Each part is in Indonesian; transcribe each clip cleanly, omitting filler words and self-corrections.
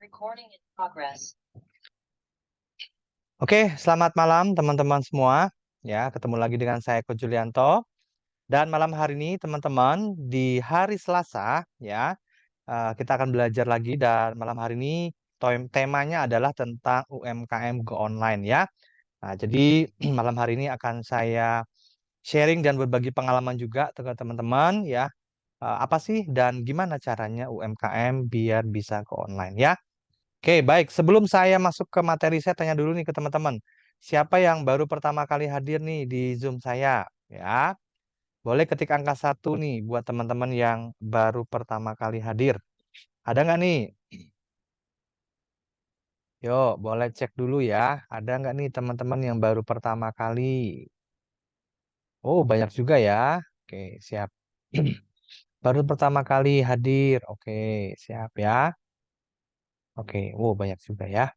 Recording in progress. Oke, selamat malam teman-teman semua. Ya, ketemu lagi dengan saya Eko Julianto. Dan malam hari ini teman-teman di hari Selasa ya, kita akan belajar lagi dan malam hari ini temanya adalah tentang UMKM Go Online ya. Nah, jadi malam hari ini akan saya sharing dan berbagi pengalaman juga dengan teman-teman ya. Apa sih dan gimana caranya UMKM biar bisa go online ya. Oke, baik. Sebelum saya masuk ke materi, saya tanya dulu nih ke teman-teman. Siapa yang baru pertama kali hadir nih di Zoom saya? Ya, boleh ketik angka 1 nih buat teman-teman yang baru pertama kali hadir. Ada nggak nih? Yuk, boleh cek dulu ya. Ada nggak nih teman-teman yang baru pertama kali? Oh, banyak juga ya. Oke, siap. Baru pertama kali hadir. Oke, siap ya. Oke, wow banyak juga ya.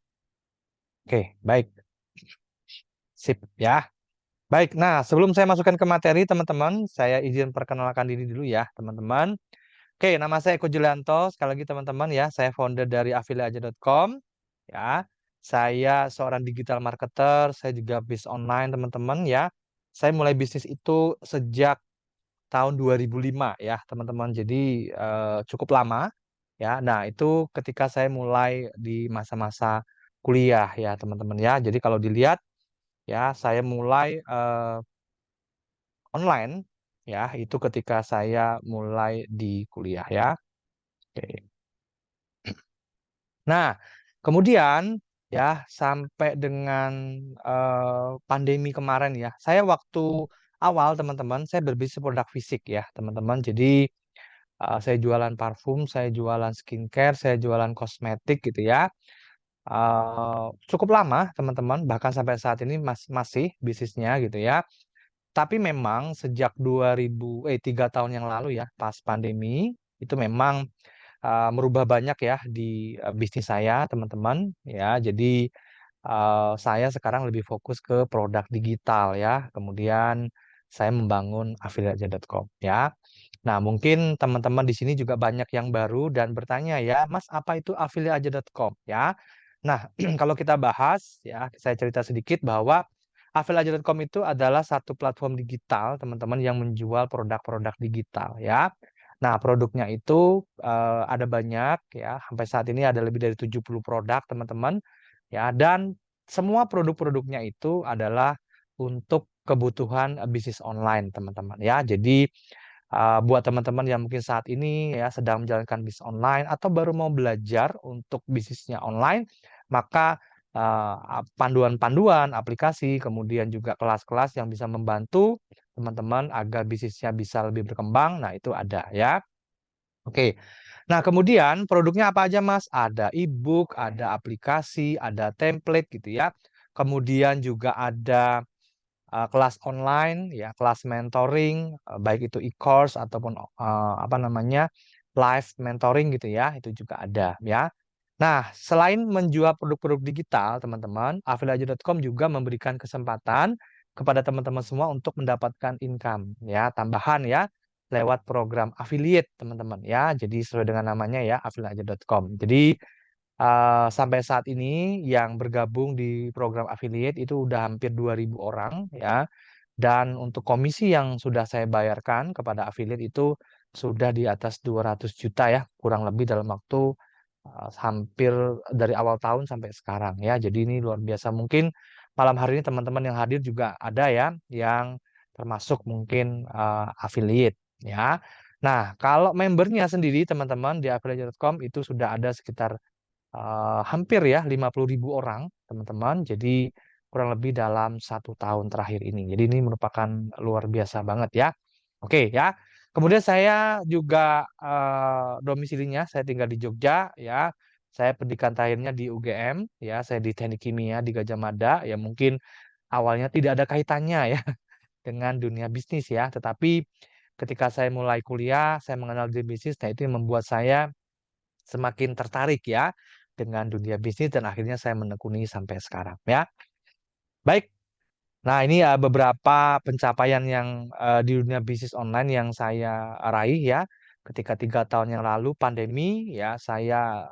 Oke, baik. Sip ya. Baik, nah sebelum saya masukkan ke materi teman-teman, saya izin perkenalkan diri dulu ya teman-teman. Oke, nama saya Eko Julianto, sekali lagi teman-teman ya, saya founder dari afiliaja.com ya. Saya seorang digital marketer, saya juga bisnis online teman-teman ya. Saya mulai bisnis itu sejak tahun 2005 ya teman-teman, jadi cukup lama ya. Nah itu ketika saya mulai di masa-masa kuliah ya teman-teman ya. Jadi kalau dilihat ya, saya mulai online ya itu ketika saya mulai di kuliah ya. Oke. Nah, kemudian ya sampai dengan pandemi kemarin ya, saya waktu awal teman-teman saya berbisnis produk fisik ya teman-teman. Jadi saya jualan parfum, saya jualan skincare, saya jualan kosmetik gitu ya. Cukup lama teman-teman, bahkan sampai saat ini masih bisnisnya gitu ya. Tapi memang sejak 3 tahun yang lalu ya, pas pandemi, itu memang merubah banyak ya di bisnis saya, teman-teman. Ya, jadi saya sekarang lebih fokus ke produk digital ya. Kemudian saya membangun afiliaja.com ya. Nah, mungkin teman-teman di sini juga banyak yang baru dan bertanya ya, Mas, apa itu afiliaja.com ya? Nah, kalau kita bahas ya, saya cerita sedikit bahwa afiliaja.com itu adalah satu platform digital, teman-teman, yang menjual produk-produk digital ya. Nah, produknya itu ada banyak ya, sampai saat ini ada lebih dari 70 produk, teman-teman. Ya, dan semua produk-produknya itu adalah untuk kebutuhan bisnis online, teman-teman ya. Jadi buat teman-teman yang mungkin saat ini ya sedang menjalankan bisnis online atau baru mau belajar untuk bisnisnya online, maka panduan-panduan, aplikasi, kemudian juga kelas-kelas yang bisa membantu teman-teman agar bisnisnya bisa lebih berkembang. Nah, itu ada ya. Oke. Nah, kemudian produknya apa aja, Mas? Ada e-book, ada aplikasi, ada template gitu ya. Kemudian juga ada kelas online ya, kelas mentoring, baik itu e-course ataupun apa namanya live mentoring gitu ya, itu juga ada ya. Nah, selain menjual produk-produk digital, teman-teman, afiliaja.com juga memberikan kesempatan kepada teman-teman semua untuk mendapatkan income ya, tambahan ya, lewat program affiliate, teman-teman ya. Jadi sesuai dengan namanya ya, afiliaja.com. Jadi sampai saat ini yang bergabung di program affiliate itu udah hampir 2.000 orang ya. Dan untuk komisi yang sudah saya bayarkan kepada affiliate itu sudah di atas 200 juta ya, kurang lebih dalam waktu hampir dari awal tahun sampai sekarang ya. Jadi ini luar biasa. Mungkin malam hari ini teman-teman yang hadir juga ada ya yang termasuk mungkin affiliate ya. Nah, kalau membernya sendiri teman-teman di affiliate.com itu sudah ada sekitar hampir ya 50.000 orang teman-teman. Jadi kurang lebih dalam 1 tahun terakhir ini. Jadi ini merupakan luar biasa banget ya. Oke ya. Kemudian saya juga domisilinya saya tinggal di Jogja ya. Saya pendidikan terakhirnya di UGM ya. Saya di Teknik Kimia di Gajah Mada ya, mungkin awalnya tidak ada kaitannya ya dengan dunia bisnis ya. Tetapi ketika saya mulai kuliah, saya mengenal dunia bisnis. Nah, itu yang membuat saya semakin tertarik ya dengan dunia bisnis dan akhirnya saya menekuni sampai sekarang ya. Baik. Nah, ini beberapa pencapaian yang di dunia bisnis online yang saya raih ya. ketika 3 tahun yang lalu pandemi ya saya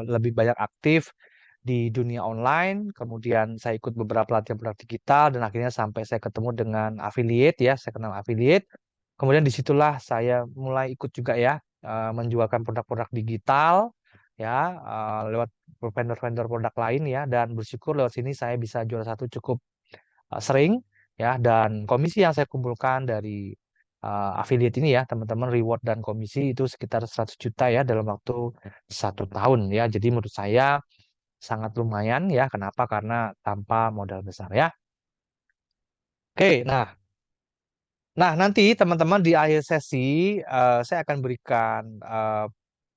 lebih banyak aktif di dunia online, kemudian saya ikut beberapa pelatihan digital dan akhirnya sampai saya ketemu dengan affiliate ya, saya kenal affiliate. Kemudian disitulah saya mulai ikut juga ya menjualkan produk-produk digital ya lewat vendor-vendor produk lain ya, dan bersyukur lewat sini saya bisa juara satu cukup sering ya, dan komisi yang saya kumpulkan dari affiliate ini ya teman-teman, reward dan komisi itu sekitar 100 juta ya dalam waktu 1 tahun ya. Jadi menurut saya sangat lumayan ya. Kenapa? Karena tanpa modal besar ya. Oke, nah nanti teman-teman di akhir sesi saya akan berikan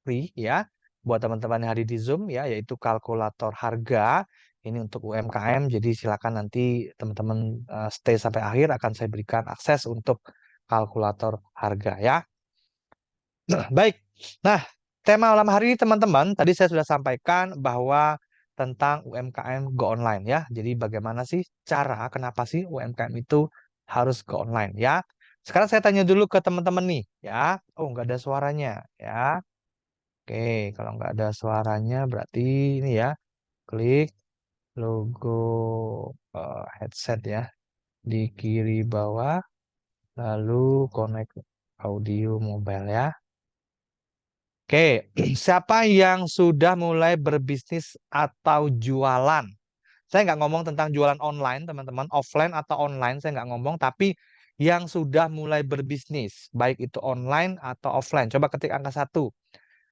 free ya buat teman-teman yang hadir di Zoom ya, yaitu kalkulator harga ini untuk UMKM. Jadi silakan nanti teman-teman stay sampai akhir, akan saya berikan akses untuk kalkulator harga ya. Baik. Nah, tema malam hari ini teman-teman, tadi saya sudah sampaikan bahwa tentang UMKM go online ya. Jadi bagaimana sih cara, kenapa sih UMKM itu harus go online ya. Sekarang saya tanya dulu ke teman-teman nih ya. Oh, nggak ada suaranya ya. Oke, kalau nggak ada suaranya berarti ini ya, klik logo headset ya di kiri bawah, lalu connect audio mobile ya. Oke, siapa yang sudah mulai berbisnis atau jualan? Saya nggak ngomong tentang jualan online, teman-teman, offline atau online, saya nggak ngomong, tapi yang sudah mulai berbisnis, baik itu online atau offline. Coba ketik angka 1,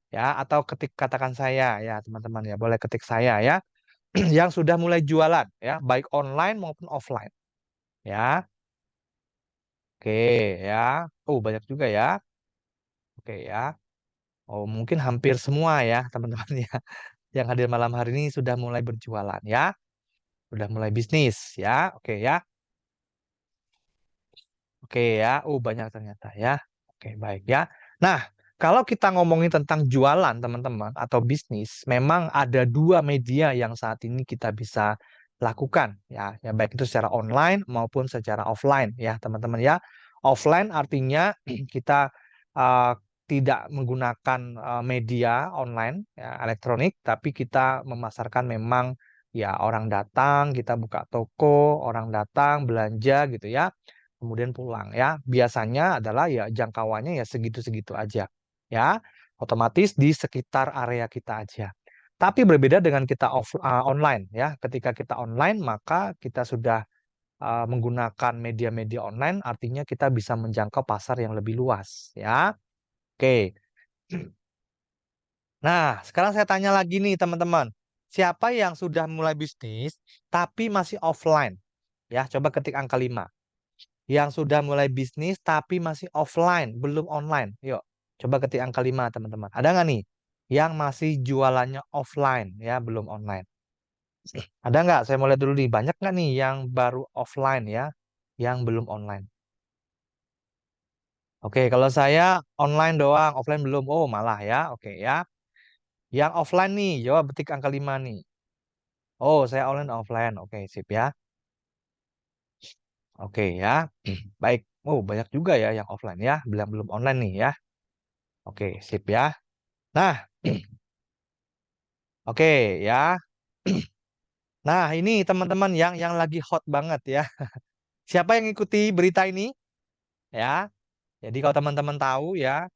ya, atau ketik katakan saya, ya, teman-teman, ya, boleh ketik saya, ya, yang sudah mulai jualan, ya, baik online maupun offline, ya. Oke, ya. Oh, banyak juga ya. Oke, ya. Oh, mungkin hampir semua ya, teman-teman ya. Yang hadir malam hari ini sudah mulai berjualan ya, sudah mulai bisnis ya. Oke ya. Oke ya. Banyak ternyata ya. Oke, baik ya. Nah, kalau kita ngomongin tentang jualan teman-teman atau bisnis, memang ada 2 media yang saat ini kita bisa lakukan ya. Ya baik itu secara online maupun secara offline ya, teman-teman ya. Offline artinya kita uh, tidak menggunakan media online ya, elektronik, tapi kita memasarkan memang ya orang datang, kita buka toko, orang datang belanja gitu ya, kemudian pulang ya. Biasanya adalah ya jangkauannya ya segitu-segitu aja ya. Otomatis di sekitar area kita aja. Tapi berbeda dengan kita online ya. Ketika kita online maka kita sudah menggunakan media-media online, artinya kita bisa menjangkau pasar yang lebih luas ya. Oke. Nah, sekarang saya tanya lagi nih teman-teman. Siapa yang sudah mulai bisnis tapi masih offline? Ya, coba ketik angka 5. Yang sudah mulai bisnis tapi masih offline, belum online. Yuk, coba ketik angka 5 teman-teman. Ada nggak nih yang masih jualannya offline ya, belum online? Ada nggak? Saya mau lihat dulu nih. Banyak nggak nih yang baru offline ya, yang belum online? Oke, kalau saya online doang, offline belum. Oh, malah ya. Oke ya. Yang offline nih, jawab ketik angka 5 nih. Oh, saya online offline. Oke, sip ya. Oke ya. Baik. Oh, banyak juga ya yang offline ya, belum belum online nih ya. Oke, sip ya. Nah, oke ya. Nah, ini teman-teman yang lagi hot banget ya. Siapa yang ikuti berita ini? Ya. Jadi kalau teman-teman tahu ya,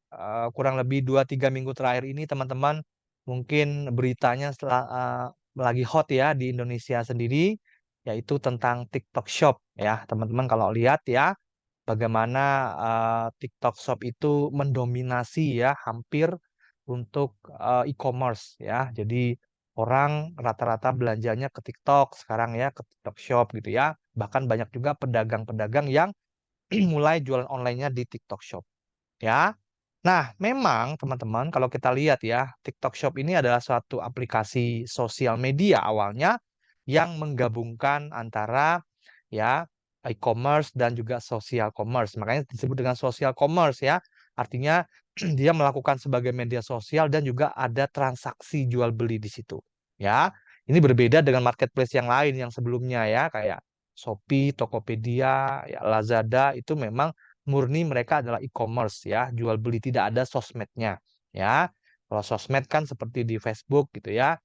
kurang lebih 2-3 minggu terakhir ini teman-teman mungkin beritanya lagi hot ya di Indonesia sendiri, yaitu tentang TikTok Shop ya. Teman-teman kalau lihat ya, bagaimana TikTok Shop itu mendominasi ya hampir untuk e-commerce ya. Jadi orang rata-rata belanjanya ke TikTok sekarang ya, ke TikTok Shop gitu ya. Bahkan banyak juga pedagang-pedagang yang mulai jualan online-nya di TikTok Shop ya. Nah, memang teman-teman kalau kita lihat ya, TikTok Shop ini adalah suatu aplikasi sosial media awalnya yang menggabungkan antara ya e-commerce dan juga social commerce. Makanya disebut dengan social commerce ya. Artinya dia melakukan sebagai media sosial dan juga ada transaksi jual beli di situ. Ya. Ini berbeda dengan marketplace yang lain yang sebelumnya ya, kayak Shopee, Tokopedia, ya Lazada itu memang murni mereka adalah e-commerce ya, jual beli, tidak ada sosmednya ya. Kalau sosmed kan seperti di Facebook gitu ya,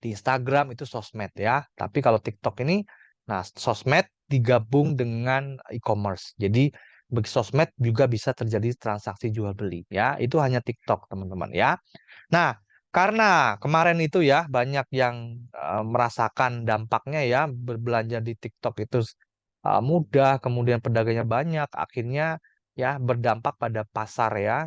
di Instagram itu sosmed ya. Tapi kalau TikTok ini, nah sosmed digabung dengan e-commerce. Jadi bagi sosmed juga bisa terjadi transaksi jual beli ya. Itu hanya TikTok teman-teman ya. Nah, karena kemarin itu ya banyak yang merasakan dampaknya ya, berbelanja di TikTok itu mudah, kemudian pedagangnya banyak, akhirnya ya berdampak pada pasar ya,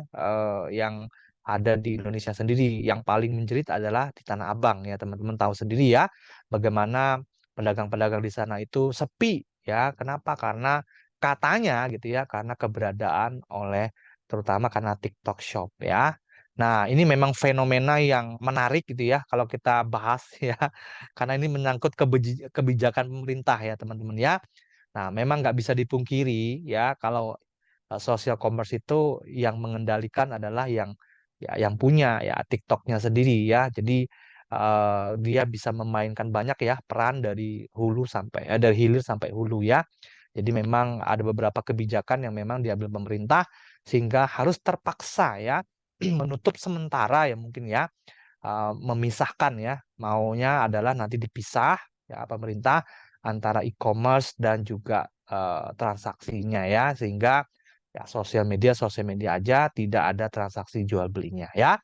yang ada di Indonesia sendiri. Yang paling menjerit adalah di Tanah Abang ya, teman-teman tahu sendiri ya bagaimana pedagang-pedagang di sana itu sepi ya. Kenapa? Karena katanya gitu ya, karena keberadaan oleh terutama karena TikTok Shop ya. Nah, ini memang fenomena yang menarik gitu ya kalau kita bahas ya, karena ini menyangkut kebijakan pemerintah ya teman-teman ya. Nah, memang nggak bisa dipungkiri ya kalau social commerce itu yang mengendalikan adalah yang ya yang punya ya TikToknya sendiri ya. Jadi dia bisa memainkan banyak ya peran dari hulu sampai dari hilir sampai hulu ya. Jadi memang ada beberapa kebijakan yang memang diambil pemerintah sehingga harus terpaksa ya menutup sementara ya mungkin ya, memisahkan ya, maunya adalah nanti dipisah ya pemerintah antara e-commerce dan juga transaksinya ya, sehingga ya sosial media aja tidak ada transaksi jual belinya ya.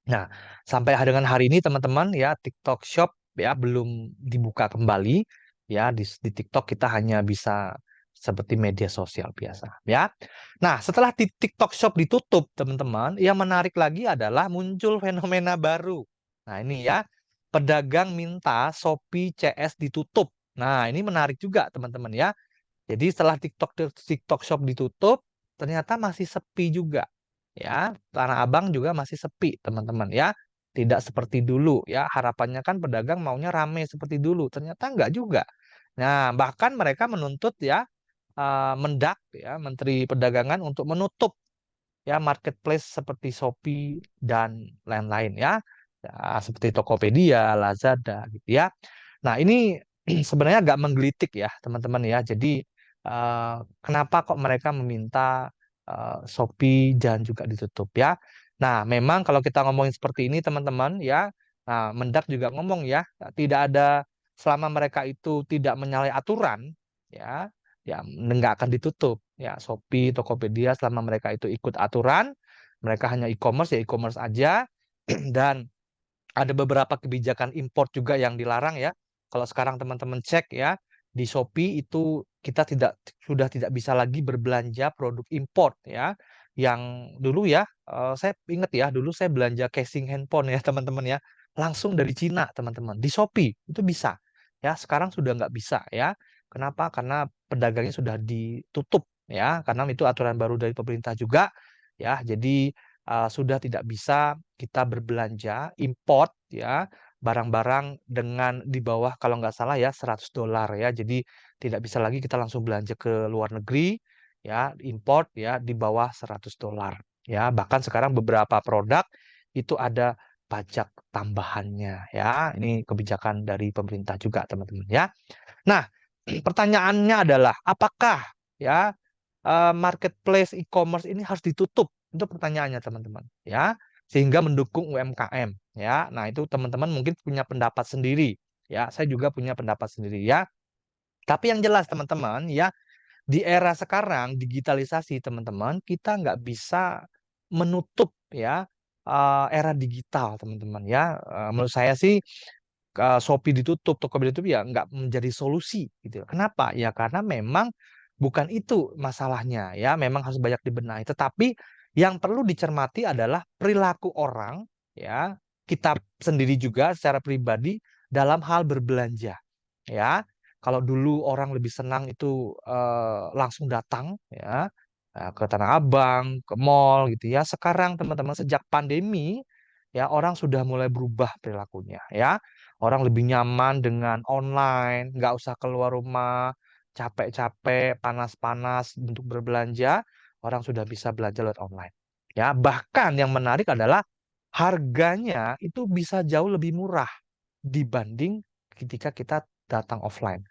Nah, sampai dengan hari ini teman-teman ya TikTok Shop ya belum dibuka kembali ya, di TikTok kita hanya bisa seperti media sosial biasa ya. Nah, setelah di TikTok Shop ditutup teman-teman, yang menarik lagi adalah muncul fenomena baru. Nah, ini ya, pedagang minta Shopee CS ditutup. Nah, ini menarik juga teman-teman ya. Jadi setelah TikTok Shop ditutup, ternyata masih sepi juga. Ya, Tanah Abang juga masih sepi, teman-teman ya. Tidak seperti dulu ya. Harapannya kan pedagang maunya rame seperti dulu. Ternyata enggak juga. Nah, bahkan mereka menuntut ya Mendak ya, Menteri Perdagangan untuk menutup ya marketplace seperti Shopee dan lain-lain ya. Ya, seperti Tokopedia, Lazada gitu ya. Nah, ini sebenarnya agak menggelitik ya, teman-teman ya. Jadi kenapa kok mereka meminta Shopee dan juga ditutup ya? Nah, memang kalau kita ngomongin seperti ini, teman-teman ya, nah, Mendak juga ngomong ya, tidak ada selama mereka itu tidak menyalahi aturan, ya, ya nggak akan ditutup ya Shopee, Tokopedia selama mereka itu ikut aturan, mereka hanya e-commerce ya e-commerce aja dan ada beberapa kebijakan import juga yang dilarang ya. Kalau sekarang teman-teman cek ya di Shopee itu kita sudah tidak bisa lagi berbelanja produk import ya. Yang dulu ya saya ingat ya dulu saya belanja casing handphone ya teman-teman ya langsung dari Cina teman-teman di Shopee itu bisa ya sekarang sudah nggak bisa ya. Kenapa? Karena pedagangnya sudah ditutup ya karena itu aturan baru dari pemerintah juga ya. Jadi sudah tidak bisa kita berbelanja import ya barang-barang dengan di bawah kalau nggak salah ya $100 ya. Jadi tidak bisa lagi kita langsung belanja ke luar negeri ya import ya di bawah $100 ya. Bahkan sekarang beberapa produk itu ada pajak tambahannya ya. Ini kebijakan dari pemerintah juga teman-teman ya. Nah, pertanyaannya adalah apakah ya marketplace e-commerce ini harus ditutup? Itu pertanyaannya teman-teman ya. Sehingga mendukung UMKM ya. Nah, itu teman-teman mungkin punya pendapat sendiri ya. Saya juga punya pendapat sendiri ya. Tapi yang jelas teman-teman ya, di era sekarang digitalisasi teman-teman, kita nggak bisa menutup ya era digital teman-teman ya. Menurut saya sih Shopee ditutup, Tokopedia ditutup ya nggak menjadi solusi gitu. Kenapa? Ya karena memang bukan itu masalahnya ya, memang harus banyak dibenahi. Tetapi yang perlu dicermati adalah perilaku orang ya, kita sendiri juga secara pribadi dalam hal berbelanja ya. Kalau dulu orang lebih senang itu langsung datang ya ke Tanah Abang, ke mall gitu ya. Sekarang teman-teman sejak pandemi ya orang sudah mulai berubah perilakunya ya. Orang lebih nyaman dengan online, nggak usah keluar rumah, capek-capek, panas-panas untuk berbelanja, orang sudah bisa belanja lewat online. Ya, bahkan yang menarik adalah harganya itu bisa jauh lebih murah dibanding ketika kita datang offline.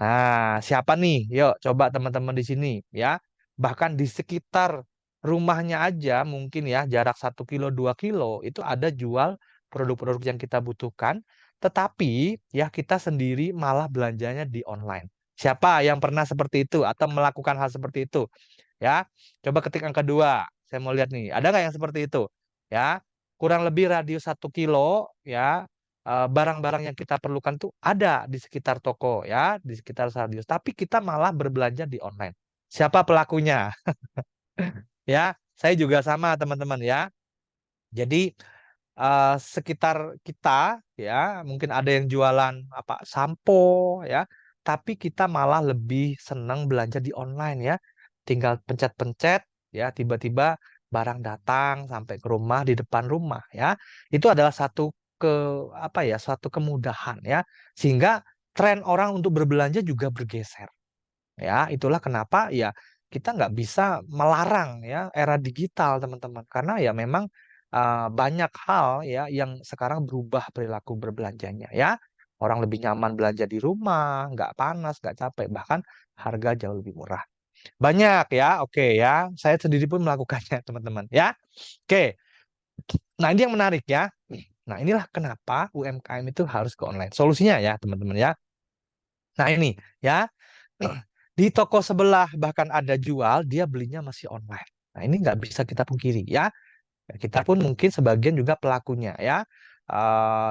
Nah, siapa nih? Yuk, coba teman-teman di sini ya. bahkan di sekitar rumahnya aja mungkin ya jarak 1 kilo 2 kilo itu ada jual produk-produk yang kita butuhkan, tetapi ya kita sendiri malah belanjanya di online. Siapa yang pernah seperti itu atau melakukan hal seperti itu? Ya, coba ketik angka 2. Saya mau lihat nih, ada nggak yang seperti itu? Ya, kurang lebih radius 1 kilo ya, barang-barang yang kita perlukan tuh ada di sekitar toko ya, di sekitar radius. Tapi kita malah berbelanja di online. Siapa pelakunya? Ya, saya juga sama teman-teman ya. Jadi sekitar kita ya mungkin ada yang jualan apa sampo ya, tapi kita malah lebih senang belanja di online ya. Tinggal pencet-pencet ya, tiba-tiba barang datang sampai ke rumah, di depan rumah ya. Itu adalah satu ke apa ya, suatu kemudahan ya, sehingga tren orang untuk berbelanja juga bergeser. Ya, itulah kenapa ya kita nggak bisa melarang ya era digital, teman-teman. Karena ya memang banyak hal ya yang sekarang berubah perilaku berbelanjanya ya. Orang lebih nyaman belanja di rumah, nggak panas, nggak capek, bahkan harga jauh lebih murah. Banyak ya, oke ya. Saya sendiri pun melakukannya, teman-teman ya. Oke, nah ini yang menarik ya. Nah inilah kenapa UMKM itu harus ke online. Solusinya ya, teman-teman ya. Nah ini ya. Di toko sebelah bahkan ada jual, dia belinya masih online. Nah, ini nggak bisa kita pungkiri ya. Kita pun mungkin sebagian juga pelakunya ya.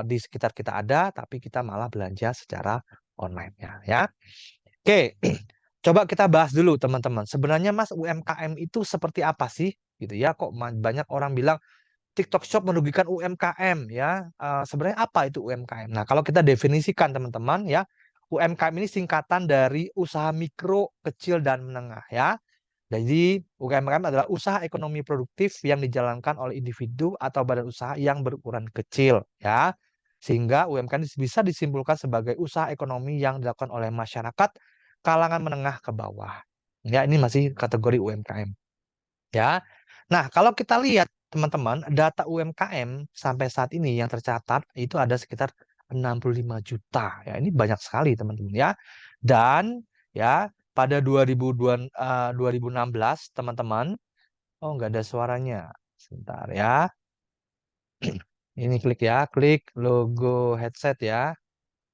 Di sekitar kita ada, tapi kita malah belanja secara online-nya ya. Oke, coba kita bahas dulu teman-teman. Sebenarnya Mas UMKM itu seperti apa sih? Gitu ya. Kok banyak orang bilang TikTok Shop merugikan UMKM ya. Sebenarnya apa itu UMKM? Nah, kalau kita definisikan teman-teman ya, UMKM ini singkatan dari usaha mikro, kecil dan menengah ya. Jadi UMKM adalah usaha ekonomi produktif yang dijalankan oleh individu atau badan usaha yang berukuran kecil ya. Sehingga UMKM bisa disimpulkan sebagai usaha ekonomi yang dilakukan oleh masyarakat kalangan menengah ke bawah. Ya, ini masih kategori UMKM. Ya. Nah, kalau kita lihat teman-teman, data UMKM sampai saat ini yang tercatat itu ada sekitar 65 juta. Ya, ini banyak sekali teman-teman ya. Dan ya pada 2016 teman-teman, oh nggak ada suaranya. Sebentar ya. Ini klik ya, klik logo headset ya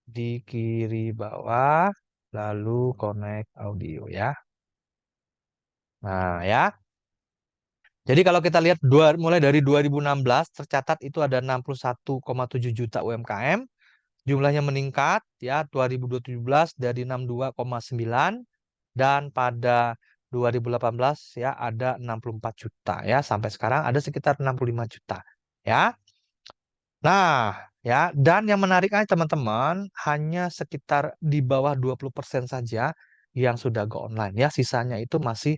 di kiri bawah, lalu connect audio ya. Nah, ya. Jadi kalau kita lihat mulai dari 2016 tercatat itu ada 61,7 juta UMKM, jumlahnya meningkat ya 2017 dari 62,9 dan pada 2018 ya ada 64 juta ya, sampai sekarang ada sekitar 65 juta ya. Nah, ya, dan yang menariknya teman-teman, hanya sekitar di bawah 20% saja yang sudah go online ya, sisanya itu masih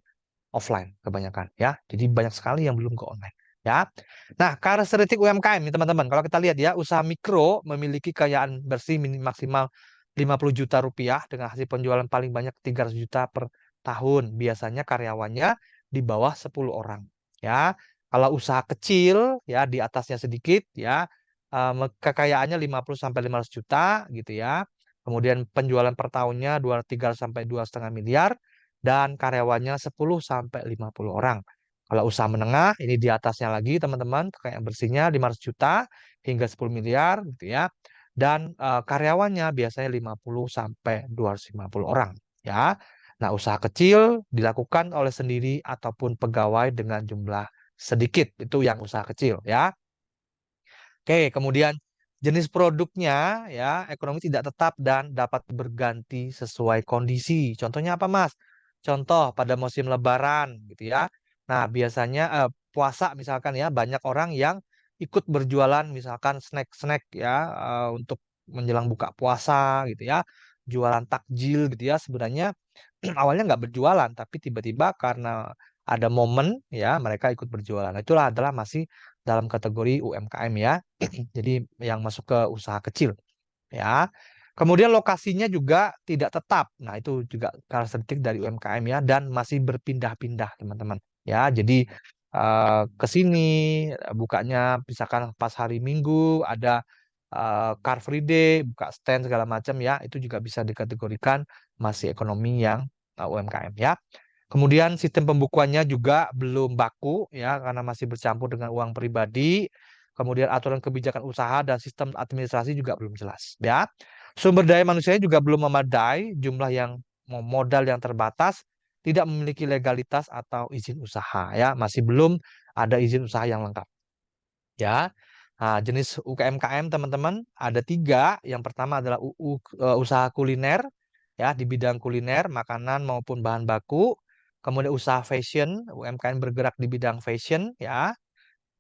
offline kebanyakan ya. Jadi banyak sekali yang belum go online ya. Nah, karakteristik UMKM nih teman-teman. Kalau kita lihat ya, usaha mikro memiliki kekayaan bersih maksimal 50 juta rupiah dengan hasil penjualan paling banyak 300 juta per tahun. Biasanya karyawannya di bawah 10 orang ya. Kalau usaha kecil ya di atasnya sedikit ya, kekayaannya 50 sampai 500 juta gitu ya. Kemudian penjualan per tahunnya 3 sampai 2,5 miliar dan karyawannya 10 sampai 50 orang. Kalau usaha menengah ini di atasnya lagi teman-teman, kekayaan bersihnya 500 juta hingga 10 miliar gitu ya. Dan karyawannya biasanya 50 sampai 250 orang ya. Nah, usaha kecil dilakukan oleh sendiri ataupun pegawai dengan jumlah sedikit. Itu yang usaha kecil ya. Oke, kemudian jenis produknya ya, ekonomi tidak tetap dan dapat berganti sesuai kondisi. Contohnya apa, Mas? Contoh pada musim Lebaran gitu ya. Nah, biasanya puasa misalkan ya, banyak orang yang ikut berjualan misalkan snack-snack ya, untuk menjelang buka puasa gitu ya. Jualan takjil gitu ya. Sebenarnya awalnya nggak berjualan, tapi tiba-tiba karena ada momen ya, mereka ikut berjualan. Nah, itulah adalah masih dalam kategori UMKM ya. Jadi yang masuk ke usaha kecil ya. Kemudian lokasinya juga tidak tetap. Nah, itu juga karakteristik dari UMKM ya, dan masih berpindah-pindah, teman-teman. Ya, jadi ke sini bukanya misalkan pas hari Minggu ada Car Free Day, buka stand segala macam ya, itu juga bisa dikategorikan masih ekonomi yang UMKM ya. Kemudian sistem pembukuannya juga belum baku ya karena masih bercampur dengan uang pribadi. Kemudian aturan kebijakan usaha dan sistem administrasi juga belum jelas ya. Sumber daya manusianya juga belum memadai, jumlah yang modal yang terbatas, tidak memiliki legalitas atau izin usaha ya, masih belum ada izin usaha yang lengkap ya. Nah, jenis UMKM teman-teman ada 3. Yang pertama adalah usaha kuliner ya di bidang kuliner, makanan maupun bahan baku. Kemudian usaha fashion, UMKM bergerak di bidang fashion ya.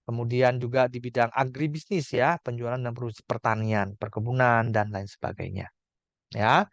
Kemudian juga di bidang agribisnis ya, penjualan dan pertanian, perkebunan dan lain sebagainya. Ya.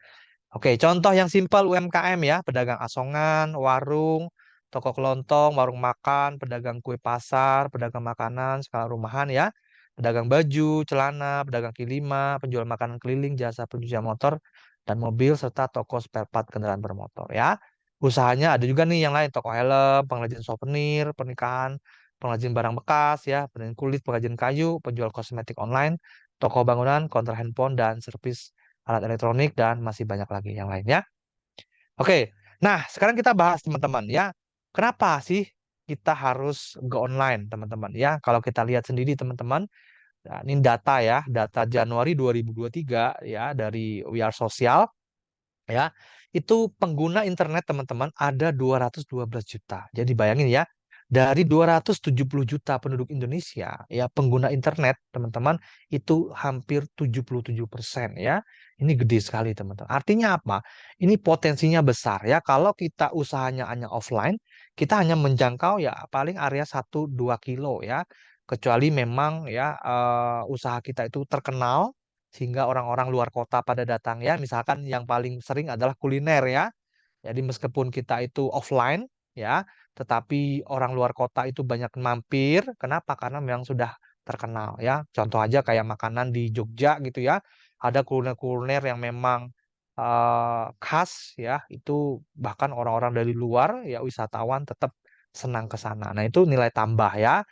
Oke, contoh yang simpel UMKM ya, pedagang asongan, warung, toko kelontong, warung makan, pedagang kue pasar, pedagang makanan, skala rumahan ya, pedagang baju, celana, pedagang kaki lima, penjual makanan keliling, jasa pencucian motor dan mobil, serta toko spare part kendaraan bermotor ya. Usahanya ada juga nih yang lain, toko helm, pengrajin souvenir, pernikahan, pengrajin barang bekas ya, pengrajin kulit, pengrajin kayu, penjual kosmetik online, toko bangunan, konter handphone, dan servis alat elektronik, dan masih banyak lagi yang lainnya. Oke, nah sekarang kita bahas teman-teman ya, kenapa sih kita harus go online teman-teman ya? Kalau kita lihat sendiri teman-teman, nah, ini data ya, data Januari 2023 ya dari We Are Social ya, itu pengguna internet teman-teman ada 212 juta. Jadi bayangin ya, dari 270 juta penduduk Indonesia, ya pengguna internet teman-teman itu hampir 77% ya. Ini gede sekali teman-teman. Artinya apa? Ini potensinya besar ya. Kalau kita usahanya hanya offline, kita hanya menjangkau ya paling area 1-2 kilo ya. Kecuali memang ya usaha kita itu terkenal sehingga orang-orang luar kota pada datang ya. Misalkan yang paling sering adalah kuliner ya. Jadi meskipun kita itu offline ya, tetapi orang luar kota itu banyak mampir. Kenapa? Karena memang sudah terkenal ya. Contoh aja kayak makanan di Jogja gitu ya. Ada kuliner-kuliner yang memang khas ya. Itu bahkan orang-orang dari luar ya wisatawan tetap senang ke sana. Nah, itu nilai tambah ya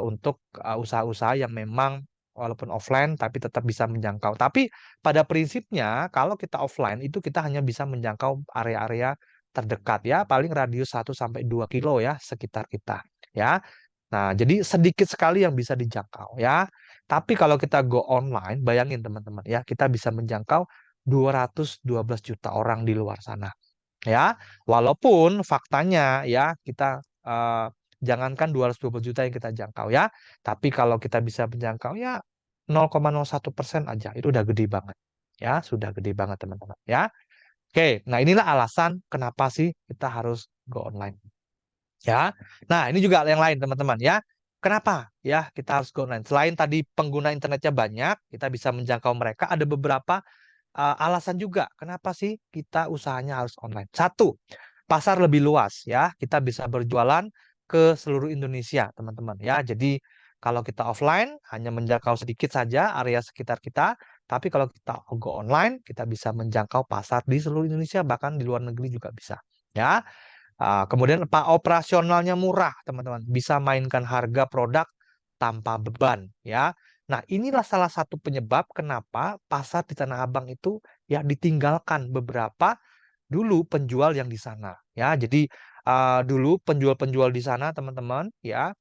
untuk usaha-usaha yang memang walaupun offline tapi tetap bisa menjangkau. Tapi pada prinsipnya kalau kita offline itu kita hanya bisa menjangkau area-area terdekat ya, paling radius 1-2 kilo ya sekitar kita ya. Nah, jadi sedikit sekali yang bisa dijangkau ya. Tapi kalau kita go online, bayangin teman-teman ya, kita bisa menjangkau 212 juta orang di luar sana ya. Walaupun faktanya ya kita jangankan 212 juta yang kita jangkau ya, tapi kalau kita bisa menjangkau ya 0,01% aja itu udah gede banget ya, sudah gede banget teman-teman ya. Oke, nah inilah alasan kenapa sih kita harus go online ya. Nah, ini juga yang lain teman-teman ya. Kenapa ya kita harus go online? Selain tadi pengguna internetnya banyak, kita bisa menjangkau mereka, ada beberapa alasan juga kenapa sih kita usahanya harus online. Satu, pasar lebih luas ya. Kita bisa berjualan ke seluruh Indonesia, teman-teman ya. Jadi kalau kita offline hanya menjangkau sedikit saja area sekitar kita, tapi kalau kita go online, kita bisa menjangkau pasar di seluruh Indonesia, bahkan di luar negeri juga bisa. Ya, kemudian operasionalnya murah, teman-teman. Bisa mainkan harga produk tanpa beban, ya. Nah, inilah salah satu penyebab kenapa pasar di Tanah Abang itu ya ditinggalkan beberapa dulu penjual yang di sana, ya. Jadi dulu penjual-penjual di sana, teman-teman, ya,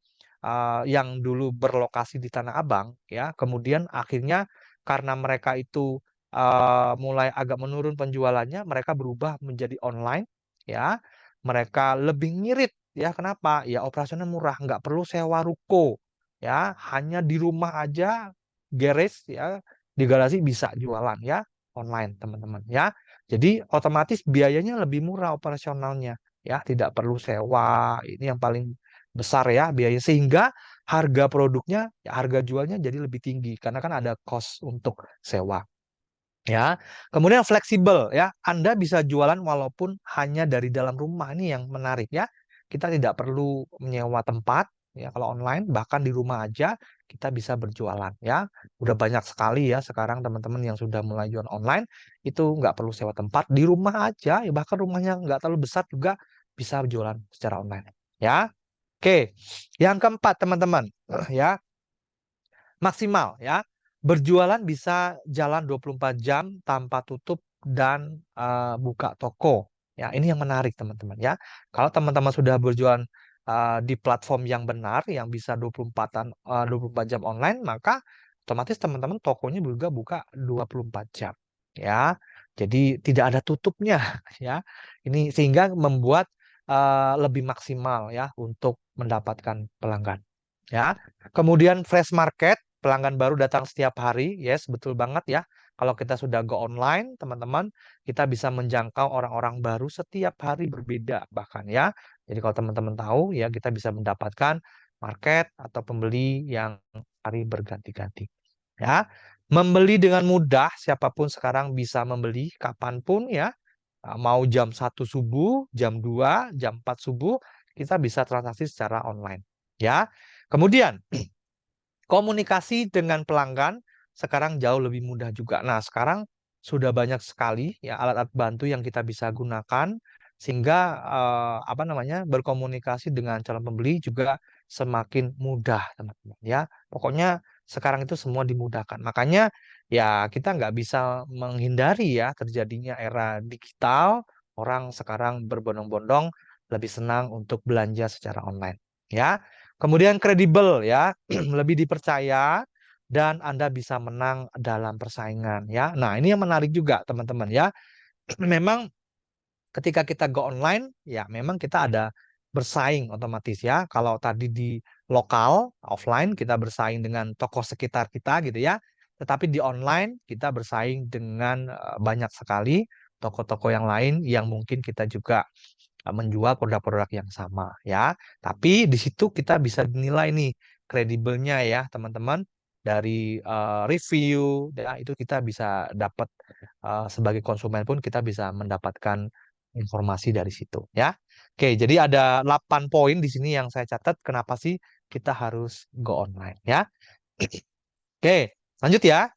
yang dulu berlokasi di Tanah Abang, ya. Kemudian akhirnya karena mereka itu mulai agak menurun penjualannya, mereka berubah menjadi online, ya. Mereka lebih ngirit ya. Kenapa? Ya operasional murah, nggak perlu sewa ruko ya, hanya di rumah aja garage ya, di garasi bisa jualan ya online teman-teman ya. Jadi otomatis biayanya lebih murah operasionalnya ya, tidak perlu sewa. Ini yang paling besar ya biaya, sehingga harga produknya ya, harga jualnya jadi lebih tinggi karena kan ada cost untuk sewa. Ya, kemudian fleksibel ya. Anda bisa jualan walaupun hanya dari dalam rumah. Ini yang menarik ya. Kita tidak perlu menyewa tempat ya kalau online, bahkan di rumah aja kita bisa berjualan ya. Udah banyak sekali ya sekarang teman-teman yang sudah mulai jualan online itu nggak perlu sewa tempat, di rumah aja ya, bahkan rumahnya nggak terlalu besar juga bisa jualan secara online ya. Oke, yang keempat teman-teman ya, maksimal ya. Berjualan bisa jalan 24 jam tanpa tutup dan buka toko Ya, ini yang menarik teman-teman ya. Kalau teman-teman sudah berjualan di platform yang benar, yang bisa 24 jam online, maka otomatis teman-teman tokonya juga buka 24 jam. Ya, jadi tidak ada tutupnya ya. Ini sehingga membuat lebih maksimal ya untuk mendapatkan pelanggan. Ya, kemudian fresh market, pelanggan baru datang setiap hari. Yes, betul banget ya. Kalau kita sudah go online, teman-teman, kita bisa menjangkau orang-orang baru setiap hari berbeda bahkan ya. Jadi kalau teman-teman tahu ya, kita bisa mendapatkan market atau pembeli yang hari berganti-ganti. Ya, membeli dengan mudah, siapapun sekarang bisa membeli kapanpun ya. Mau jam 1 subuh, jam 2, jam 4 subuh, kita bisa transaksi secara online. Ya, kemudian komunikasi dengan pelanggan sekarang jauh lebih mudah juga. Nah, sekarang sudah banyak sekali ya alat-alat bantu yang kita bisa gunakan sehingga apa namanya berkomunikasi dengan calon pembeli juga semakin mudah, teman-teman. Ya, pokoknya sekarang itu semua dimudahkan. Makanya ya kita nggak bisa menghindari ya terjadinya era digital. Orang sekarang berbondong-bondong lebih senang untuk belanja secara online. Ya, kemudian kredibel ya, lebih dipercaya dan Anda bisa menang dalam persaingan ya. Nah, ini yang menarik juga teman-teman ya. Memang ketika kita go online ya memang kita ada bersaing otomatis ya. Kalau tadi di lokal offline kita bersaing dengan toko sekitar kita gitu ya. Tetapi di online kita bersaing dengan banyak sekali toko-toko yang lain yang mungkin kita juga menjual produk-produk yang sama ya. Tapi di situ kita bisa dinilai nih kredibelnya ya teman-teman dari review ya itu kita bisa dapat sebagai konsumen pun kita bisa mendapatkan informasi dari situ ya. Oke, jadi ada 8 poin di sini yang saya catat kenapa sih kita harus go online ya. Oke, lanjut ya.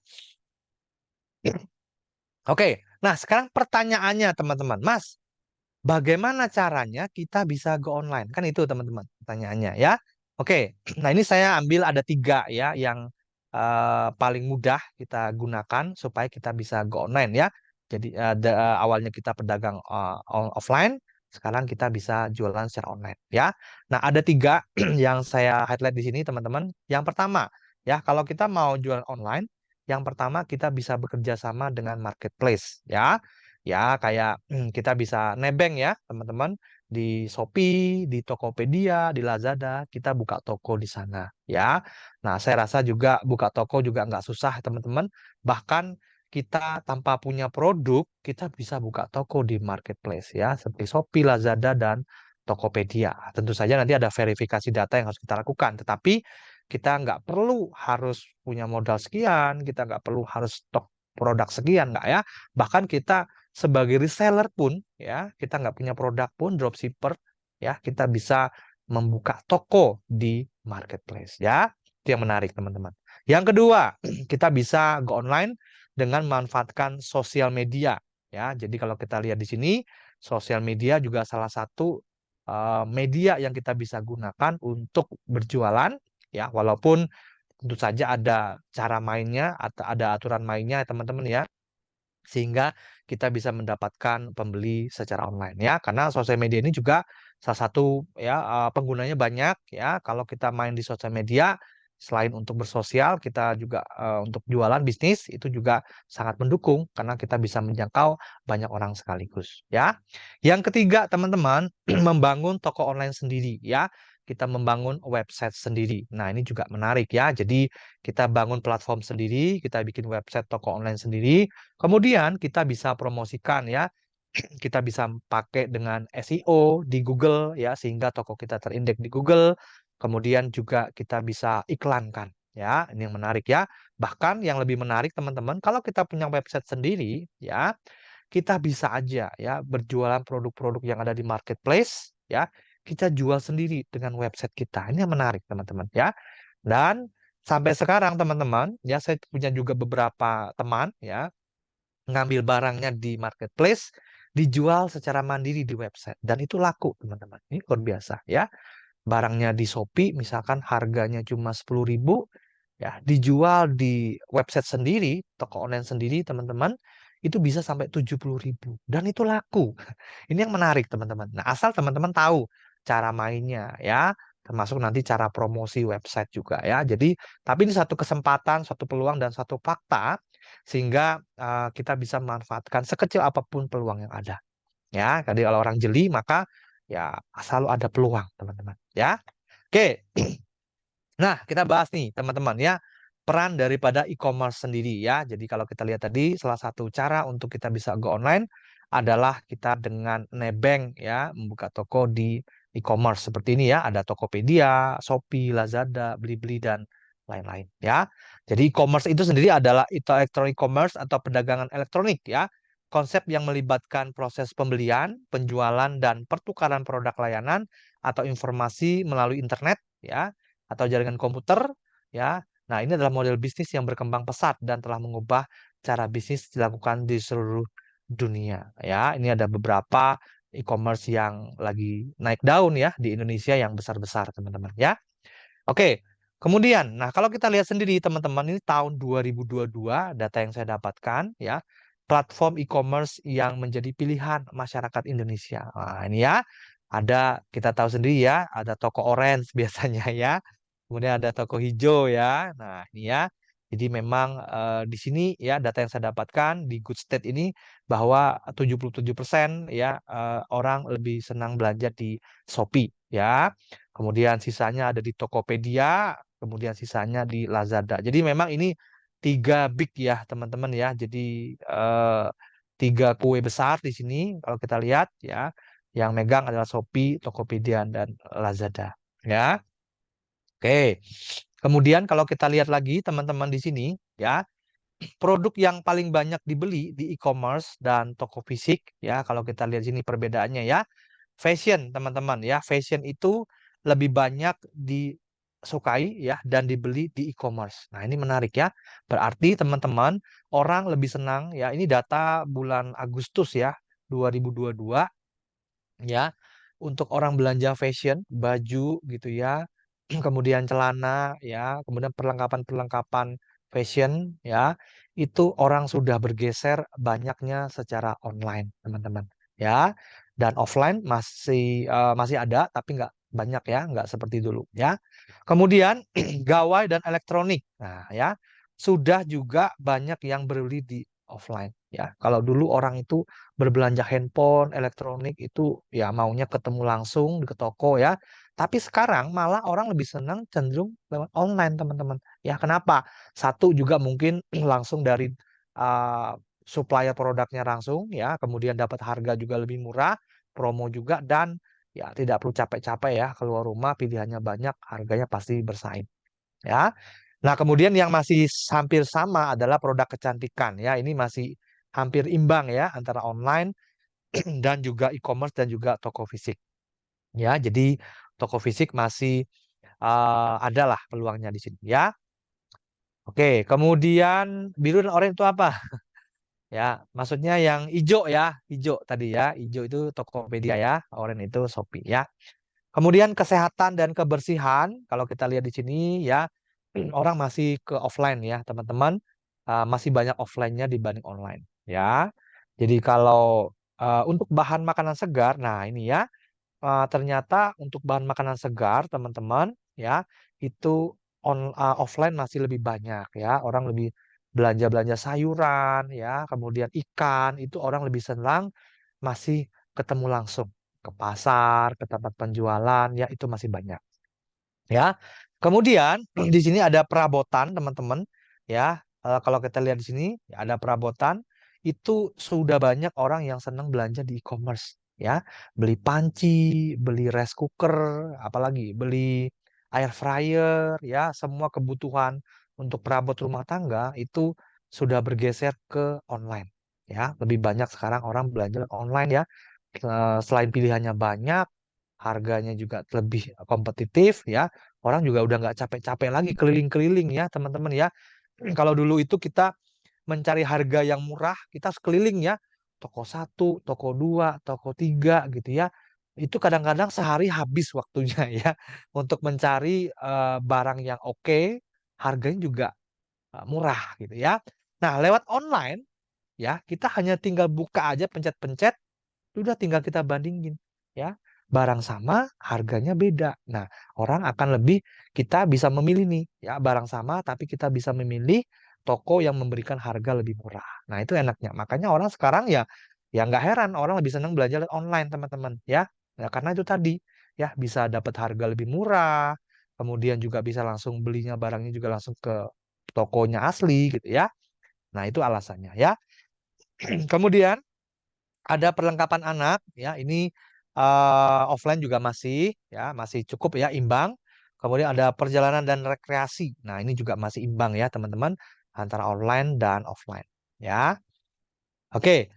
Oke, nah sekarang pertanyaannya teman-teman, Mas, bagaimana caranya kita bisa go online? Kan itu teman-teman pertanyaannya ya. Oke, nah ini saya ambil ada 3 ya yang paling mudah kita gunakan supaya kita bisa go online ya. Jadi awalnya kita pedagang offline, sekarang kita bisa jualan secara online ya. Nah ada 3 yang saya highlight di sini teman-teman. Yang pertama ya kalau kita mau jualan online, yang pertama kita bisa bekerja sama dengan marketplace ya. Ya, kayak kita bisa nebeng ya, teman-teman, di Shopee, di Tokopedia, di Lazada, kita buka toko di sana ya. Nah, saya rasa juga buka toko juga nggak susah, teman-teman. Bahkan kita tanpa punya produk, kita bisa buka toko di marketplace ya, seperti Shopee, Lazada, dan Tokopedia. Tentu saja nanti ada verifikasi data yang harus kita lakukan, tetapi kita nggak perlu harus punya modal sekian, kita nggak perlu harus stok produk sekian, nggak ya. Bahkan kita sebagai reseller pun ya kita nggak punya produk pun dropshipper ya kita bisa membuka toko di marketplace ya itu yang menarik teman-teman. Yang kedua kita bisa go online dengan memanfaatkan sosial media ya jadi kalau kita lihat di sini sosial media juga salah satu media yang kita bisa gunakan untuk berjualan ya walaupun tentu saja ada cara mainnya atau ada aturan mainnya teman-teman ya sehingga kita bisa mendapatkan pembeli secara online ya karena sosial media ini juga salah satu ya penggunanya banyak ya kalau kita main di sosial media selain untuk bersosial kita juga untuk jualan bisnis itu juga sangat mendukung karena kita bisa menjangkau banyak orang sekaligus ya. Yang ketiga teman-teman membangun toko online sendiri ya kita membangun website sendiri. Nah, ini juga menarik ya. Jadi, kita bangun platform sendiri, kita bikin website toko online sendiri, kemudian kita bisa promosikan ya, kita bisa pakai dengan SEO di Google ya sehingga toko kita terindeks di Google. Kemudian juga kita bisa iklankan ya. Ini yang menarik ya. Bahkan yang lebih menarik teman-teman, kalau kita punya website sendiri ya, kita bisa aja ya berjualan produk-produk yang ada di marketplace ya. Kita jual sendiri dengan website kita. Ini yang menarik teman-teman ya. Dan sampai sekarang teman-teman ya saya punya juga beberapa teman ya ngambil barangnya di marketplace, dijual secara mandiri di website. Dan itu laku, teman-teman. Ini luar biasa ya. Barangnya di Shopee, misalkan harganya cuma 10.000, ya dijual di website sendiri, toko online sendiri, teman-teman, itu bisa sampai 70.000 dan itu laku. Ini yang menarik teman-teman. Nah, asal teman-teman tahu cara mainnya ya, termasuk nanti cara promosi website juga ya. Jadi, tapi ini satu kesempatan, satu peluang dan satu fakta sehingga kita bisa memanfaatkan sekecil apapun peluang yang ada. Ya, jadi kalau orang jeli maka ya selalu ada peluang, teman-teman. Ya. Oke. Nah, kita bahas nih, teman-teman ya, peran daripada e-commerce sendiri ya. Jadi kalau kita lihat tadi, salah satu cara untuk kita bisa go online adalah kita dengan nebeng ya, membuka toko di e-commerce seperti ini ya. Ada Tokopedia, Shopee, Lazada, Blibli dan lain-lain ya. Jadi e-commerce itu sendiri adalah electronic commerce atau perdagangan elektronik ya. Konsep yang melibatkan proses pembelian, penjualan dan pertukaran produk layanan atau informasi melalui internet ya atau jaringan komputer ya. Nah, ini adalah model bisnis yang berkembang pesat dan telah mengubah cara bisnis dilakukan di seluruh dunia ya. Ini ada beberapa e-commerce yang lagi naik daun ya di Indonesia yang besar-besar teman-teman ya. Oke. Kemudian, nah kalau kita lihat sendiri teman-teman ini tahun 2022 data yang saya dapatkan ya, platform e-commerce yang menjadi pilihan masyarakat Indonesia. Nah, ini ya, ada kita tahu sendiri ya, ada toko orange biasanya ya. Kemudian ada toko hijau ya. Nah, ini ya. Jadi memang di sini ya data yang saya dapatkan di Good State ini bahwa 77% ya orang lebih senang belanja di Shopee ya. Kemudian sisanya ada di Tokopedia, kemudian sisanya di Lazada. Jadi memang ini tiga big ya teman-teman ya. Jadi tiga kue besar di sini kalau kita lihat ya. Yang megang adalah Shopee, Tokopedia dan Lazada ya. Oke. Kemudian kalau kita lihat lagi teman-teman di sini ya, produk yang paling banyak dibeli di e-commerce dan toko fisik ya, kalau kita lihat sini perbedaannya ya. Fashion teman-teman ya, fashion itu lebih banyak disukai ya dan dibeli di e-commerce. Nah, ini menarik ya. Berarti teman-teman orang lebih senang ya, ini data bulan Agustus ya 2022 ya, untuk orang belanja fashion, baju gitu ya, kemudian celana ya, kemudian perlengkapan-perlengkapan fashion ya, itu orang sudah bergeser banyaknya secara online, teman-teman ya. Dan offline masih ada tapi nggak banyak ya, nggak seperti dulu ya. Kemudian gawai dan elektronik. Nah, ya, sudah juga banyak yang berbeli di offline ya. Kalau dulu orang itu berbelanja handphone, elektronik itu ya maunya ketemu langsung ke toko ya. Tapi sekarang malah orang lebih senang cenderung lewat online, teman-teman. Ya, kenapa? Satu juga mungkin langsung dari uh, supplier produknya langsung ya, kemudian dapat harga juga lebih murah, promo juga dan ya tidak perlu capek-capek ya keluar rumah, pilihannya banyak, harganya pasti bersaing ya. Nah, kemudian yang masih hampir sama adalah produk kecantikan ya. Ini masih hampir imbang ya antara online dan juga e-commerce dan juga toko fisik. Ya, jadi toko fisik masih adalah peluangnya di sini ya. Oke, kemudian biru dan oranye itu apa? Ya, maksudnya yang hijau ya, hijau tadi ya. Hijau itu Tokopedia ya, oranye itu Shopee ya. Kemudian kesehatan dan kebersihan, kalau kita lihat di sini ya, orang masih ke offline ya, teman-teman. Masih banyak offline-nya dibanding online ya. Jadi kalau untuk bahan makanan segar, nah ini ya, ternyata untuk bahan makanan segar, teman-teman ya, itu offline masih lebih banyak ya. Orang lebih belanja-belanja sayuran ya, kemudian ikan, itu orang lebih senang masih ketemu langsung ke pasar, ke tempat penjualan ya itu masih banyak ya. Kemudian di sini ada perabotan teman-teman ya. Kalau kita lihat di sini ya, ada perabotan itu sudah banyak orang yang senang belanja di e-commerce ya. Beli panci, beli rice cooker, apalagi beli air fryer ya, semua kebutuhan untuk perabot rumah tangga itu sudah bergeser ke online ya. Lebih banyak sekarang orang belanja online ya. Selain pilihannya banyak, harganya juga lebih kompetitif ya. Orang juga udah nggak capek-capek lagi keliling-keliling ya teman-teman ya. Kalau dulu itu kita mencari harga yang murah, kita sekeliling ya. Toko satu, toko dua, toko tiga gitu ya. Itu kadang-kadang sehari habis waktunya ya. Untuk mencari barang yang oke, harganya juga murah gitu ya. Nah, lewat online ya. Kita hanya tinggal buka aja, pencet-pencet, udah tinggal kita bandingin, ya. Barang sama, harganya beda. Nah, orang akan lebih, kita bisa memilih nih, ya, barang sama tapi kita bisa memilih toko yang memberikan harga lebih murah. Nah, itu enaknya. Makanya orang sekarang ya, ya nggak heran orang lebih senang belanja online, teman-teman, ya. Ya, karena itu tadi, ya, bisa dapat harga lebih murah, kemudian juga bisa langsung belinya barangnya juga langsung ke tokonya asli gitu ya. Nah, itu alasannya ya. Kemudian ada perlengkapan anak ya, ini offline juga masih ya, masih cukup ya, imbang. Kemudian ada perjalanan dan rekreasi. Nah, ini juga masih imbang ya, teman-teman, antara online dan offline ya. Oke.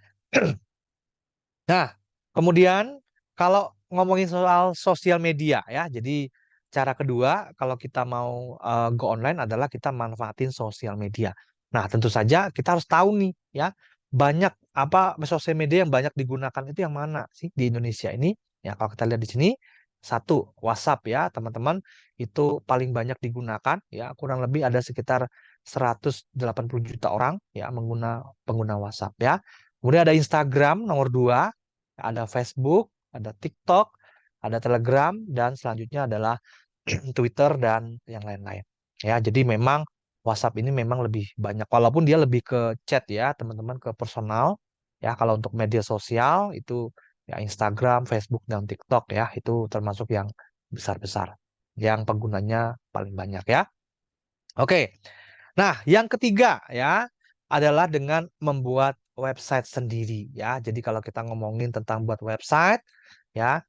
Nah, kemudian kalau ngomongin soal sosial media ya, jadi cara kedua kalau kita mau go online adalah kita manfaatin sosial media. Nah, tentu saja kita harus tahu nih ya, banyak apa sosial media yang banyak digunakan itu yang mana sih di Indonesia ini? Ya, kalau kita lihat di sini, satu, WhatsApp ya, teman-teman, itu paling banyak digunakan ya, kurang lebih ada sekitar 180 juta orang ya pengguna WhatsApp ya. Kemudian ada Instagram nomor 2, ada Facebook, ada TikTok, ada Telegram, dan selanjutnya adalah Twitter dan yang lain-lain. Ya, jadi memang WhatsApp ini memang lebih banyak, walaupun dia lebih ke chat ya, teman-teman, ke personal. Ya, kalau untuk media sosial itu ya Instagram, Facebook, dan TikTok ya, itu termasuk yang besar-besar, yang penggunanya paling banyak ya. Oke. Nah, yang ketiga ya adalah dengan membuat website sendiri ya. Jadi kalau kita ngomongin tentang buat website ya,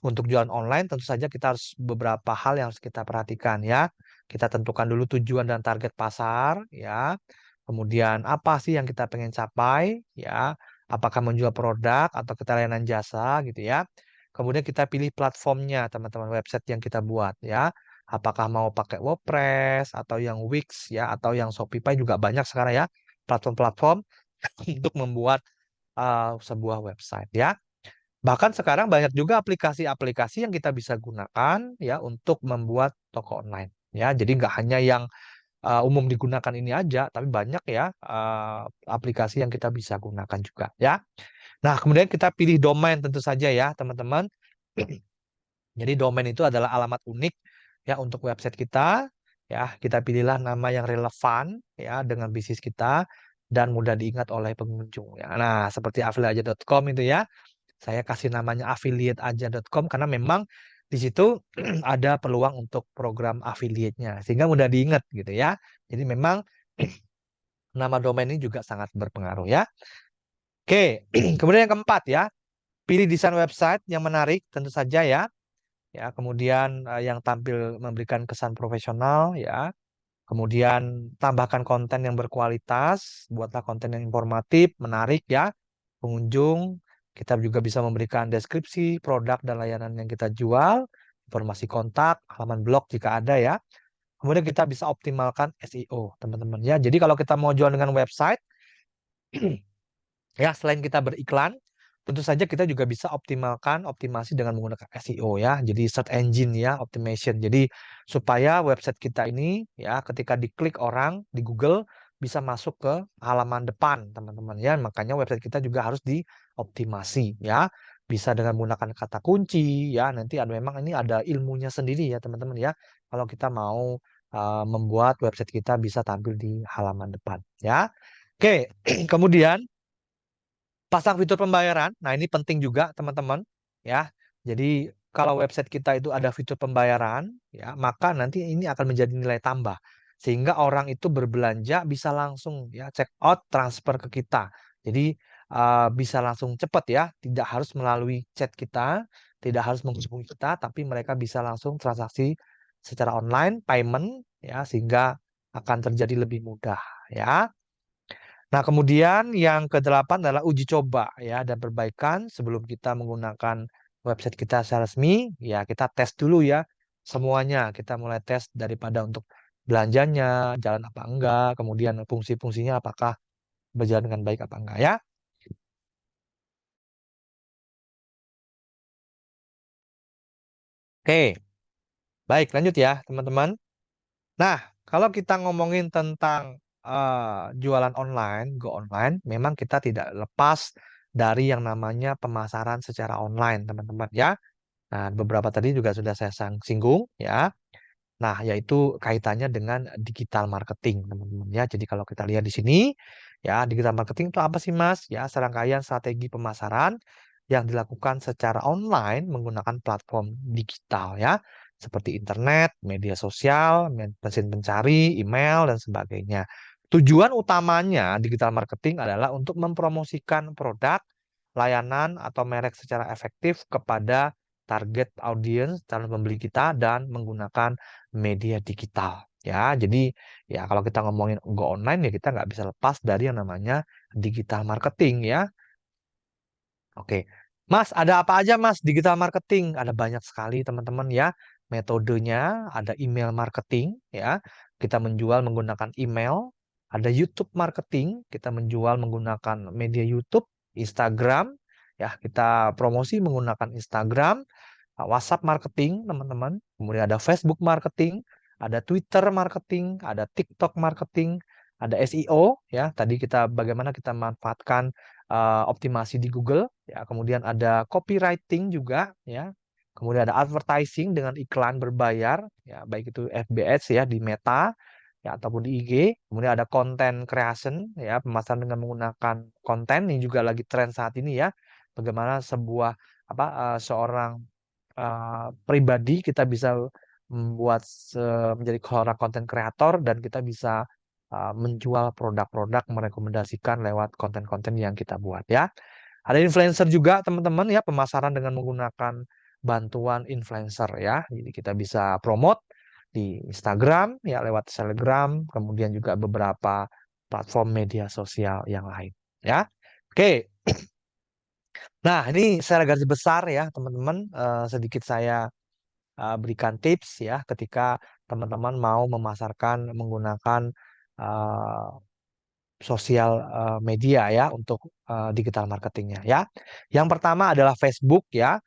untuk jualan online tentu saja kita harus beberapa hal yang harus kita perhatikan ya. Kita tentukan dulu tujuan dan target pasar ya. Kemudian apa sih yang kita pengen capai ya? Apakah menjual produk atau kita layanan jasa gitu ya. Kemudian kita pilih platformnya, teman-teman, website yang kita buat ya. Apakah mau pakai WordPress atau yang Wix ya, atau yang Shopify, juga banyak sekarang ya platform-platform untuk membuat sebuah website ya. Bahkan sekarang banyak juga aplikasi-aplikasi yang kita bisa gunakan ya untuk membuat toko online ya. Jadi nggak hanya yang umum digunakan ini aja, tapi banyak ya aplikasi yang kita bisa gunakan juga ya. Nah, kemudian kita pilih domain tentu saja ya, teman-teman. Jadi domain itu adalah alamat unik ya untuk website kita. Ya, kita pilihlah nama yang relevan ya dengan bisnis kita dan mudah diingat oleh pengunjung ya. Nah, seperti affiliateaja.com itu ya. Saya kasih namanya affiliateaja.com karena memang di situ ada peluang untuk program affiliate-nya sehingga mudah diingat gitu ya. Jadi memang nama domain ini juga sangat berpengaruh ya. Oke, kemudian yang keempat ya, pilih desain website yang menarik tentu saja ya. Ya, kemudian yang tampil memberikan kesan profesional ya. Kemudian tambahkan konten yang berkualitas, buatlah konten yang informatif, menarik ya. Pengunjung, kita juga bisa memberikan deskripsi produk dan layanan yang kita jual, informasi kontak, halaman blog jika ada ya. Kemudian kita bisa optimalkan SEO, teman-teman ya. Jadi kalau kita mau jual dengan website, ya, selain kita beriklan, tentu saja kita juga bisa optimasi dengan menggunakan SEO ya. Jadi search engine ya, optimization. Jadi supaya website kita ini ya ketika diklik orang di Google bisa masuk ke halaman depan, teman-teman ya. Makanya website kita juga harus dioptimasi ya. Bisa dengan menggunakan kata kunci ya. Nanti memang ini ada ilmunya sendiri ya, teman-teman ya. Kalau kita mau membuat website kita bisa tampil di halaman depan ya. Oke, kemudian pasang fitur pembayaran. Nah, ini penting juga, teman-teman, ya. Jadi, kalau website kita itu ada fitur pembayaran, ya, maka nanti ini akan menjadi nilai tambah. Sehingga orang itu berbelanja bisa langsung ya check out, transfer ke kita. Jadi, bisa langsung cepat ya, tidak harus melalui chat kita, tidak harus menghubungi kita, tapi mereka bisa langsung transaksi secara online, payment ya, sehingga akan terjadi lebih mudah ya. Nah, kemudian yang kedelapan adalah uji coba ya dan perbaikan sebelum kita menggunakan website kita secara resmi. Ya, kita tes dulu ya semuanya. Kita mulai tes daripada untuk belanjanya, jalan apa enggak, kemudian fungsi-fungsinya apakah berjalan dengan baik apa enggak ya. Oke, baik lanjut ya teman-teman. Nah, kalau kita ngomongin tentang jualan online, go online, memang kita tidak lepas dari yang namanya pemasaran secara online, teman-teman ya. Nah, beberapa tadi juga sudah saya singgung ya. Nah, yaitu kaitannya dengan digital marketing, teman-teman ya. Jadi kalau kita lihat di sini, ya digital marketing itu apa sih, Mas? Ya, serangkaian strategi pemasaran yang dilakukan secara online menggunakan platform digital ya, seperti internet, media sosial, mesin pencari, email, dan sebagainya. Tujuan utamanya digital marketing adalah untuk mempromosikan produk, layanan, atau merek secara efektif kepada target audiens calon pembeli kita dan menggunakan media digital ya. Jadi ya kalau kita ngomongin go online ya kita nggak bisa lepas dari yang namanya digital marketing ya. Oke, Mas, ada apa aja Mas digital marketing? Ada banyak sekali teman-teman ya. Metodenya ada email marketing ya. Kita menjual menggunakan email. Ada YouTube marketing. Kita menjual menggunakan media YouTube, Instagram. Ya, kita promosi menggunakan Instagram. WhatsApp marketing, teman-teman. Kemudian ada Facebook marketing, ada Twitter marketing, ada TikTok marketing, ada SEO ya. Tadi kita bagaimana kita manfaatkan optimasi di Google ya. Kemudian ada copywriting juga ya. Kemudian ada advertising dengan iklan berbayar ya, baik itu FB Ads ya di Meta ya ataupun di IG. Kemudian ada content creation ya, pemasaran dengan menggunakan konten ini juga lagi tren saat ini ya. Bagaimana sebuah seorang pribadi kita bisa membuat menjadi seorang konten kreator dan kita bisa menjual produk-produk merekomendasikan lewat konten-konten yang kita buat ya. Ada influencer juga teman-teman ya, pemasaran dengan menggunakan bantuan influencer ya. Jadi kita bisa promote di Instagram ya lewat Telegram, kemudian juga beberapa platform media sosial yang lain ya. Oke. Nah, ini secara garis besar ya, teman-teman, sedikit saya berikan tips ya ketika teman-teman mau memasarkan menggunakan uh, sosial media ya untuk digital marketingnya ya. Yang pertama adalah Facebook ya.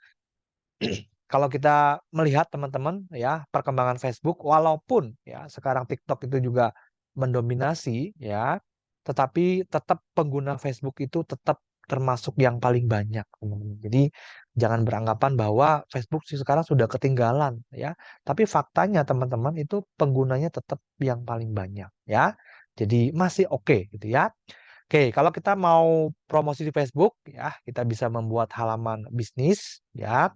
Kalau kita melihat teman-teman ya perkembangan Facebook, walaupun ya sekarang TikTok itu juga mendominasi ya, tetapi tetap pengguna Facebook itu tetap termasuk yang paling banyak, teman-teman. Jadi jangan beranggapan bahwa Facebook sih sekarang sudah ketinggalan ya, tapi faktanya teman-teman itu penggunanya tetap yang paling banyak ya. Jadi masih oke gitu ya. Oke, kalau kita mau promosi di Facebook ya, kita bisa membuat halaman bisnis ya.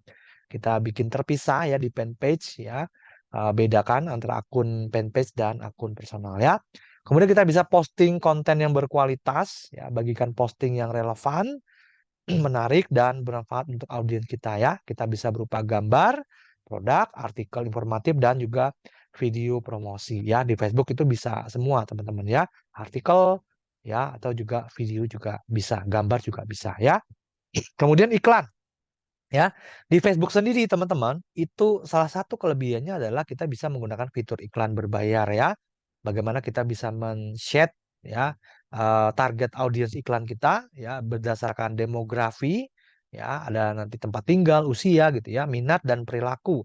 Kita bikin terpisah ya di fanpage ya. Bedakan antara akun fanpage dan akun personal ya. Kemudian kita bisa posting konten yang berkualitas ya, bagikan posting yang relevan, menarik dan bermanfaat untuk audiens kita ya. Kita bisa berupa gambar, produk, artikel informatif dan juga video promosi ya. Di Facebook itu bisa semua teman-teman ya. Artikel ya atau juga video juga bisa, gambar juga bisa ya. Kemudian iklan. Ya, di Facebook sendiri teman-teman, itu salah satu kelebihannya adalah kita bisa menggunakan fitur iklan berbayar ya. Bagaimana kita bisa men-set ya target audiens iklan kita ya berdasarkan demografi ya, ada nanti tempat tinggal, usia gitu ya, minat dan perilaku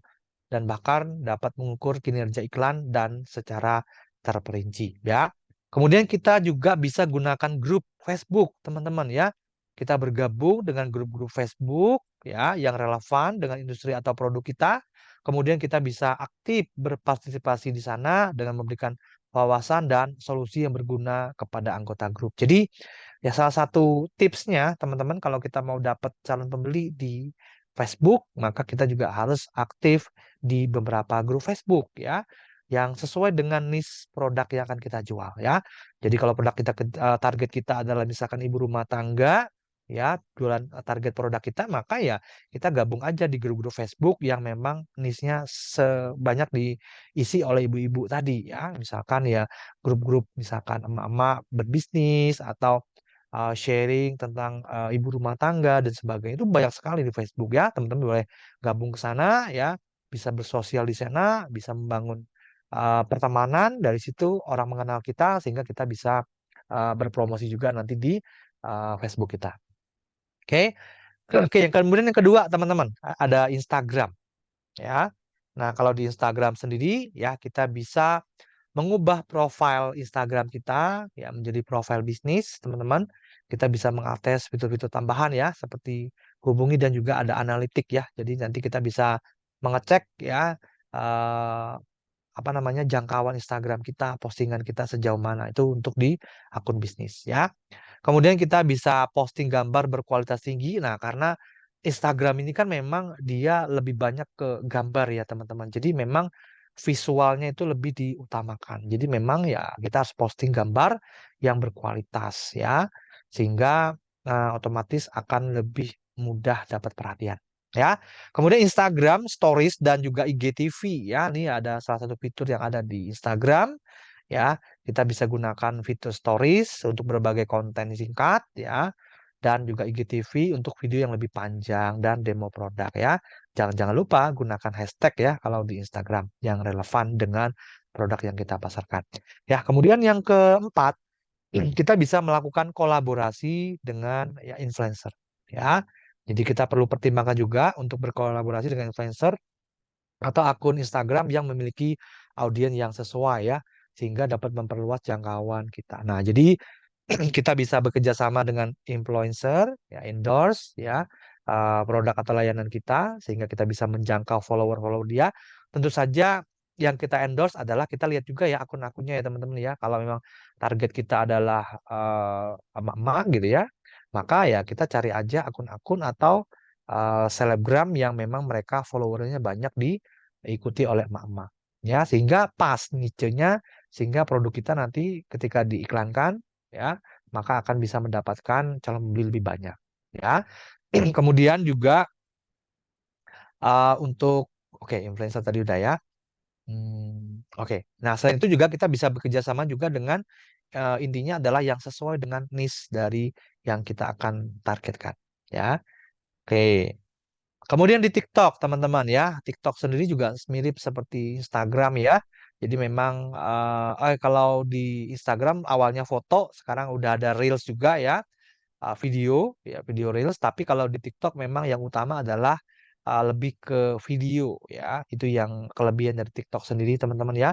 dan bahkan dapat mengukur kinerja iklan dan secara terperinci ya. Kemudian kita juga bisa gunakan grup Facebook, teman-teman ya. Kita bergabung dengan grup-grup Facebook ya yang relevan dengan industri atau produk kita. Kemudian kita bisa aktif berpartisipasi di sana dengan memberikan wawasan dan solusi yang berguna kepada anggota grup. Jadi ya salah satu tipsnya teman-teman kalau kita mau dapat calon pembeli di Facebook, maka kita juga harus aktif di beberapa grup Facebook ya yang sesuai dengan niche produk yang akan kita jual ya. Jadi kalau produk kita target kita adalah misalkan ibu rumah tangga ya, jualan target produk kita, maka ya kita gabung aja di grup-grup Facebook yang memang niche-nya sebanyak diisi oleh ibu-ibu tadi ya. Misalkan ya grup-grup misalkan emak-emak berbisnis atau sharing tentang ibu rumah tangga dan sebagainya itu banyak sekali di Facebook ya. Teman-teman boleh gabung ke sana ya, bisa bersosial di sana, bisa membangun pertemanan dari situ orang mengenal kita sehingga kita bisa berpromosi juga nanti di Facebook kita. Oke. Oke, yang kemudian yang kedua teman-teman ada Instagram ya. Nah, kalau di Instagram sendiri ya kita bisa mengubah profil Instagram kita ya menjadi profil bisnis, teman-teman. Kita bisa mengakses fitur-fitur tambahan ya seperti hubungi dan juga ada analitik ya. Jadi nanti kita bisa mengecek ya eh, apa namanya jangkauan Instagram kita, postingan kita sejauh mana itu untuk di akun bisnis ya. Kemudian kita bisa posting gambar berkualitas tinggi. Nah, karena Instagram ini kan memang dia lebih banyak ke gambar ya, teman-teman. Jadi memang visualnya itu lebih diutamakan. Jadi memang ya kita harus posting gambar yang berkualitas ya, sehingga otomatis akan lebih mudah dapat perhatian. Ya, kemudian Instagram Stories dan juga IGTV ya, ini ada salah satu fitur yang ada di Instagram ya. Kita bisa gunakan fitur Stories untuk berbagai konten singkat ya, dan juga IGTV untuk video yang lebih panjang dan demo produk ya. Jangan lupa gunakan hashtag ya kalau di Instagram yang relevan dengan produk yang kita pasarkan. Ya, kemudian yang keempat, kita bisa melakukan kolaborasi dengan ya influencer ya. Jadi kita perlu pertimbangkan juga untuk berkolaborasi dengan influencer atau akun Instagram yang memiliki audiens yang sesuai ya, sehingga dapat memperluas jangkauan kita. Nah, jadi kita bisa bekerja sama dengan influencer, ya endorse ya produk atau layanan kita sehingga kita bisa menjangkau follower-follower dia. Tentu saja yang kita endorse adalah kita lihat juga ya akun-akunnya ya teman-teman ya. Kalau memang target kita adalah emak-emak gitu ya, maka ya kita cari aja akun-akun atau selebgram yang memang mereka followernya banyak diikuti oleh emak-emak. Ya, sehingga pas niche-nya, sehingga produk kita nanti ketika diiklankan ya maka akan bisa mendapatkan calon pembeli lebih banyak ya. Kemudian juga untuk oke influencer tadi udah ya. Oke. Nah, selain itu juga kita bisa bekerja sama juga dengan intinya adalah yang sesuai dengan niche dari yang kita akan targetkan ya. Oke. Kemudian di TikTok, teman-teman ya. TikTok sendiri juga mirip seperti Instagram ya. Jadi memang kalau di Instagram awalnya foto, sekarang udah ada Reels juga ya, video ya, video Reels. Tapi kalau di TikTok memang yang utama adalah lebih ke video ya. Itu yang kelebihan dari TikTok sendiri, teman-teman ya.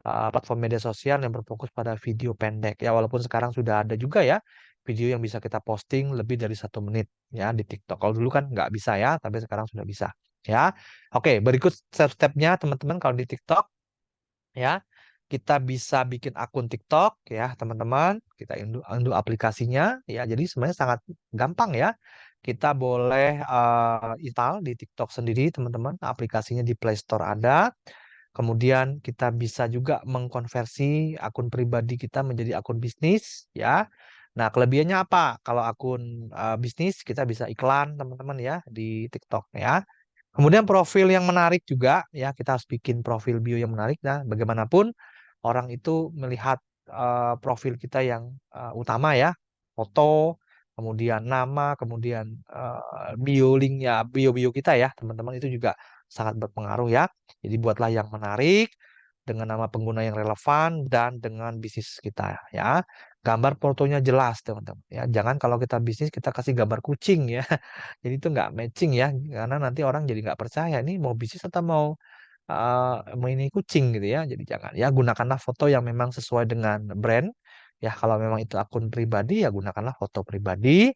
Platform media sosial yang berfokus pada video pendek ya, walaupun sekarang sudah ada juga ya video yang bisa kita posting lebih dari 1 menit ya di TikTok. Kalau dulu kan nggak bisa ya, tapi sekarang sudah bisa ya. Oke, berikut step-stepnya teman-teman kalau di TikTok ya. Kita bisa bikin akun TikTok ya teman-teman, kita unduh aplikasinya ya. Jadi sebenarnya sangat gampang ya. Kita boleh install di TikTok sendiri teman-teman, aplikasinya di Play Store ada. Kemudian kita bisa juga mengkonversi akun pribadi kita menjadi akun bisnis ya. Nah, kelebihannya apa? Kalau akun bisnis kita bisa iklan teman-teman ya di TikTok ya. Kemudian profil yang menarik juga ya, kita harus bikin profil bio yang menarik. Nah, bagaimanapun orang itu melihat profil kita yang utama ya, foto, kemudian nama, kemudian bio link ya, bio-bio kita ya, teman-teman itu juga sangat berpengaruh ya. Jadi buatlah yang menarik dengan nama pengguna yang relevan dan dengan bisnis kita ya. Gambar fotonya jelas teman-teman ya. Jangan kalau kita bisnis kita kasih gambar kucing ya. Jadi itu nggak matching ya, karena nanti orang jadi nggak percaya ini mau bisnis atau mau ini kucing gitu ya. Jadi jangan ya, gunakanlah foto yang memang sesuai dengan brand. Ya kalau memang itu akun pribadi ya gunakanlah foto pribadi.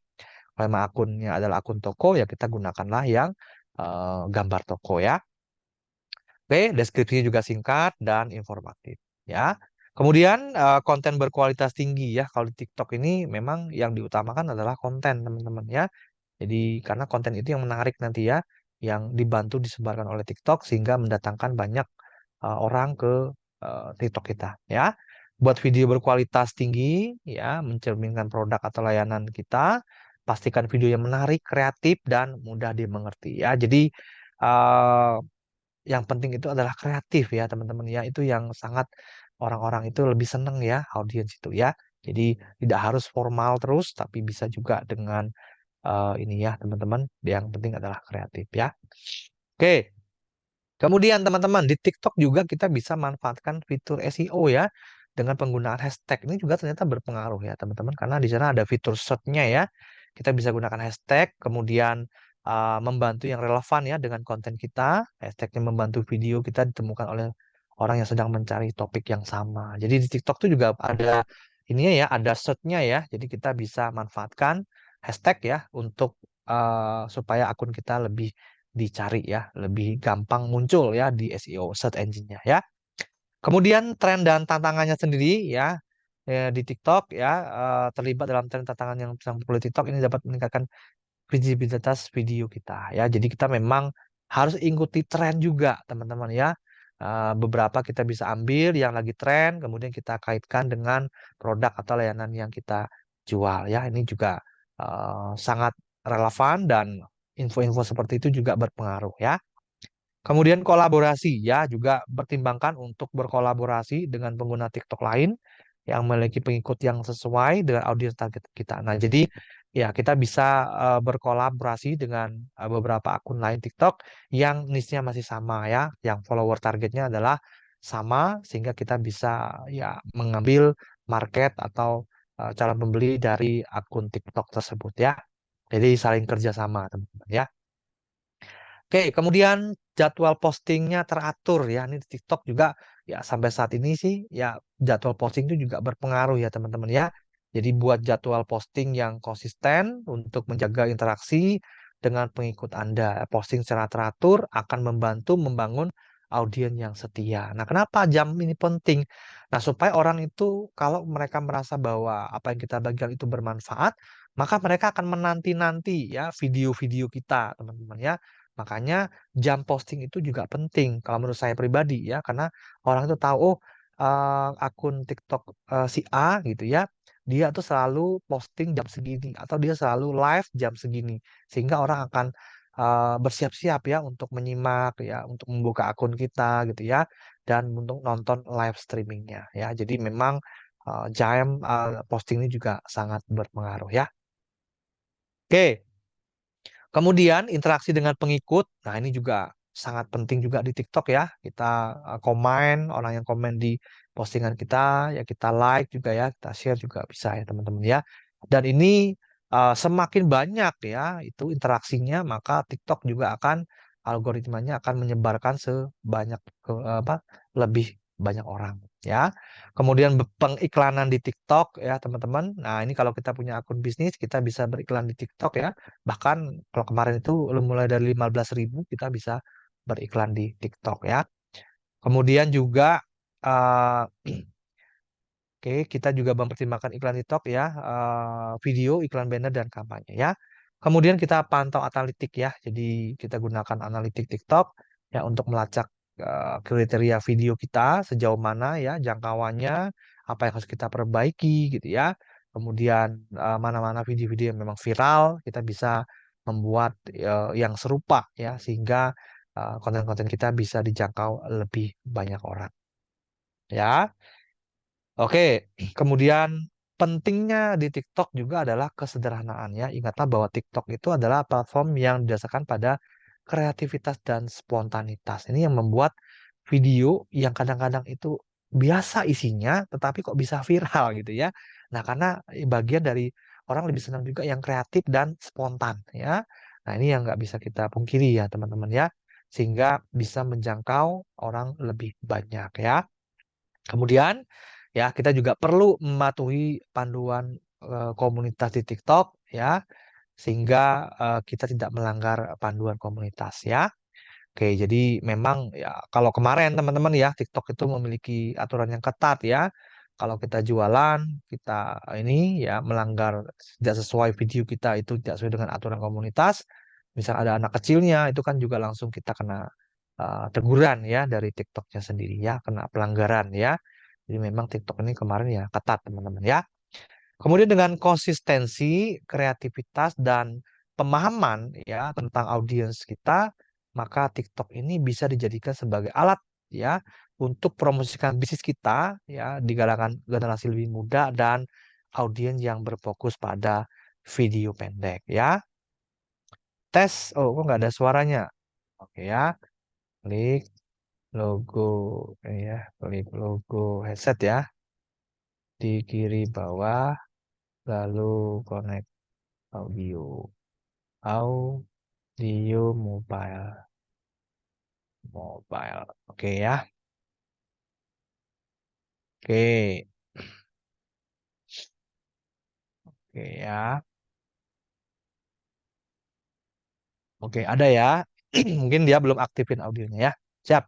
Kalau memang akunnya adalah akun toko ya kita gunakanlah yang gambar toko ya. Oke, deskripsinya juga singkat dan informatif ya. Kemudian konten berkualitas tinggi ya. Kalau di TikTok ini memang yang diutamakan adalah konten teman-teman ya. Jadi karena konten itu yang menarik nanti ya, yang dibantu disebarkan oleh TikTok sehingga mendatangkan banyak orang ke TikTok kita ya. Buat video berkualitas tinggi ya, mencerminkan produk atau layanan kita, pastikan video yang menarik, kreatif dan mudah dimengerti ya. Jadi eh, yang penting itu adalah kreatif ya teman-teman ya. Itu yang sangat orang-orang itu lebih seneng ya, audiens itu ya. Jadi tidak harus formal terus, tapi bisa juga dengan ini ya teman-teman. Yang penting adalah kreatif ya. Oke, kemudian teman-teman di TikTok juga kita bisa manfaatkan fitur SEO ya dengan penggunaan hashtag. Ini juga ternyata berpengaruh ya teman-teman karena di sana ada fitur search-nya ya. Kita bisa gunakan hashtag, kemudian membantu yang relevan ya dengan konten kita. Hashtagnya membantu video kita ditemukan oleh orang yang sedang mencari topik yang sama. Jadi di TikTok tuh juga ada ininya ya, ada search-nya ya. Jadi kita bisa manfaatkan hashtag ya untuk supaya akun kita lebih dicari ya, lebih gampang muncul ya di SEO search engine-nya ya. Kemudian tren dan tantangannya sendiri ya, di TikTok ya, terlibat dalam tren tantangan yang sedang populer di TikTok ini dapat meningkatkan visibilitas video kita ya. Jadi kita memang harus ikuti tren juga teman-teman ya. Beberapa kita bisa ambil yang lagi tren, kemudian kita kaitkan dengan produk atau layanan yang kita jual ya. Ini juga sangat relevan dan info-info seperti itu juga berpengaruh ya. Kemudian kolaborasi ya, juga pertimbangkan untuk berkolaborasi dengan pengguna TikTok lain yang memiliki pengikut yang sesuai dengan audiens target kita. Nah, jadi ya kita bisa berkolaborasi dengan beberapa akun lain TikTok yang niche-nya masih sama ya, yang follower targetnya adalah sama sehingga kita bisa ya mengambil market atau calon pembeli dari akun TikTok tersebut ya. Jadi saling kerjasama teman-teman ya. Oke, kemudian jadwal postingnya teratur ya. Ini di TikTok juga ya sampai saat ini sih ya jadwal posting itu juga berpengaruh ya teman-teman ya. Jadi buat jadwal posting yang konsisten untuk menjaga interaksi dengan pengikut Anda. Posting secara teratur akan membantu membangun audiens yang setia. Nah, kenapa jam ini penting? Nah, supaya orang itu kalau mereka merasa bahwa apa yang kita bagikan itu bermanfaat, maka mereka akan menanti-nanti ya video-video kita, teman-teman ya. Makanya jam posting itu juga penting kalau menurut saya pribadi ya, karena orang itu tahu oh akun TikTok si A gitu ya, dia tuh selalu posting jam segini atau dia selalu live jam segini, sehingga orang akan bersiap-siap ya untuk menyimak ya, untuk membuka akun kita gitu ya, dan untuk nonton live streamingnya ya. Jadi memang jam posting ini juga sangat berpengaruh ya. Oke. Kemudian interaksi dengan pengikut, nah ini juga sangat penting juga di TikTok ya. Kita komen, orang yang komen di postingan kita, ya kita like juga ya, kita share juga bisa ya teman-teman ya. Dan ini semakin banyak ya itu interaksinya, maka TikTok juga akan algoritmanya akan menyebarkan sebanyak apa lebih banyak orang ya. Kemudian pengiklanan di TikTok ya teman-teman. Nah ini kalau kita punya akun bisnis, kita bisa beriklan di TikTok ya. Bahkan kalau kemarin itu mulai dari 15.000 kita bisa beriklan di TikTok ya. Kemudian juga eh, oke, kita juga mempertimbangkan iklan TikTok ya, video, iklan banner dan kampanye ya. Kemudian kita pantau analitik ya. Jadi kita gunakan analitik TikTok ya untuk melacak kriteria video kita sejauh mana ya jangkauannya, apa yang harus kita perbaiki gitu ya. Kemudian mana-mana video-video yang memang viral, kita bisa membuat yang serupa ya sehingga konten-konten kita bisa dijangkau lebih banyak orang. Ya. Oke, kemudian pentingnya di TikTok juga adalah kesederhanaan ya. Ingatlah bahwa TikTok itu adalah platform yang didasarkan pada kreativitas dan spontanitas. Ini yang membuat video yang kadang-kadang itu biasa isinya, tetapi kok bisa viral gitu ya. Nah, karena bagian dari orang lebih senang juga yang kreatif dan spontan ya. Nah, ini yang nggak bisa kita pungkiri ya teman-teman ya. Sehingga bisa menjangkau orang lebih banyak ya. Kemudian ya kita juga perlu mematuhi panduan komunitas di TikTok ya sehingga kita tidak melanggar panduan komunitas ya. Oke, jadi memang ya kalau kemarin teman-teman ya TikTok itu memiliki aturan yang ketat ya. Kalau kita jualan, kita ini ya melanggar tidak sesuai video kita itu tidak sesuai dengan aturan komunitas. Misal ada anak kecilnya itu kan juga langsung kita kena teguran ya dari TikToknya sendiri ya, kena pelanggaran ya. Jadi memang TikTok ini kemarin ya ketat teman-teman ya. Kemudian dengan konsistensi, kreativitas dan pemahaman ya tentang audiens kita, maka TikTok ini bisa dijadikan sebagai alat ya untuk promosikan bisnis kita ya di kalangan generasi lebih muda dan audiens yang berfokus pada video pendek ya. Tes, oh kok nggak ada suaranya? Oke ya, klik logo ya, klik logo headset ya di kiri bawah, lalu connect audio. Audio mobile. Mobile. Oke ya. Oke, oke ya. Oke, ada ya. Mungkin dia belum aktifin audionya ya. Siap.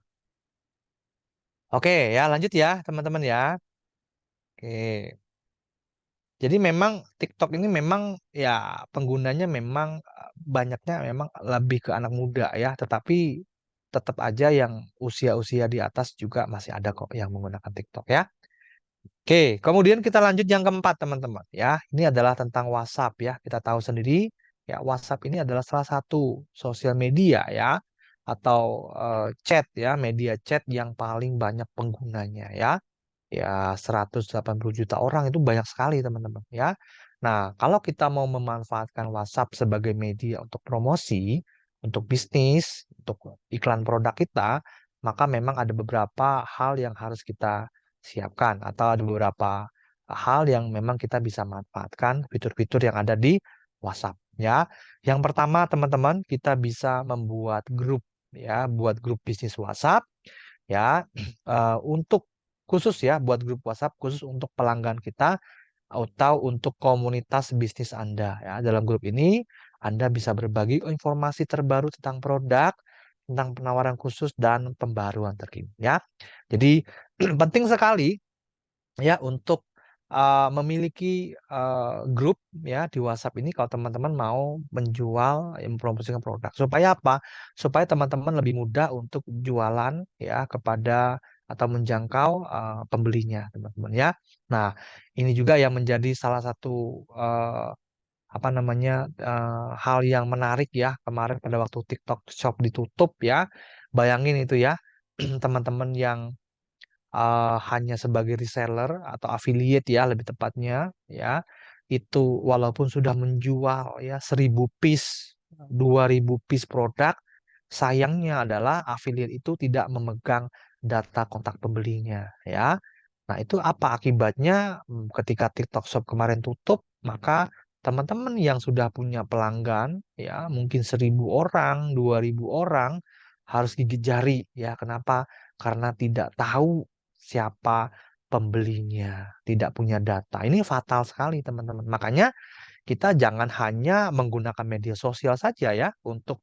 Oke, ya lanjut ya, teman-teman ya. Oke. Jadi memang TikTok ini memang ya penggunanya memang banyaknya memang lebih ke anak muda ya, tetapi tetap aja yang usia-usia di atas juga masih ada kok yang menggunakan TikTok ya. Oke, kemudian kita lanjut yang keempat teman-teman ya. Ini adalah tentang WhatsApp ya. Kita tahu sendiri ya WhatsApp ini adalah salah satu sosial media ya atau chat ya, media chat yang paling banyak penggunanya ya. Ya 180 juta orang itu banyak sekali teman-teman ya. Nah, kalau kita mau memanfaatkan WhatsApp sebagai media untuk promosi, untuk bisnis, untuk iklan produk kita, maka memang ada beberapa hal yang harus kita siapkan atau ada beberapa hal yang memang kita bisa manfaatkan fitur-fitur yang ada di WhatsApp ya. Yang pertama teman-teman, kita bisa membuat grup ya, buat grup bisnis WhatsApp ya untuk khusus ya buat grup WhatsApp khusus untuk pelanggan kita atau untuk komunitas bisnis Anda ya. Dalam grup ini Anda bisa berbagi informasi terbaru tentang produk, tentang penawaran khusus dan pembaruan terkini ya. Jadi penting sekali ya untuk memiliki grup ya di WhatsApp ini kalau teman-teman mau menjual mempromosikan produk supaya apa? Supaya teman-teman lebih mudah untuk jualan ya kepada atau menjangkau pembelinya teman-teman ya. Nah, ini juga yang menjadi salah satu apa namanya hal yang menarik ya kemarin pada waktu TikTok Shop ditutup ya. Bayangin itu ya teman-teman yang hanya sebagai reseller atau affiliate ya lebih tepatnya ya itu walaupun sudah menjual ya 1.000 piece 2.000 piece produk sayangnya adalah affiliate itu tidak memegang data kontak pembelinya ya. Nah itu apa akibatnya. Ketika TikTok Shop kemarin tutup maka teman-teman yang sudah punya pelanggan ya mungkin 1.000 orang 2.000 orang harus gigit jari ya kenapa karena tidak tahu siapa pembelinya, tidak punya data. Ini fatal sekali, teman-teman. Makanya kita jangan hanya menggunakan media sosial saja ya untuk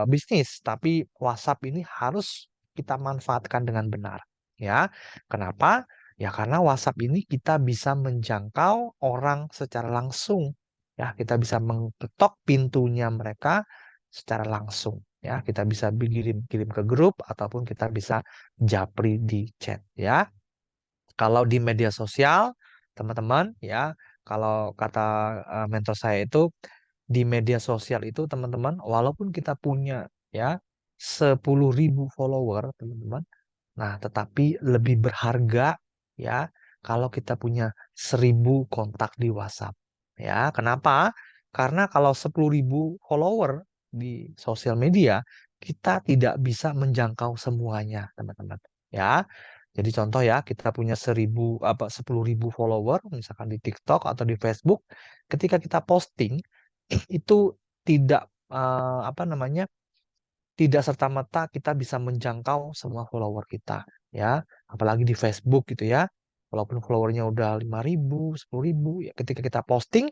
bisnis, tapi WhatsApp ini harus kita manfaatkan dengan benar. Ya, kenapa? Ya karena WhatsApp ini kita bisa menjangkau orang secara langsung. Ya, kita bisa mengetok pintunya mereka secara langsung. Ya, kita bisa kirim ke grup ataupun kita bisa japri di chat. Ya, kalau di media sosial, teman-teman, ya, kalau kata mentor saya itu di media sosial itu teman-teman, walaupun kita punya ya 10.000 follower, teman-teman, nah tetapi lebih berharga ya kalau kita punya 1.000 kontak di WhatsApp. Ya, kenapa? Karena kalau 10.000 follower di sosial media, kita tidak bisa menjangkau semuanya, teman-teman. Ya, jadi contoh ya, kita punya 10.000 follower, misalkan di TikTok atau di Facebook, ketika kita posting itu tidak apa namanya tidak serta-merta kita bisa menjangkau semua follower kita ya apalagi di Facebook gitu ya walaupun followernya udah 5.000 10.000 ya ketika kita posting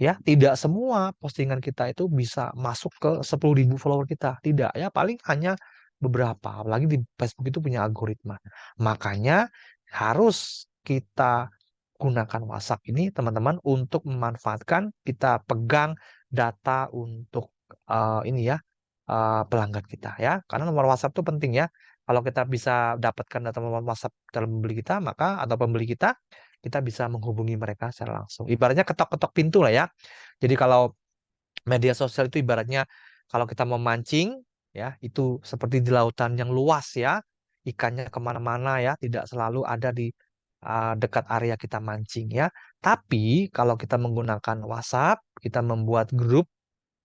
ya tidak semua postingan kita itu bisa masuk ke 10.000 follower kita tidak ya paling hanya beberapa apalagi di Facebook itu punya algoritma makanya harus kita gunakan WhatsApp ini teman-teman untuk memanfaatkan kita pegang data untuk ini ya pelanggan kita ya. Karena nomor WhatsApp itu penting ya. Kalau kita bisa dapatkan data nomor WhatsApp dalam pembeli kita, maka atau pembeli kita bisa menghubungi mereka secara langsung. Ibaratnya ketok-ketok pintu lah ya. Jadi kalau media sosial itu ibaratnya kalau kita mau mancing ya, itu seperti di lautan yang luas ya. Ikannya kemana-mana ya, tidak selalu ada di dekat area kita mancing ya. Tapi kalau kita menggunakan WhatsApp, kita membuat grup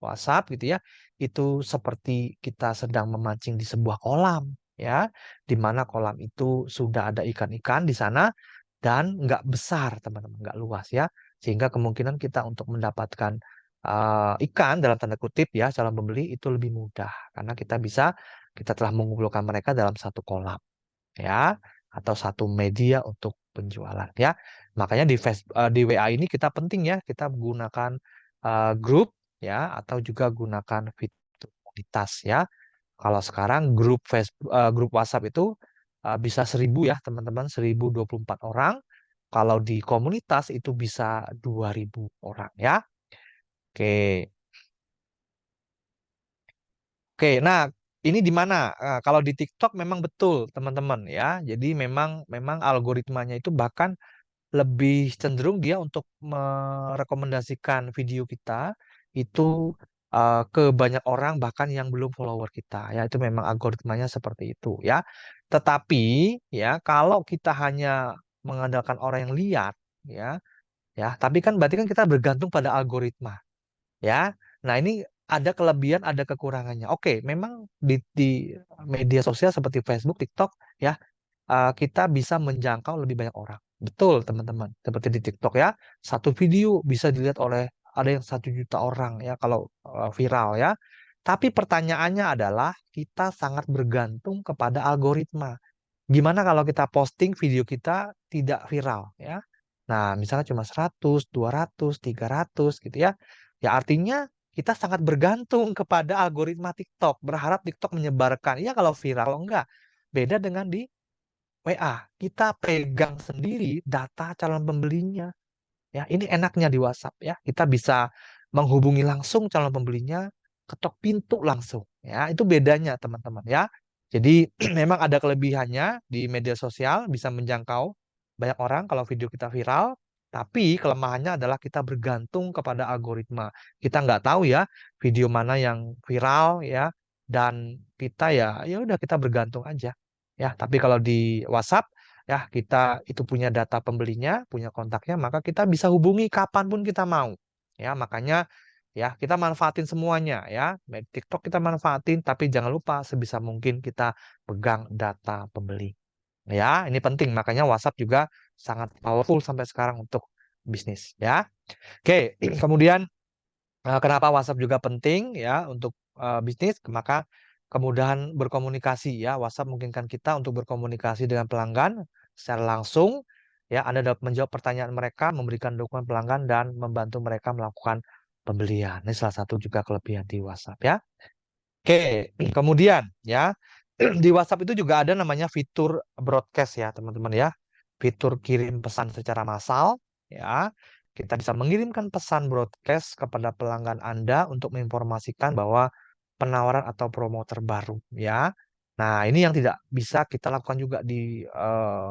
WhatsApp gitu ya, itu seperti kita sedang memancing di sebuah kolam ya, di mana kolam itu sudah ada ikan-ikan di sana dan nggak besar teman-teman, nggak luas ya, sehingga kemungkinan kita untuk mendapatkan ikan dalam tanda kutip ya calon pembeli itu lebih mudah karena kita telah mengumpulkan mereka dalam satu kolam ya. atau satu media untuk penjualan ya. Makanya di WA ini kita penting ya kita gunakan grup ya atau juga gunakan fitur komunitas ya. Kalau sekarang grup WhatsApp itu bisa 1.000 ya teman-teman, 1.024 orang. Kalau di komunitas itu bisa 2.000 orang ya. Oke. Oke, nah ini di mana? Kalau di TikTok memang betul teman-teman ya. Jadi memang memang algoritmanya itu bahkan lebih cenderung dia untuk merekomendasikan video kita itu ke banyak orang bahkan yang belum follower kita ya. Itu memang algoritmanya seperti itu ya. Tetapi ya kalau kita hanya mengandalkan orang yang lihat ya, tapi kan berarti kan kita bergantung pada algoritma ya. Nah, ini ada kelebihan, ada kekurangannya. Oke, memang di media sosial seperti Facebook, TikTok ya, kita bisa menjangkau lebih banyak orang. Betul, teman-teman. Seperti di TikTok ya, satu video bisa dilihat oleh ada yang 1 juta orang ya kalau viral ya. Tapi pertanyaannya adalah kita sangat bergantung kepada algoritma. Gimana kalau kita posting video kita tidak viral ya? Nah, misalnya cuma 100, 200, 300 gitu ya. Ya artinya kita sangat bergantung kepada algoritma TikTok. Berharap TikTok menyebarkan. Ya kalau viral kalau enggak. Beda dengan di WA. Kita pegang sendiri data calon pembelinya. Ya, ini enaknya di WhatsApp ya. Kita bisa menghubungi langsung calon pembelinya, ketok pintu langsung. Ya, itu bedanya teman-teman ya. Jadi memang ada kelebihannya di media sosial bisa menjangkau banyak orang kalau video kita viral, tapi kelemahannya adalah kita bergantung kepada algoritma. Kita nggak tahu ya video mana yang viral ya dan kita ya udah kita bergantung aja. Ya, tapi kalau di WhatsApp ya kita itu punya data pembelinya, punya kontaknya, maka kita bisa hubungi kapanpun kita mau. Ya, makanya ya kita manfaatin semuanya ya. TikTok kita manfaatin, tapi jangan lupa sebisa mungkin kita pegang data pembeli. Ya, ini penting. Makanya WhatsApp juga sangat powerful sampai sekarang untuk bisnis ya. Oke, kemudian kenapa WhatsApp juga penting ya untuk bisnis? Maka kemudahan berkomunikasi ya. WhatsApp memungkinkan kita untuk berkomunikasi dengan pelanggan secara langsung. Ya, Anda dapat menjawab pertanyaan mereka, memberikan dukungan pelanggan dan membantu mereka melakukan pembelian. Ini salah satu juga kelebihan di WhatsApp ya. Oke, kemudian ya di WhatsApp itu juga ada namanya fitur broadcast ya teman-teman ya. Fitur kirim pesan secara massal ya. Kita bisa mengirimkan pesan broadcast kepada pelanggan Anda untuk menginformasikan bahwa penawaran atau promo terbaru ya. Nah, ini yang tidak bisa kita lakukan juga di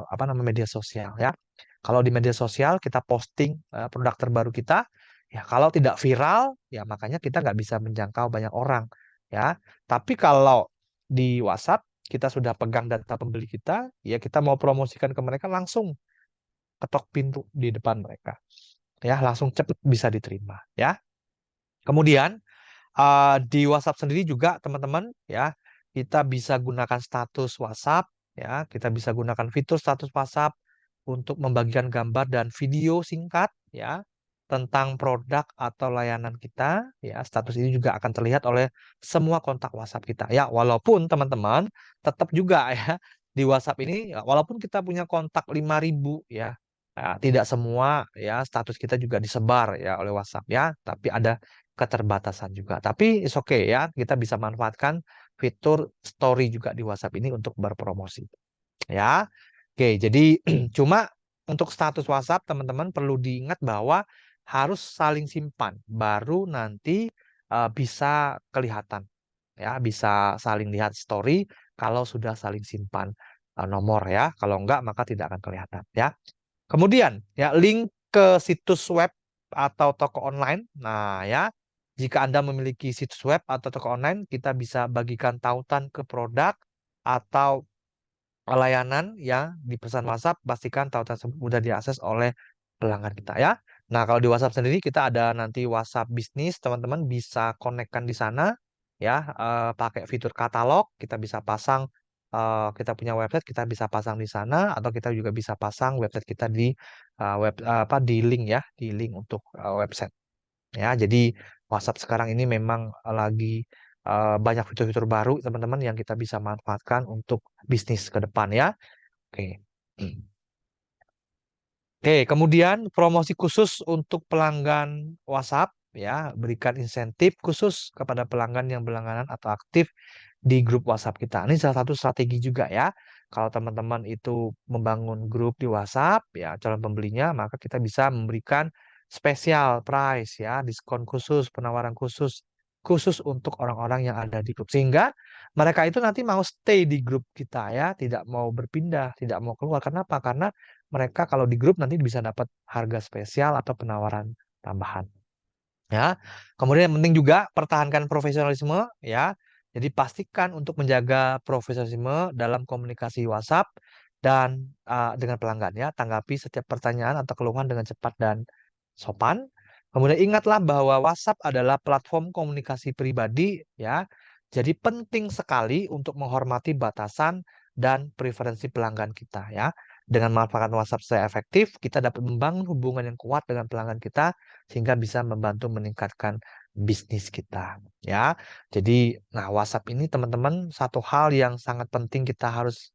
apa namanya media sosial ya. Kalau di media sosial kita posting produk terbaru kita, ya kalau tidak viral ya makanya kita nggak bisa menjangkau banyak orang ya. Tapi kalau di WhatsApp kita sudah pegang data pembeli kita, ya kita mau promosikan ke mereka langsung ketok pintu di depan mereka. Ya, langsung cepat bisa diterima ya. Kemudian di WhatsApp sendiri juga teman-teman ya, kita bisa gunakan status WhatsApp ya, kita bisa gunakan fitur status WhatsApp untuk membagikan gambar dan video singkat ya tentang produk atau layanan kita ya. Status ini juga akan terlihat oleh semua kontak WhatsApp kita ya. Walaupun teman-teman tetap juga ya di WhatsApp ini ya, walaupun kita punya kontak 5.000 ya, tidak semua ya status kita juga disebar ya oleh WhatsApp ya, tapi ada keterbatasan juga. Tapi it's okay ya, kita bisa manfaatkan fitur story juga di WhatsApp ini untuk berpromosi. Ya, oke. Jadi cuma untuk status WhatsApp teman-teman perlu diingat bahwa harus saling simpan, baru nanti bisa kelihatan. Ya, bisa saling lihat story kalau sudah saling simpan nomor ya. Kalau enggak maka tidak akan kelihatan ya. Kemudian ya link ke situs web atau toko online. Nah ya, jika Anda memiliki situs web atau toko online, kita bisa bagikan tautan ke produk atau layanan yang di pesan WhatsApp. Pastikan tautan tersebut mudah diakses oleh pelanggan kita ya. Nah kalau di WhatsApp sendiri kita ada nanti WhatsApp bisnis, teman-teman bisa konekkan di sana ya, pakai fitur katalog, kita bisa pasang kita punya website, kita bisa pasang di sana atau kita juga bisa pasang website kita di apa di link ya, di link untuk website ya. Jadi WhatsApp sekarang ini memang lagi banyak fitur-fitur baru teman-teman yang kita bisa manfaatkan untuk bisnis ke depan ya. Oke. Oke, kemudian promosi khusus untuk pelanggan WhatsApp ya, berikan insentif khusus kepada pelanggan yang berlangganan atau aktif di grup WhatsApp kita. Ini salah satu strategi juga ya. Kalau teman-teman itu membangun grup di WhatsApp ya, calon pembelinya, maka kita bisa memberikan spesial price ya, diskon khusus, penawaran khusus khusus untuk orang-orang yang ada di grup, sehingga mereka itu nanti mau stay di grup kita ya, tidak mau berpindah, tidak mau keluar. Kenapa? Karena mereka kalau di grup nanti bisa dapat harga spesial atau penawaran tambahan ya. Kemudian yang penting juga pertahankan profesionalisme ya. Jadi pastikan untuk menjaga profesionalisme dalam komunikasi WhatsApp dan dengan pelanggan ya. Tanggapi setiap pertanyaan atau keluhan dengan cepat dan sopan. Kemudian ingatlah bahwa WhatsApp adalah platform komunikasi pribadi ya. Jadi penting sekali untuk menghormati batasan dan preferensi pelanggan kita ya. Dengan memanfaatkan WhatsApp secara efektif, kita dapat membangun hubungan yang kuat dengan pelanggan kita sehingga bisa membantu meningkatkan bisnis kita ya. Jadi nah WhatsApp ini teman-teman satu hal yang sangat penting kita harus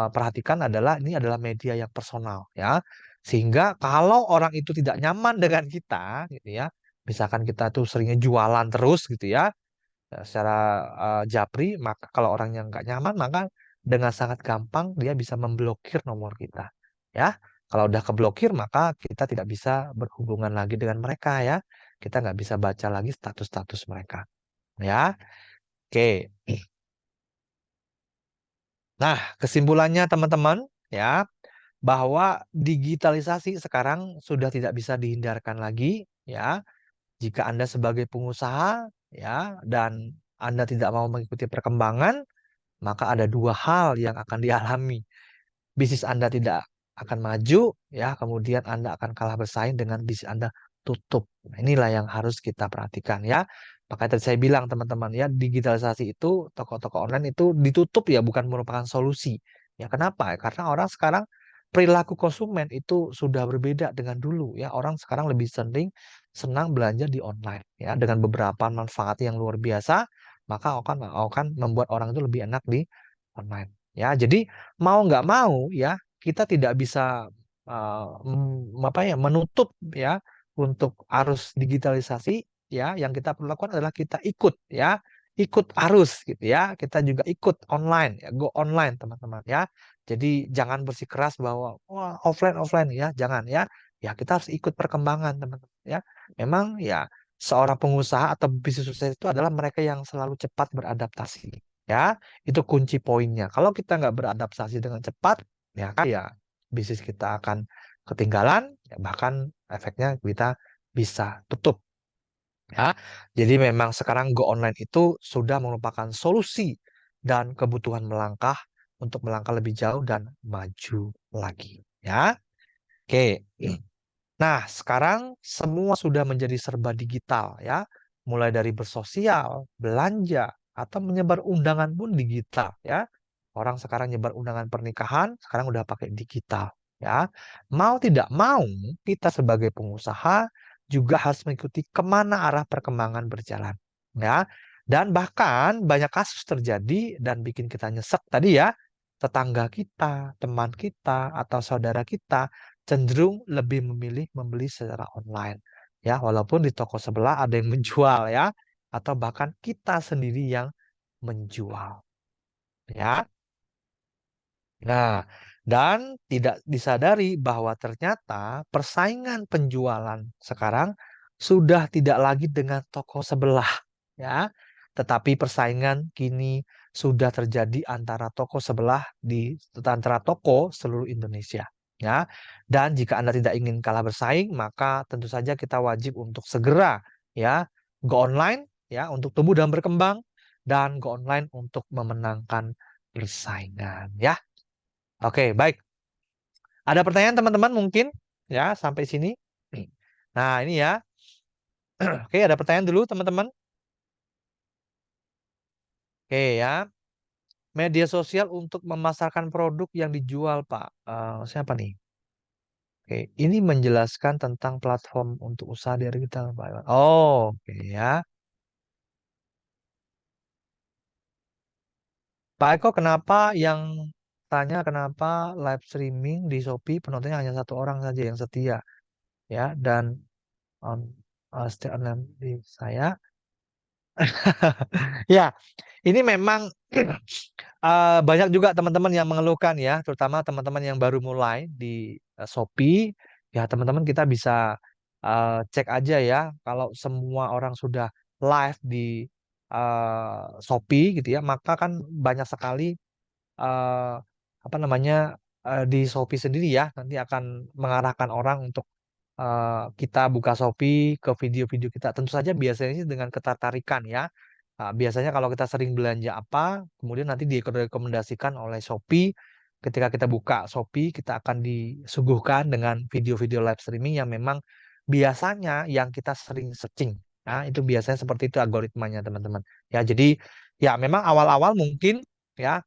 perhatikan adalah ini adalah media yang personal ya. Sehingga kalau orang itu tidak nyaman dengan kita gitu ya, misalkan kita tuh seringnya jualan terus gitu ya, secara japri, maka kalau orang yang nggak nyaman maka dengan sangat gampang dia bisa memblokir nomor kita ya. Kalau udah keblokir maka kita tidak bisa berhubungan lagi dengan mereka ya, kita nggak bisa baca lagi status-status mereka ya. Oke, nah kesimpulannya teman-teman ya, bahwa digitalisasi sekarang sudah tidak bisa dihindarkan lagi ya. Jika Anda sebagai pengusaha ya dan Anda tidak mau mengikuti perkembangan, maka ada dua hal yang akan dialami. Bisnis Anda tidak akan maju, ya, kemudian Anda akan kalah bersaing dengan bisnis Anda tutup. Nah, inilah yang harus kita perhatikan ya. Makanya tadi saya bilang teman-teman ya, digitalisasi itu toko-toko online itu ditutup ya bukan merupakan solusi. Ya kenapa? Karena orang sekarang perilaku konsumen itu sudah berbeda dengan dulu ya. Orang sekarang lebih senang belanja di online ya dengan beberapa manfaat yang luar biasa, maka akan membuat orang itu lebih enak di online. Ya, jadi mau nggak mau ya kita tidak bisa apa ya menutup ya untuk arus digitalisasi ya. Yang kita perlu lakukan adalah kita ikut ya, ikut arus gitu ya. Kita juga ikut online ya, go online teman-teman ya. Jadi jangan bersikeras bahwa wah offline offline ya, jangan ya. Ya kita harus ikut perkembangan teman-teman ya. Memang ya seorang pengusaha atau bisnis sukses itu adalah mereka yang selalu cepat beradaptasi ya. Itu kunci poinnya. Kalau kita nggak beradaptasi dengan cepat, ya kan ya bisnis kita akan ketinggalan, ya bahkan efeknya kita bisa tutup. Ya, jadi memang sekarang go online itu sudah merupakan solusi dan kebutuhan melangkah untuk melangkah lebih jauh dan maju lagi. Ya, oke. Nah, sekarang semua sudah menjadi serba digital ya. Mulai dari bersosial, belanja, atau menyebar undangan pun digital ya. Orang sekarang nyebar undangan pernikahan, sekarang udah pakai digital ya. Mau tidak mau, kita sebagai pengusaha juga harus mengikuti kemana arah perkembangan berjalan ya. Dan bahkan banyak kasus terjadi dan bikin kita nyesek tadi ya. Tetangga kita, teman kita, atau saudara kita cenderung lebih memilih membeli secara online ya, walaupun di toko sebelah ada yang menjual ya, atau bahkan kita sendiri yang menjual ya. Nah, dan tidak disadari bahwa ternyata persaingan penjualan sekarang sudah tidak lagi dengan toko sebelah ya, tetapi persaingan kini sudah terjadi antara toko sebelah di antara toko seluruh Indonesia ya. Dan jika Anda tidak ingin kalah bersaing, maka tentu saja kita wajib untuk segera ya go online ya untuk tumbuh dan berkembang, dan go online untuk memenangkan persaingan ya. Oke, baik. Ada pertanyaan teman-teman mungkin ya sampai sini? Nah, ini ya. Oke, ada pertanyaan dulu teman-teman. Oke ya. Media sosial untuk memasarkan produk yang dijual, Pak. Siapa nih? Oke, ini menjelaskan tentang platform untuk usaha dari kita, Pak. Oh, oke ya. Pak Eko, kenapa yang tanya kenapa live streaming di Shopee penontonnya hanya 1 orang saja yang setia, ya, dan on stay online di saya. Ya, ini memang banyak juga teman-teman yang mengeluhkan ya, terutama teman-teman yang baru mulai di Shopee. Ya, teman-teman kita bisa cek aja ya, kalau semua orang sudah live di Shopee gitu ya, maka kan banyak sekali eh, apa namanya di Shopee sendiri ya nanti akan mengarahkan orang untuk kita buka Shopee ke video-video kita. Tentu saja biasanya sih dengan ketertarikan ya. Biasanya kalau kita sering belanja apa, kemudian nanti direkomendasikan oleh Shopee. Ketika kita buka Shopee, kita akan disuguhkan dengan video-video live streaming yang memang biasanya yang kita sering searching. Nah, itu biasanya seperti itu algoritmanya, teman-teman. Ya, jadi ya memang awal-awal mungkin ya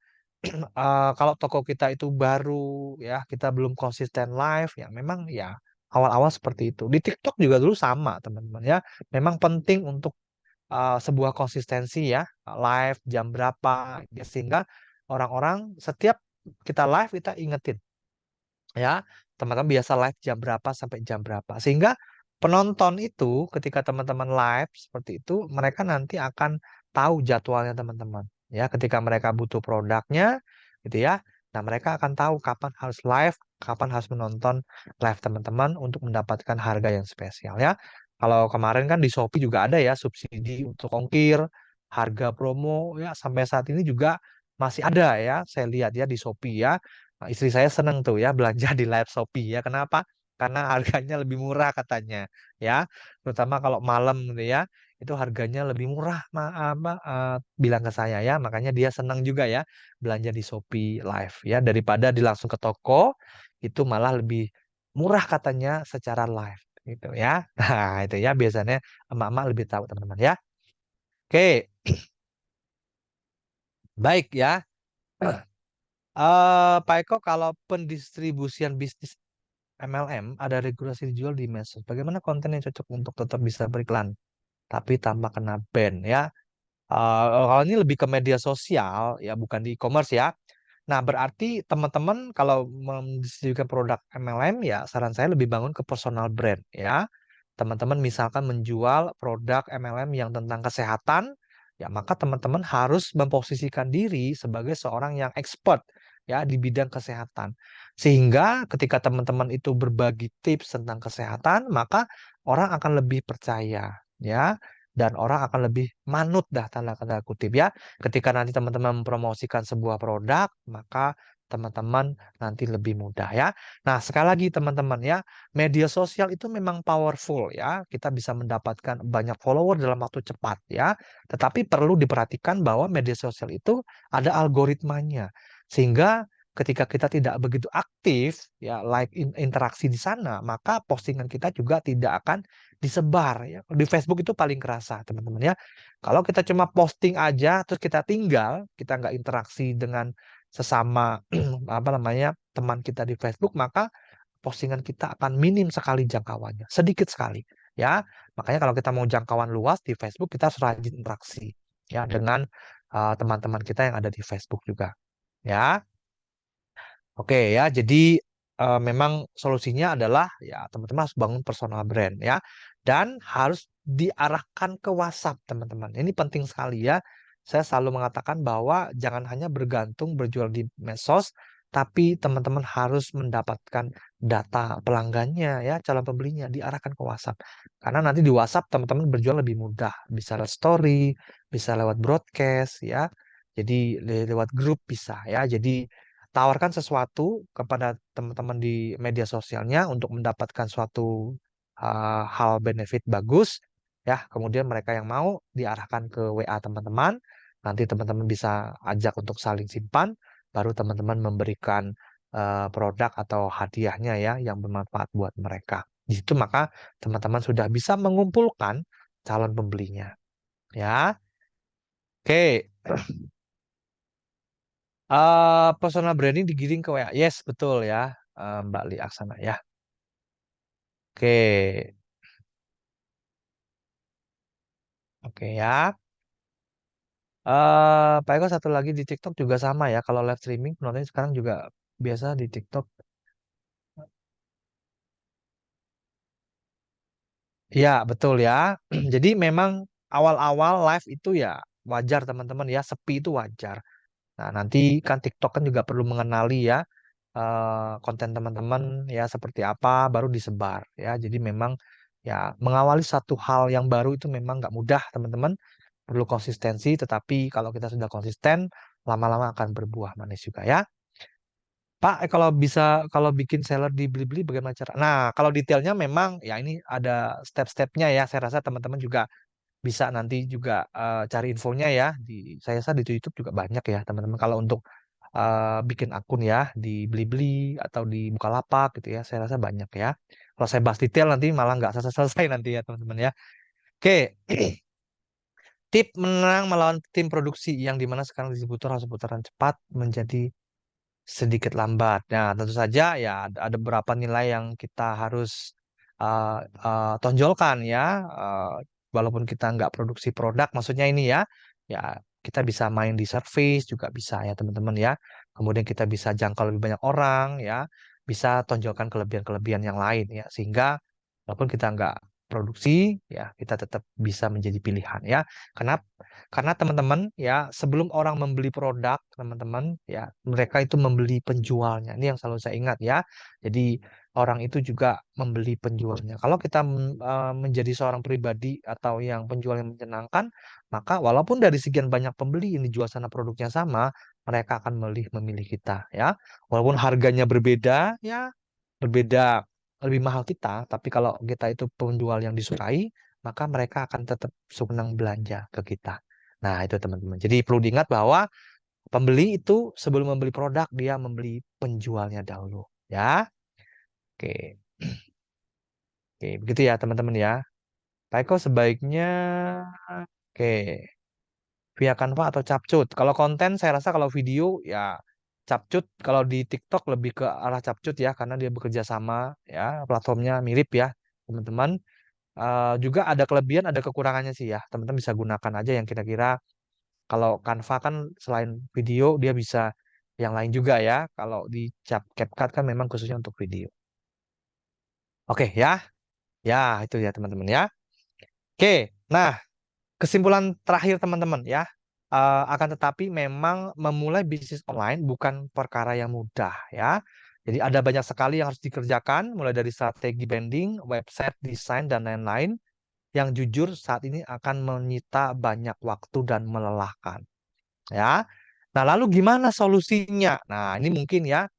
kalau toko kita itu baru ya, kita belum konsisten live ya, memang ya awal-awal seperti itu. Di TikTok juga dulu sama, teman-teman ya. Memang penting untuk sebuah konsistensi ya, live jam berapa ya, sehingga orang-orang setiap kita live kita ingetin ya, teman-teman biasa live jam berapa sampai jam berapa, sehingga penonton itu ketika teman-teman live seperti itu mereka nanti akan tahu jadwalnya teman-teman ya, ketika mereka butuh produknya gitu ya, nah mereka akan tahu kapan harus live, kapan harus menonton live teman-teman untuk mendapatkan harga yang spesial ya. Kalau kemarin kan di Shopee juga ada ya subsidi untuk ongkir, harga promo ya, sampai saat ini juga masih ada ya, saya lihat ya di Shopee ya. Nah, istri saya seneng tuh ya belanja di live Shopee ya. Kenapa? Karena harganya lebih murah katanya ya. Terutama kalau malam gitu ya, itu harganya lebih murah bilang ke saya ya. Makanya dia senang juga ya belanja di Shopee Live ya, daripada di langsung ke toko itu malah lebih murah katanya secara live gitu ya. Nah, itu ya biasanya emak-emak lebih tahu, teman-teman ya. Oke, baik ya. Pak Eko, kalau pendistribusian bisnis MLM ada regulasi dijual di medsos. Bagaimana konten yang cocok untuk tetap bisa beriklan tapi tanpa kena ban ya? Kalau ini lebih ke media sosial ya, bukan di e-commerce ya. Nah, berarti teman-teman kalau mendistribusikan produk MLM ya, saran saya lebih bangun ke personal brand ya. Teman-teman misalkan menjual produk MLM yang tentang kesehatan, ya maka teman-teman harus memposisikan diri sebagai seorang yang expert ya di bidang kesehatan. Sehingga ketika teman-teman itu berbagi tips tentang kesehatan, maka orang akan lebih percaya ya, dan orang akan lebih manut dah, tanda tanda kutip ya. Ketika nanti teman-teman mempromosikan sebuah produk, maka teman-teman nanti lebih mudah ya. Nah, sekali lagi teman-teman ya, media sosial itu memang powerful ya. Kita bisa mendapatkan banyak follower dalam waktu cepat ya. Tetapi perlu diperhatikan bahwa media sosial itu ada algoritmanya. Sehingga ketika kita tidak begitu aktif ya, like interaksi di sana, maka postingan kita juga tidak akan disebar ya. Di Facebook itu paling kerasa, teman-teman ya. Kalau kita cuma posting aja terus kita tinggal, kita nggak interaksi dengan sesama apa namanya teman kita di Facebook, maka postingan kita akan minim sekali jangkauannya, sedikit sekali ya. Makanya kalau kita mau jangkauan luas di Facebook, kita harus rajin interaksi ya dengan teman-teman kita yang ada di Facebook juga. Ya, oke ya. Jadi memang solusinya adalah ya teman-teman harus bangun personal brand ya, dan harus diarahkan ke WhatsApp, teman-teman. Ini penting sekali ya. Saya selalu mengatakan bahwa jangan hanya bergantung berjual di medsos, tapi teman-teman harus mendapatkan data pelanggannya ya, calon pembelinya diarahkan ke WhatsApp. Karena nanti di WhatsApp teman-teman berjual lebih mudah, bisa lewat story, bisa lewat broadcast ya. Jadi lewat grup bisa ya. Jadi tawarkan sesuatu kepada teman-teman di media sosialnya untuk mendapatkan suatu hal benefit bagus ya, kemudian mereka yang mau diarahkan ke WA teman-teman, nanti teman-teman bisa ajak untuk saling simpan, baru teman-teman memberikan produk atau hadiahnya ya yang bermanfaat buat mereka. Di situ maka teman-teman sudah bisa mengumpulkan calon pembelinya ya. Oke. Personal branding digiring ke WA. Yes, betul ya, Mbak Li Aksana ya. Oke, oke ya. Pak Eko satu lagi di TikTok juga sama ya. Kalau live streaming penontonnya sekarang juga biasa di TikTok. Ya, betul ya. Jadi memang awal-awal live itu ya wajar teman-teman ya, sepi itu wajar. Nah, nanti kan TikTok kan juga perlu mengenali ya konten teman-teman ya seperti apa baru disebar ya. Jadi memang ya mengawali satu hal yang baru itu memang nggak mudah teman-teman. Perlu konsistensi, tetapi kalau kita sudah konsisten, lama-lama akan berbuah manis juga ya. Pak, kalau bisa kalau bikin seller di Blibli bagaimana cara? Nah, kalau detailnya memang ya ini ada step-stepnya ya. Saya rasa teman-teman juga bisa nanti juga cari infonya ya di saya rasa di YouTube juga banyak ya teman-teman kalau untuk bikin akun ya di Blibli atau di Bukalapak gitu ya saya rasa banyak ya kalau saya bahas detail nanti malah nggak selesai nanti ya teman-teman ya oke tip menang melawan tim produksi yang dimana sekarang distributor harus putaran cepat menjadi sedikit lambat. Nah, tentu saja ya ada beberapa nilai yang kita harus tonjolkan ya. Walaupun kita nggak produksi produk, maksudnya ini ya, ya kita bisa main di service juga bisa ya teman-teman ya. Kemudian kita bisa jangkau lebih banyak orang ya, bisa tonjolkan kelebihan-kelebihan yang lain ya, sehingga walaupun kita nggak produksi ya, kita tetap bisa menjadi pilihan ya. Karena karena teman-teman ya, sebelum orang membeli produk, teman-teman ya, mereka itu membeli penjualnya. Ini yang selalu saya ingat ya. Jadi orang itu juga membeli penjualnya. Kalau kita menjadi seorang pribadi atau yang penjual yang menyenangkan, maka walaupun dari sekian banyak pembeli ini jual sana produknya sama, mereka akan memilih kita ya. Walaupun harganya berbeda ya, berbeda lebih mahal kita, tapi kalau kita itu penjual yang disukai, maka mereka akan tetap senang belanja ke kita. Nah, itu teman-teman. Jadi perlu diingat bahwa pembeli itu sebelum membeli produk dia membeli penjualnya dahulu, ya. Oke. Oke, begitu ya teman-teman ya. Pak Eko sebaiknya oke, via Canva atau Capcut. Kalau konten saya rasa kalau video ya Capcut, kalau di TikTok lebih ke arah Capcut ya karena dia bekerja sama ya, platformnya mirip ya, teman-teman. Juga ada kelebihan, ada kekurangannya sih ya. Teman-teman bisa gunakan aja yang kira-kira kalau Canva kan selain video dia bisa yang lain juga ya. Kalau di CapCut kan memang khususnya untuk video. Oke ya, ya itu ya teman-teman ya. Oke, nah kesimpulan terakhir teman-teman ya. Akan tetapi memang memulai bisnis online bukan perkara yang mudah ya. Jadi ada banyak sekali yang harus dikerjakan, mulai dari strategi branding, website, desain, dan lain-lain yang jujur saat ini akan menyita banyak waktu dan melelahkan. Ya. Nah, lalu gimana solusinya? Nah, ini mungkin ya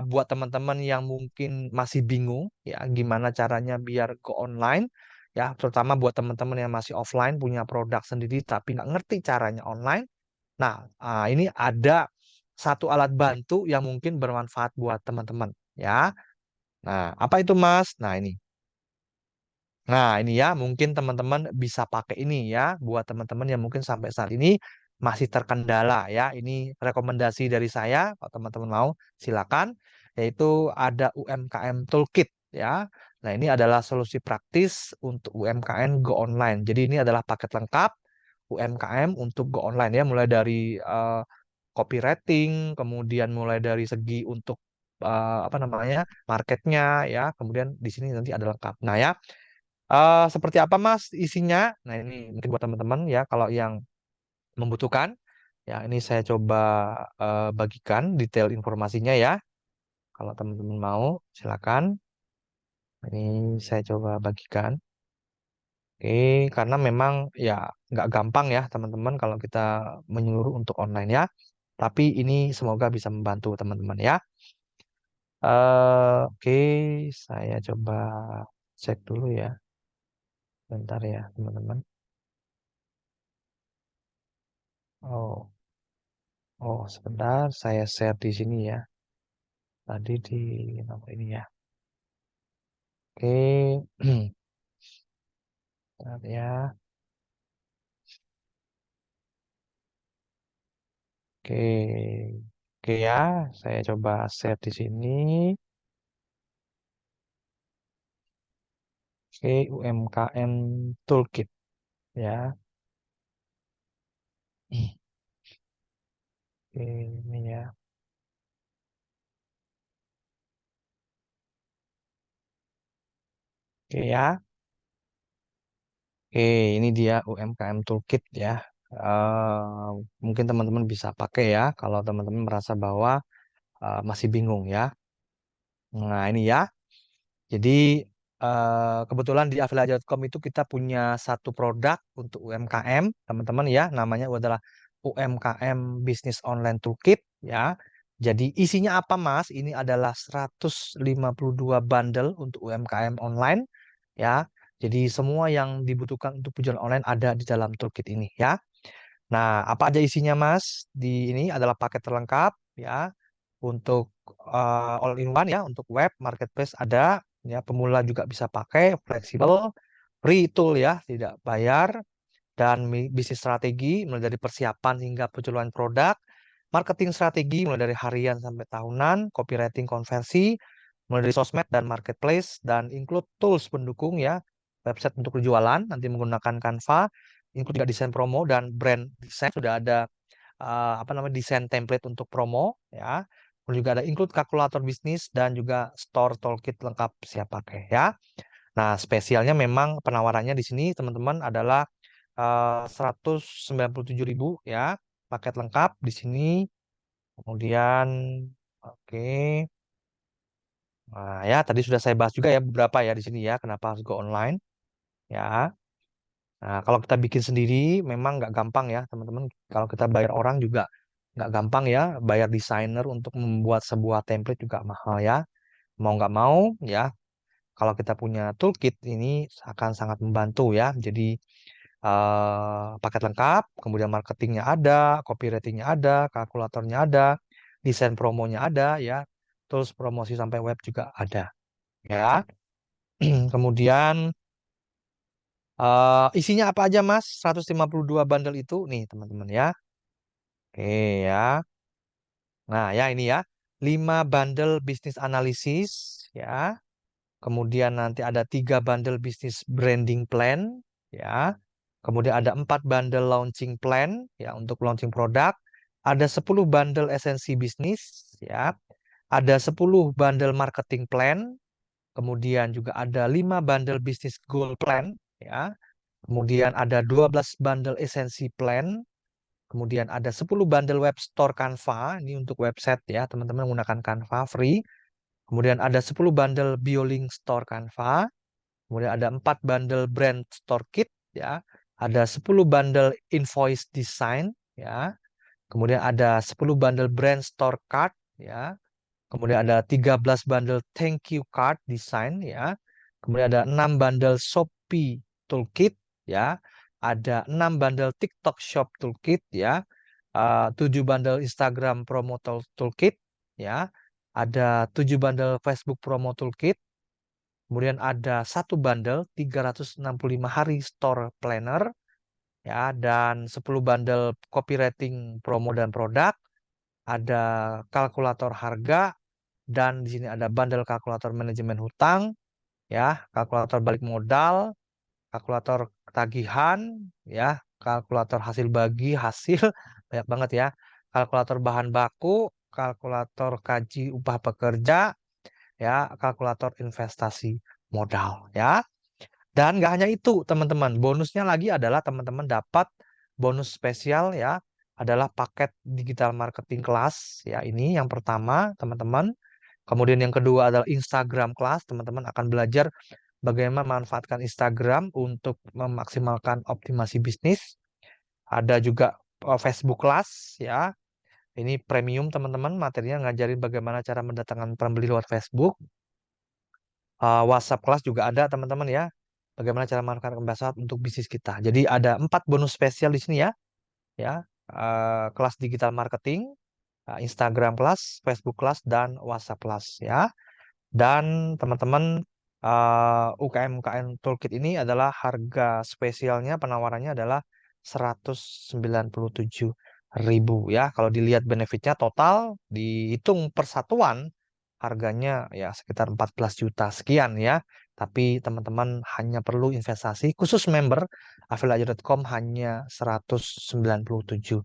buat teman-teman yang mungkin masih bingung ya gimana caranya biar go online ya, terutama buat teman-teman yang masih offline punya produk sendiri tapi nggak ngerti caranya online. Nah, ini ada satu alat bantu yang mungkin bermanfaat buat teman-teman ya. Nah, apa itu Mas? Nah, ini. Nah, ini ya, mungkin teman-teman bisa pakai ini ya, buat teman-teman yang mungkin sampai saat ini masih terkendala ya. Ini rekomendasi dari saya, kalau teman-teman mau silakan, yaitu ada UMKM Toolkit ya. Nah, ini adalah solusi praktis untuk UMKM Go Online. Jadi ini adalah paket lengkap UMKM untuk Go Online ya, mulai dari copywriting, kemudian mulai dari segi untuk apa namanya marketnya ya, kemudian di sini nanti ada lengkap. Nah ya. Seperti apa Mas isinya? Nah ini mungkin buat teman-teman ya kalau yang membutuhkan. Ya ini saya coba bagikan detail informasinya ya. Kalau teman-teman mau silakan. Ini saya coba bagikan. Oke, karena memang ya nggak gampang ya teman-teman kalau kita menyuruh untuk online ya. Tapi ini semoga bisa membantu teman-teman ya. Oke, saya coba cek dulu ya. Bentar ya teman-teman. Oh. Oh, sebentar, saya share di sini ya. Tadi di nomor ini ya. Oke, bentar ya. Oke, oke ya. Saya coba share di sini. Oke, UMKM Toolkit ya. Oke, ini ya. Oke ya. Oke, ini dia UMKM Toolkit ya. Eh, Mungkin teman-teman bisa pakai ya kalau teman-teman merasa bahwa masih bingung ya. Nah, ini ya. Jadi kebetulan di Afiliate.com itu kita punya satu produk untuk UMKM, teman-teman ya. Namanya adalah UMKM Business Online Toolkit ya. Jadi isinya apa, Mas? Ini adalah 152 bundle untuk UMKM online ya. Jadi semua yang dibutuhkan untuk penjualan online ada di dalam toolkit ini ya. Nah, apa aja isinya, Mas? Di ini adalah paket terlengkap ya untuk all in one ya, untuk web marketplace ada ya, pemula juga bisa pakai, fleksibel, free tool ya, tidak bayar, dan bisnis strategi mulai dari persiapan hingga penjualan produk, marketing strategi mulai dari harian sampai tahunan, copywriting konversi mulai dari sosmed dan marketplace, dan include tools pendukung ya, website untuk berjualan nanti menggunakan Canva, include juga desain promo dan brand design, sudah ada apa namanya, desain template untuk promo ya. Kemudian juga ada include kalkulator bisnis dan juga store toolkit lengkap siap pakai ya. Nah, spesialnya memang penawarannya di sini teman-teman adalah 197.000 ya, paket lengkap di sini. Kemudian oke. Nah, ya tadi sudah saya bahas juga ya beberapa ya di sini ya, kenapa harus go online ya. Nah, kalau kita bikin sendiri memang nggak gampang ya, teman-teman. Kalau kita bayar orang juga nggak gampang ya. Bayar desainer untuk membuat sebuah template juga mahal ya. Mau nggak mau ya, kalau kita punya toolkit ini akan sangat membantu ya. Jadi paket lengkap, kemudian marketingnya ada, copywritingnya ada, kalkulatornya ada, desain promonya ada ya, tools promosi sampai web juga ada ya. Kemudian isinya apa aja, Mas? 152 bundle itu nih, teman-teman ya. Oke ya. Nah, ya ini ya. 5 bundle bisnis analisis ya. Kemudian nanti ada 3 bundle bisnis branding plan ya. Kemudian ada 4 bundle launching plan ya untuk launching produk. Ada 10 bundle esensi bisnis ya. Ada 10 bundle marketing plan. Kemudian juga ada 5 bundle bisnis goal plan ya. Kemudian ada 12 bundle esensi plan. Kemudian ada 10 bundle web store Canva. Ini untuk website ya, teman-teman menggunakan Canva free. Kemudian ada 10 bundle BioLink store Canva. Kemudian ada 4 bundle brand store kit ya. Ada 10 bundle invoice design ya. Kemudian ada 10 bundle brand store card ya. Kemudian ada 13 bundle thank you card design ya. Kemudian ada 6 bundle Shopee toolkit ya. Ada 6 bundle TikTok Shop toolkit ya. 7 bundle Instagram promo toolkit ya. Ada 7 bundle Facebook promo toolkit. Kemudian ada satu bundle 365 hari store planner ya, dan 10 bundle copywriting promo dan produk. Ada kalkulator harga, dan di sini ada bundle kalkulator manajemen hutang ya, kalkulator balik modal, kalkulator tagihan ya, kalkulator hasil bagi hasil banyak banget ya, kalkulator bahan baku, kalkulator kaji upah pekerja ya, kalkulator investasi modal ya. Dan nggak hanya itu, teman-teman, bonusnya lagi adalah teman-teman dapat bonus spesial ya, adalah paket digital marketing kelas ya, ini yang pertama teman-teman. Kemudian yang kedua adalah Instagram kelas, teman-teman akan belajar bagaimana memanfaatkan Instagram untuk memaksimalkan optimasi bisnis. Ada juga Facebook kelas ya. Ini premium, teman-teman, materinya ngajarin bagaimana cara mendatangkan pembeli lewat Facebook. WhatsApp kelas juga ada, teman-teman ya. Bagaimana cara memanfaatkan WhatsApp untuk bisnis kita. Jadi ada 4 bonus spesial di sini ya. Ya, kelas digital marketing, Instagram kelas, Facebook kelas, dan WhatsApp kelas ya. Dan teman-teman, UKM Toolkit ini adalah harga spesialnya, penawarannya adalah 197.000 ya. Kalau dilihat benefitnya total, dihitung persatuan, harganya ya sekitar 14 juta sekian ya. Tapi teman-teman hanya perlu investasi khusus member affiliate.com hanya 197.000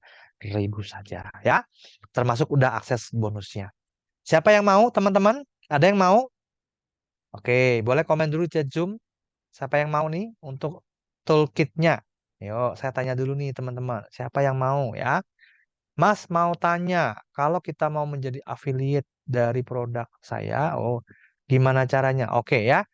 saja ya. Termasuk udah akses bonusnya. Siapa yang mau teman-teman? Ada yang mau? Oke, boleh komen dulu chat Zoom. Siapa yang mau nih untuk toolkitnya? Yuk, saya tanya dulu nih teman-teman. Siapa yang mau ya? Mas mau tanya, kalau kita mau menjadi affiliate dari produk saya, oh gimana caranya? Oke ya.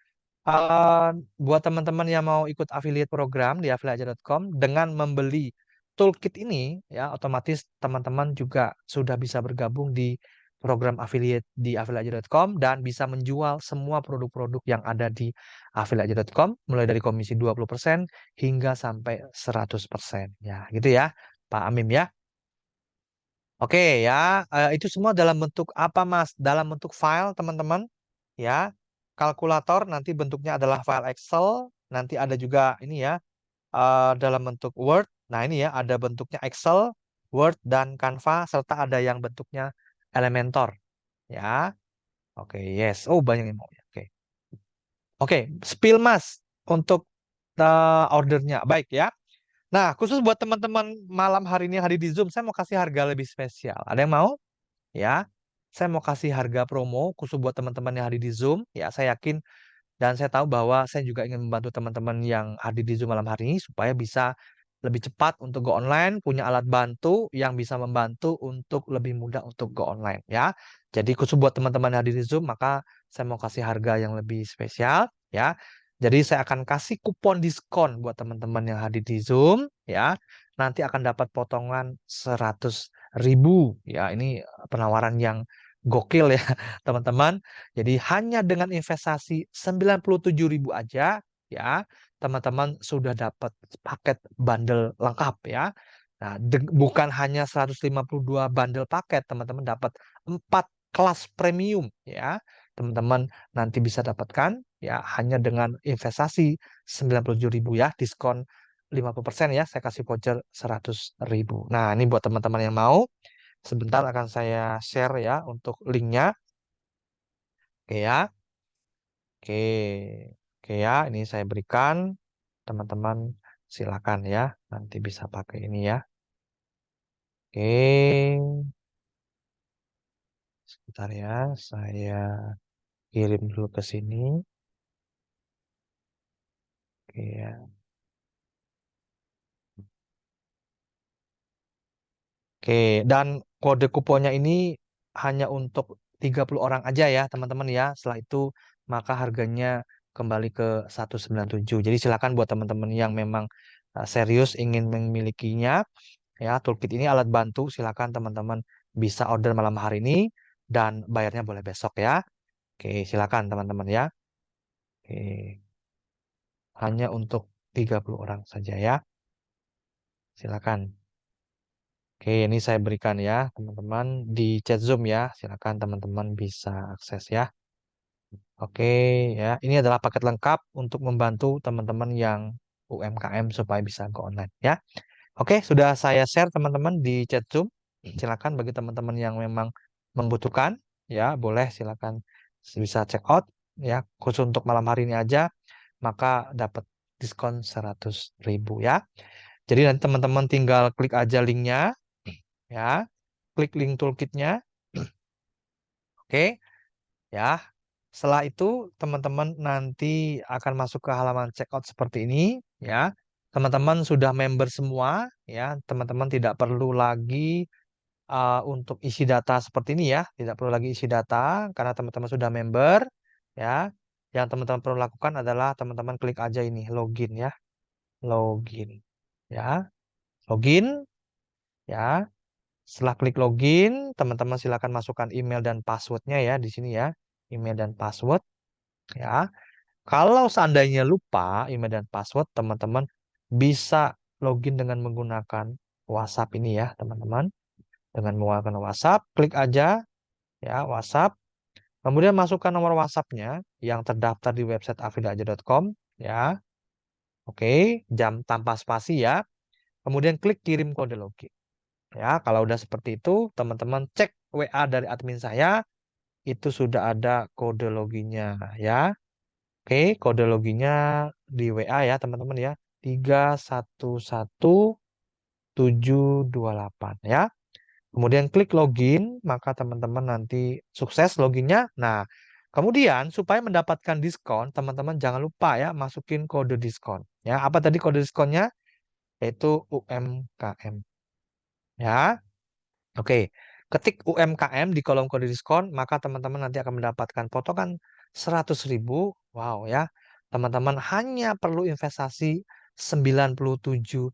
Eh, buat teman-teman yang mau ikut affiliate program di affiliate.com dengan membeli toolkit ini ya otomatis teman-teman juga sudah bisa bergabung di program affiliate di affiliate.com dan bisa menjual semua produk-produk yang ada di affiliate.com mulai dari komisi 20% hingga sampai 100% ya gitu ya Pak Amim ya. Oke ya, itu semua dalam bentuk apa Mas? Dalam bentuk file teman-teman ya. Kalkulator nanti bentuknya adalah file Excel, nanti ada juga ini ya dalam bentuk Word. Nah, ini ya ada bentuknya Excel, Word dan Canva serta ada yang bentuknya Elementor ya. Oke, yes. Oh, banyak yang mau ya. Oke. Oke, spill Mas untuk ordernya. Baik ya. Nah, khusus buat teman-teman malam hari ini yang hadir di Zoom, saya mau kasih harga lebih spesial. Ada yang mau? Ya. Saya mau kasih harga promo khusus buat teman-teman yang hadir di Zoom. Ya, saya yakin dan saya tahu bahwa saya juga ingin membantu teman-teman yang hadir di Zoom malam hari ini supaya bisa lebih cepat untuk go online, punya alat bantu yang bisa membantu untuk lebih mudah untuk go online ya. Jadi khusus buat teman-teman yang hadir di Zoom, maka saya mau kasih harga yang lebih spesial ya. Jadi saya akan kasih kupon diskon buat teman-teman yang hadir di Zoom ya. Nanti akan dapat potongan 100.000 ya. Ini penawaran yang gokil ya teman-teman. Jadi hanya dengan investasi 97.000 aja ya, teman-teman sudah dapat paket bundle lengkap ya. Nah, bukan hanya 152 bundle paket, teman-teman dapat 4 kelas premium ya. Teman-teman nanti bisa dapatkan ya hanya dengan investasi 97.000 ya, diskon 50% ya, saya kasih voucher 100.000. Nah, ini buat teman-teman yang mau, sebentar akan saya share ya untuk linknya. Oke ya. Oke, oke ya, ini saya berikan. Teman-teman silakan ya, nanti bisa pakai ini ya. Oke, sebentar ya, saya kirim dulu ke sini. Oke ya. Oke, dan kode kuponnya ini hanya untuk 30 orang aja ya, teman-teman ya. Setelah itu maka harganya kembali ke 197. Jadi silakan buat teman-teman yang memang serius ingin memilikinya. Ya, toolkit ini alat bantu, silakan teman-teman bisa order malam hari ini dan bayarnya boleh besok ya. Oke, silakan teman-teman ya. Oke, hanya untuk 30 orang saja ya. Silakan. Oke, ini saya berikan ya, teman-teman di chat Zoom ya. Silakan teman-teman bisa akses ya. Oke, ya. Ini adalah paket lengkap untuk membantu teman-teman yang UMKM supaya bisa go online ya. Oke, sudah saya share teman-teman di chat Zoom. Silakan bagi teman-teman yang memang membutuhkan, ya boleh silakan bisa check out ya. Khusus untuk malam hari ini aja, maka dapat diskon 100.000 ya. Jadi nanti teman-teman tinggal klik aja linknya, ya. Klik link toolkitnya, oke, ya. Setelah itu teman-teman nanti akan masuk ke halaman checkout seperti ini, ya. Teman-teman sudah member semua, ya. Teman-teman tidak perlu lagi untuk isi data seperti ini ya, tidak perlu lagi isi data karena teman-teman sudah member ya. Yang teman-teman perlu lakukan adalah teman-teman klik aja ini login ya, login ya, login ya. Setelah klik login, teman-teman silakan masukkan email dan passwordnya ya di sini ya, email dan password ya. Kalau seandainya lupa email dan password, teman-teman bisa login dengan menggunakan WhatsApp ini ya, teman-teman. Dengan menggunakan WhatsApp, klik aja ya WhatsApp. Kemudian masukkan nomor WhatsApp-nya yang terdaftar di website afiliaja.com ya. Oke, jam tanpa spasi ya. Kemudian klik kirim kode login. Ya, kalau udah seperti itu, teman-teman cek WA dari admin saya, itu sudah ada kode loginnya ya. Oke, kode loginnya di WA ya teman-teman ya. 311728 ya. Kemudian klik login, maka teman-teman nanti sukses loginnya. Nah, kemudian supaya mendapatkan diskon, teman-teman jangan lupa ya masukin kode diskon. Ya, apa tadi kode diskonnya? Yaitu UMKM. Ya, oke. Ketik UMKM di kolom kode diskon, maka teman-teman nanti akan mendapatkan potongan 100.000. Wow ya. Teman-teman hanya perlu investasi 97.000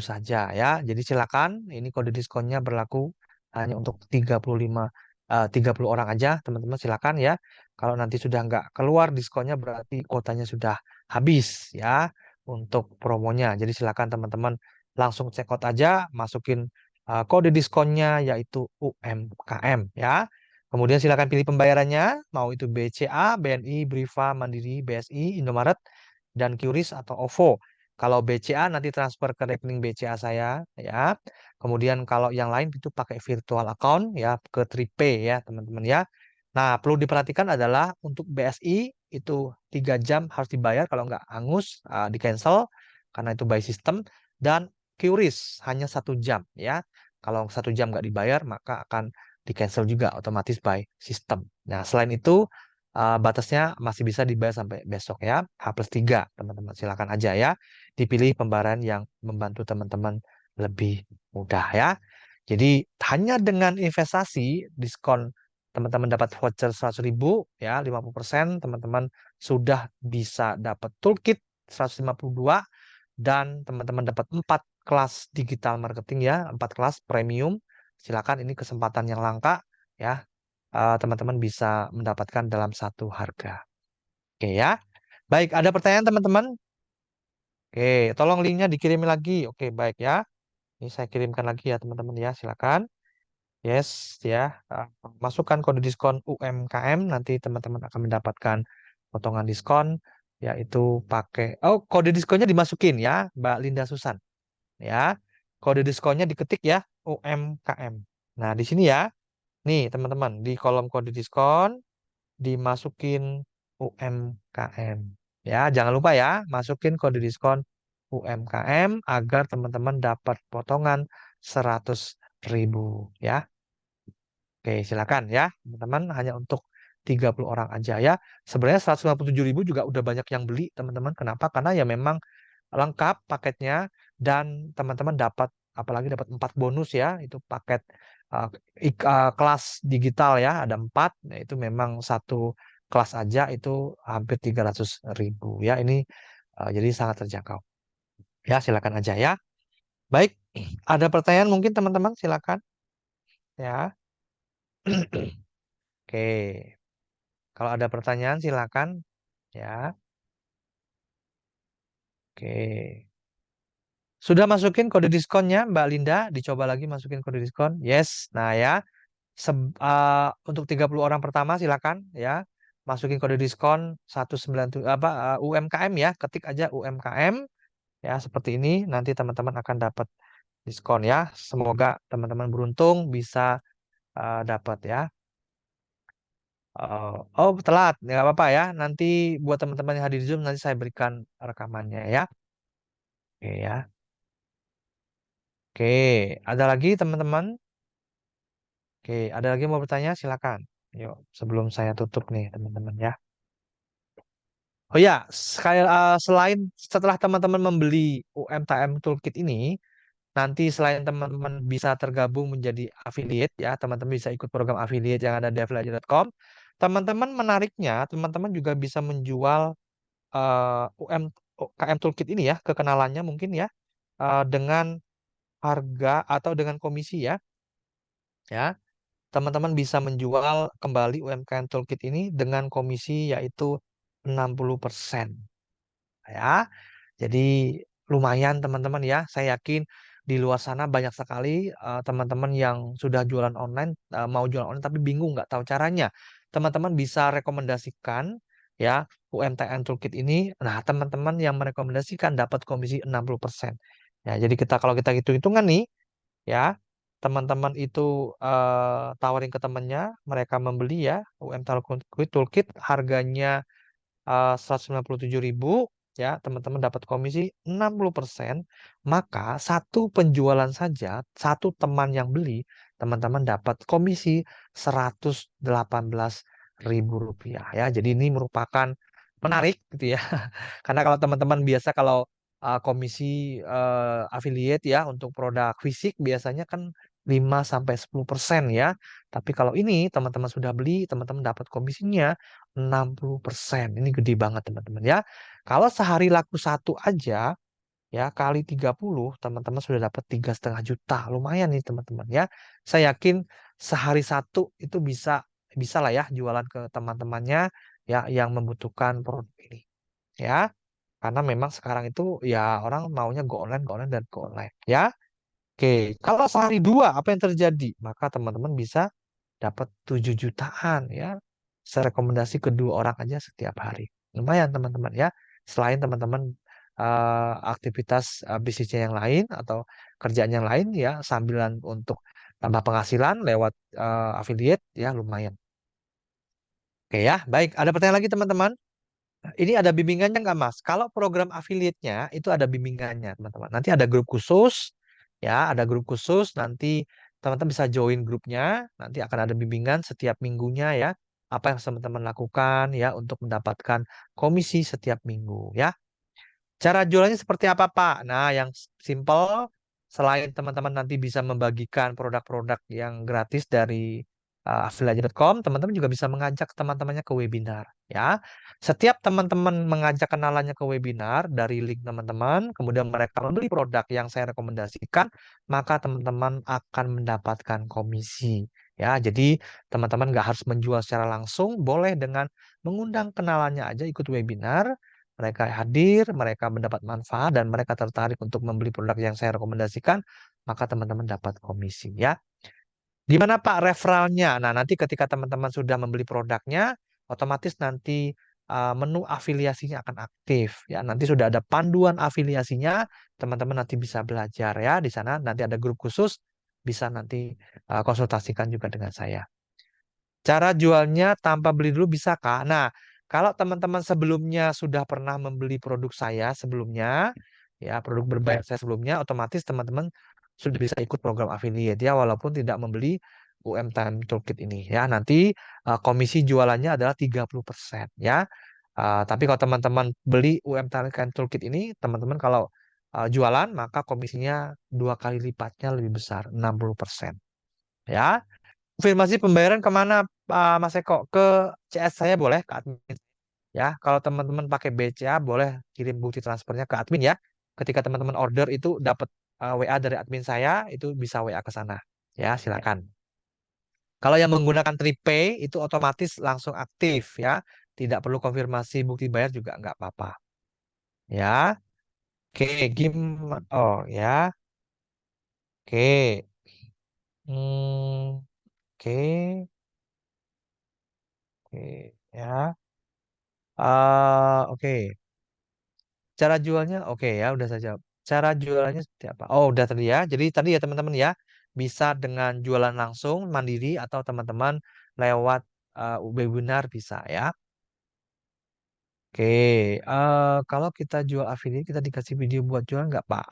saja ya. Jadi silakan, ini kode diskonnya berlaku hanya untuk 30 orang aja, teman-teman silakan ya. Kalau nanti sudah nggak keluar diskonnya berarti kuotanya sudah habis ya untuk promonya. Jadi silakan teman-teman langsung check out aja, masukin kode diskonnya yaitu UMKM ya. Kemudian silakan pilih pembayarannya, mau itu BCA, BNI, Briva, Mandiri, BSI, Indomaret, dan QRIS atau OVO. Kalau BCA nanti transfer ke rekening BCA saya ya. Kemudian kalau yang lain itu pakai virtual account ya ke Tripay ya teman-teman ya. Nah perlu diperhatikan adalah untuk BSI itu 3 jam harus dibayar, kalau nggak hangus di cancel karena itu by system, dan QRIS hanya 1 jam ya. Kalau 1 jam nggak dibayar maka akan di cancel juga otomatis by system. Nah selain itu batasnya masih bisa dibayar sampai besok ya, H+3 teman-teman. Silakan aja ya, dipilih pembayaran yang membantu teman-teman lebih mudah ya. Jadi hanya dengan investasi diskon teman-teman dapat voucher 100.000 ya, 50%, teman-teman sudah bisa dapat toolkit 152, dan teman-teman dapat 4 kelas digital marketing ya, 4 kelas premium. Silakan, ini kesempatan yang langka ya. Teman-teman bisa mendapatkan dalam satu harga. Oke ya. Baik, ada pertanyaan teman-teman? Oke, tolong linknya dikirimin lagi. Oke, baik ya. Ini saya kirimkan lagi ya teman-teman ya. Silakan. Yes ya. Uh, Masukkan kode diskon UMKM, nanti teman-teman akan mendapatkan potongan diskon yaitu pakai, oh, kode diskonnya dimasukin ya, Mbak Linda Susan ya. Kode diskonnya diketik ya, UMKM. Nah, di sini ya. Nih, teman-teman, di kolom kode diskon dimasukin UMKM. Ya, jangan lupa ya, masukin kode diskon UMKM agar teman-teman dapat potongan 100.000 ya. Oke, silakan ya, teman-teman, hanya untuk 30 orang aja ya. Sebenarnya 157.000 juga udah banyak yang beli, teman-teman. Kenapa? Karena ya memang lengkap paketnya, dan teman-teman dapat, apalagi dapat 4 bonus ya, itu paket uh, kelas digital ya, ada 4. Nah, itu memang satu kelas aja itu hampir 300.000 ya. Ini jadi sangat terjangkau. Ya, silakan aja ya. Baik, ada pertanyaan mungkin teman-teman, silakan ya. Oke. Kalau ada pertanyaan silakan ya. Oke. Sudah masukin kode diskonnya Mbak Linda? Dicoba lagi masukin kode diskon. Yes. Nah ya, untuk 30 orang pertama silakan ya. Masukin kode diskon 197 apa UMKM ya. Ketik aja UMKM ya, seperti ini. Nanti teman-teman akan dapat diskon ya. Semoga teman-teman beruntung bisa dapat ya. Oh, telat, nggak apa-apa ya. Nanti buat teman-teman yang hadir di Zoom nanti saya berikan rekamannya ya. Oke ya. Oke, ada lagi teman-teman? Oke, ada lagi mau bertanya? Silakan. Yuk, sebelum saya tutup nih teman-teman ya. Oh ya, selain setelah teman-teman membeli UMKM Toolkit ini, nanti selain teman-teman bisa tergabung menjadi affiliate ya, teman-teman bisa ikut program affiliate yang ada di affiliate.com. Teman-teman menariknya, teman-teman juga bisa menjual UMKM Toolkit ini ya, kekenalannya mungkin ya, dengan harga atau dengan komisi ya. Ya, teman-teman bisa menjual kembali UMKM Toolkit ini dengan komisi yaitu 60% ya. Jadi lumayan teman-teman ya. Saya yakin di luar sana banyak sekali teman-teman yang sudah jualan online, mau jualan online tapi bingung nggak tahu caranya. Teman-teman bisa rekomendasikan ya UMKM Toolkit ini. Nah, teman-teman yang merekomendasikan dapat komisi 60%. Ya, jadi kalau kita hitung-hitungan nih ya, teman-teman itu tawarin ke temannya, mereka membeli ya UMKM Toolkit, harganya 197.000 ya, teman-teman dapat komisi 60%, maka satu penjualan saja, satu teman yang beli, teman-teman dapat komisi 118.000 rupiah ya. Jadi ini merupakan menarik gitu ya. Karena kalau teman-teman biasa kalau komisi affiliate ya untuk produk fisik biasanya kan 5 sampai 10% ya. Tapi kalau ini teman-teman sudah beli, teman-teman dapat komisinya 60%. Ini gede banget teman-teman ya. Kalau sehari laku satu aja ya kali 30 teman-teman sudah dapat 3,5 juta. Lumayan nih teman-teman ya. Saya yakin sehari satu itu bisa bisa lah ya jualan ke teman-temannya ya yang membutuhkan produk ini ya. Karena memang sekarang itu ya orang maunya go online dan go online ya. Oke, kalau sehari dua apa yang terjadi? Maka teman-teman bisa dapat 7 jutaan ya. Saya rekomendasi kedua orang aja setiap hari. Lumayan teman-teman ya. Selain teman-teman aktivitas bisnisnya yang lain atau kerjaan yang lain ya, sambilan untuk tambah penghasilan lewat affiliate ya lumayan. Oke ya, baik. Ada pertanyaan lagi teman-teman? Ini ada bimbingannya nggak Mas? Kalau program affiliate-nya itu ada bimbingannya teman-teman. Nanti ada grup khusus, ya ada grup khusus. Nanti teman-teman bisa join grupnya. Nanti akan ada bimbingan setiap minggunya ya. Apa yang teman-teman lakukan ya untuk mendapatkan komisi setiap minggu ya. Cara jualannya seperti apa, Pak? Nah, yang simple, selain teman-teman nanti bisa membagikan produk-produk yang gratis dari affiliate.com, teman-teman juga bisa mengajak teman-temannya ke webinar. Ya, setiap teman-teman mengajak kenalannya ke webinar dari link teman-teman, kemudian mereka membeli produk yang saya rekomendasikan, maka teman-teman akan mendapatkan komisi. Ya, jadi teman-teman nggak harus menjual secara langsung, boleh dengan mengundang kenalannya aja ikut webinar. Mereka hadir, mereka mendapat manfaat, dan mereka tertarik untuk membeli produk yang saya rekomendasikan, maka teman-teman dapat komisi ya. Gimana Pak referralnya? Nah, nanti ketika teman-teman sudah membeli produknya, otomatis nanti menu afiliasinya akan aktif ya. Nanti sudah ada panduan afiliasinya, teman-teman nanti bisa belajar ya di sana. Nanti ada grup khusus, bisa nanti konsultasikan juga dengan saya. Cara jualnya tanpa beli dulu bisa Kak? Nah, kalau teman-teman sebelumnya sudah pernah membeli produk saya sebelumnya, ya produk berbayar saya sebelumnya, otomatis teman-teman sudah bisa ikut program affiliate ya, walaupun tidak membeli UMKM Toolkit ini ya. Nanti komisi jualannya adalah 30% ya. Tapi kalau teman-teman beli UMKM Toolkit ini, teman-teman kalau jualan maka komisinya 2 kali lipatnya lebih besar, 60% ya. Konfirmasi pembayaran kemana Mas Eko? Ke CS saya boleh, ke admin. Ya, kalau teman-teman pakai BCA boleh kirim bukti transfernya ke admin ya. Ketika teman-teman order itu dapat WA dari admin saya, itu bisa WA ke sana. Ya, silakan. Kalau yang menggunakan Tripay itu otomatis langsung aktif ya. Tidak perlu konfirmasi bukti bayar juga nggak apa-apa. Ya, oke, oh ya, oke. Oke, oke, ya. Oke. Cara jualnya oke ya, udah saya jawab. Cara jualannya seperti apa? Oh, udah tadi ya. Jadi tadi ya teman-teman ya, bisa dengan jualan langsung mandiri atau teman-teman lewat webinar bisa ya. Oke, kalau kita jual affiliate kita dikasih video buat jual nggak Pak?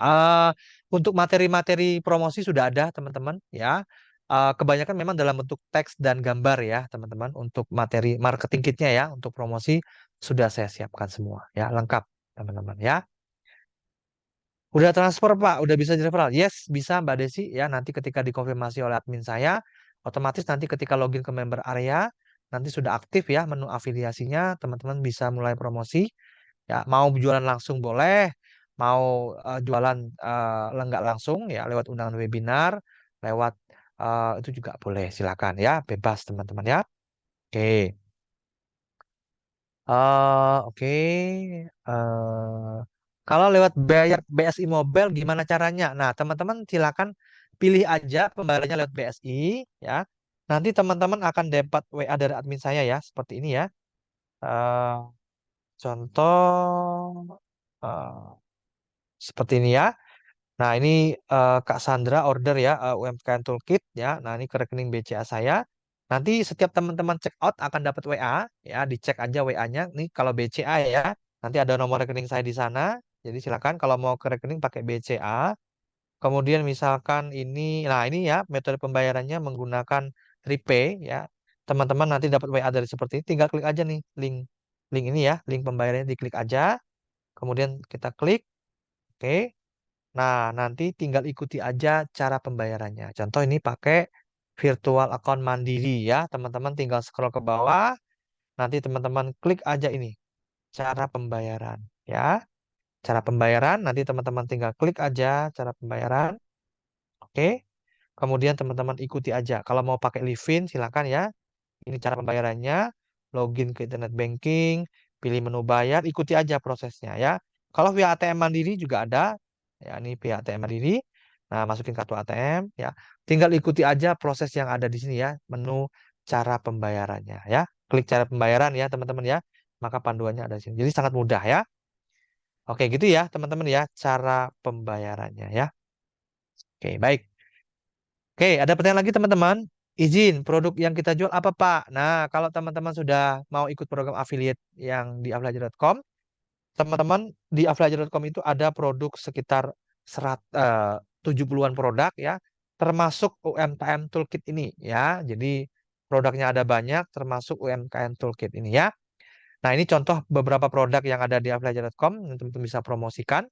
Untuk materi-materi promosi sudah ada teman-teman ya. Kebanyakan memang dalam bentuk teks dan gambar ya teman-teman. Untuk materi marketing kitnya ya, untuk promosi sudah saya siapkan semua ya, lengkap teman-teman ya. Udah transfer Pak, udah bisa di referral. Yes, bisa Mbak Desi ya. Nanti ketika dikonfirmasi oleh admin saya, otomatis nanti ketika login ke member area, nanti sudah aktif ya menu afiliasinya, teman-teman bisa mulai promosi. Ya, mau jualan langsung boleh, mau jualan enggak langsung ya lewat undangan webinar, lewat itu juga boleh. Silakan ya, bebas teman-teman ya. Oke. Oke. Kalau lewat bayar BSI Mobile gimana caranya? Nah, teman-teman silakan pilih aja pembayarannya lewat BSI ya. Nanti teman-teman akan dapat WA dari admin saya ya, seperti ini ya. Eh, contoh seperti ini ya. Nah, ini Kak Sandra order ya UMKM Toolkit ya. Nah, ini ke rekening BCA saya. Nanti setiap teman-teman check out akan dapat WA, ya, dicek aja WA-nya. Nih kalau BCA ya, nanti ada nomor rekening saya di sana. Jadi silakan kalau mau ke rekening pakai BCA. Kemudian misalkan ini, nah ini ya metode pembayarannya menggunakan Repay ya. Teman-teman nanti dapat WA dari seperti ini, tinggal klik aja nih link link ini ya, link pembayarannya diklik aja. Kemudian kita klik, oke. Nah, nanti tinggal ikuti aja cara pembayarannya. Contoh ini pakai virtual account Mandiri ya. Teman-teman tinggal scroll ke bawah. Nanti teman-teman klik aja ini, cara pembayaran ya. Cara pembayaran, nanti teman-teman tinggal klik aja cara pembayaran. Oke. Kemudian teman-teman ikuti aja. Kalau mau pakai Livin, silakan ya. Ini cara pembayarannya. Login ke internet banking, pilih menu bayar, ikuti aja prosesnya ya. Kalau via ATM Mandiri juga ada. Ya, ini via ATM Mandiri. Nah, masukin kartu ATM ya. Tinggal ikuti aja proses yang ada di sini ya, menu cara pembayarannya ya. Klik cara pembayaran ya, teman-teman ya. Maka panduannya ada di sini. Jadi sangat mudah ya. Oke, gitu ya, teman-teman ya, cara pembayarannya ya. Oke, baik. Oke, ada pertanyaan lagi teman-teman. Izin, produk yang kita jual apa Pak? Nah, kalau teman-teman sudah mau ikut program affiliate yang di aflajar.com, teman-teman di aflajar.com itu ada produk sekitar 70-an produk ya, termasuk UMKM Toolkit ini ya. Jadi produknya ada banyak, termasuk UMKM Toolkit ini ya. Nah, ini contoh beberapa produk yang ada di aflajar.com yang teman-teman bisa promosikan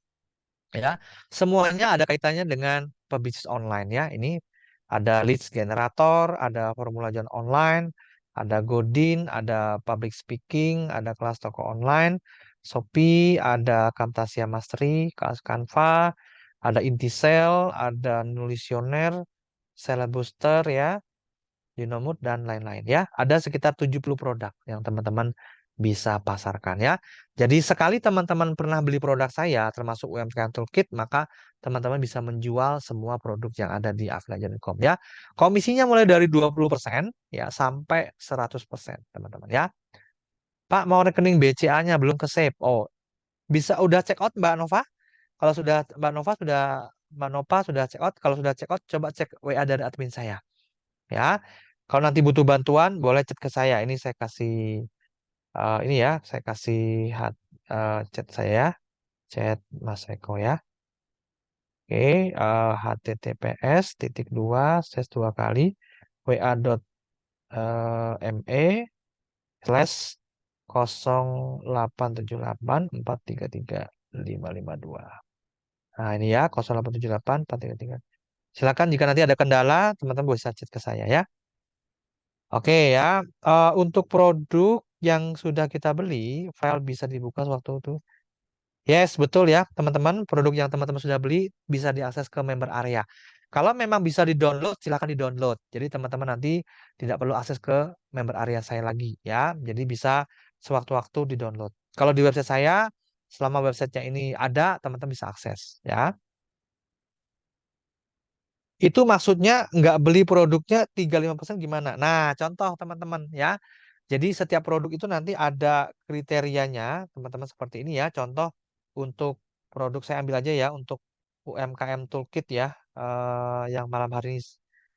ya. Semuanya ada kaitannya dengan pebisnis online ya. Ini ada leads generator, ada formula John online, ada Godin, ada public speaking, ada kelas toko online, Shopee, ada Camtasia Mastery, kelas Canva, ada Intisell, ada Nulisioner, Sales Booster ya, Dinomut dan lain-lain ya. Ada sekitar 70 produk yang teman-teman bisa pasarkan ya. Jadi sekali teman-teman pernah beli produk saya termasuk UMKM Toolkit, maka teman-teman bisa menjual semua produk yang ada di afiliator.com ya. Komisinya mulai dari 20% ya sampai 100% teman-teman ya. Pak, mau rekening BCA-nya belum ke save. Oh, bisa udah check out Mbak Nova? Kalau sudah Mbak Nova sudah check out, kalau sudah check out coba cek WA dari admin saya ya. Kalau nanti butuh bantuan, boleh chat ke saya. Ini saya kasih ini ya, saya kasih chat saya, ya, chat Mas Eko ya. Oke, https titik dua slash dua kali wa.me slash 0878 433 552. Nah ini ya 0878 433. Silakan jika nanti ada kendala, teman-teman bisa chat ke saya ya. Oke ya, untuk produk yang sudah kita beli, file bisa dibuka sewaktu itu. Yes, betul ya, teman-teman. Produk yang teman-teman sudah beli bisa diakses ke member area. Kalau memang bisa di-download, silakan di-download. Jadi teman-teman nanti tidak perlu akses ke member area saya lagi ya. Jadi bisa sewaktu-waktu di-download. Kalau di website saya, selama websitenya ini ada, teman-teman bisa akses ya. Itu maksudnya nggak beli produknya 35% gimana? Nah, contoh teman-teman ya. Jadi setiap produk itu nanti ada kriterianya, teman-teman seperti ini ya. Contoh untuk produk saya ambil aja ya untuk UMKM Toolkit ya, yang malam hari ini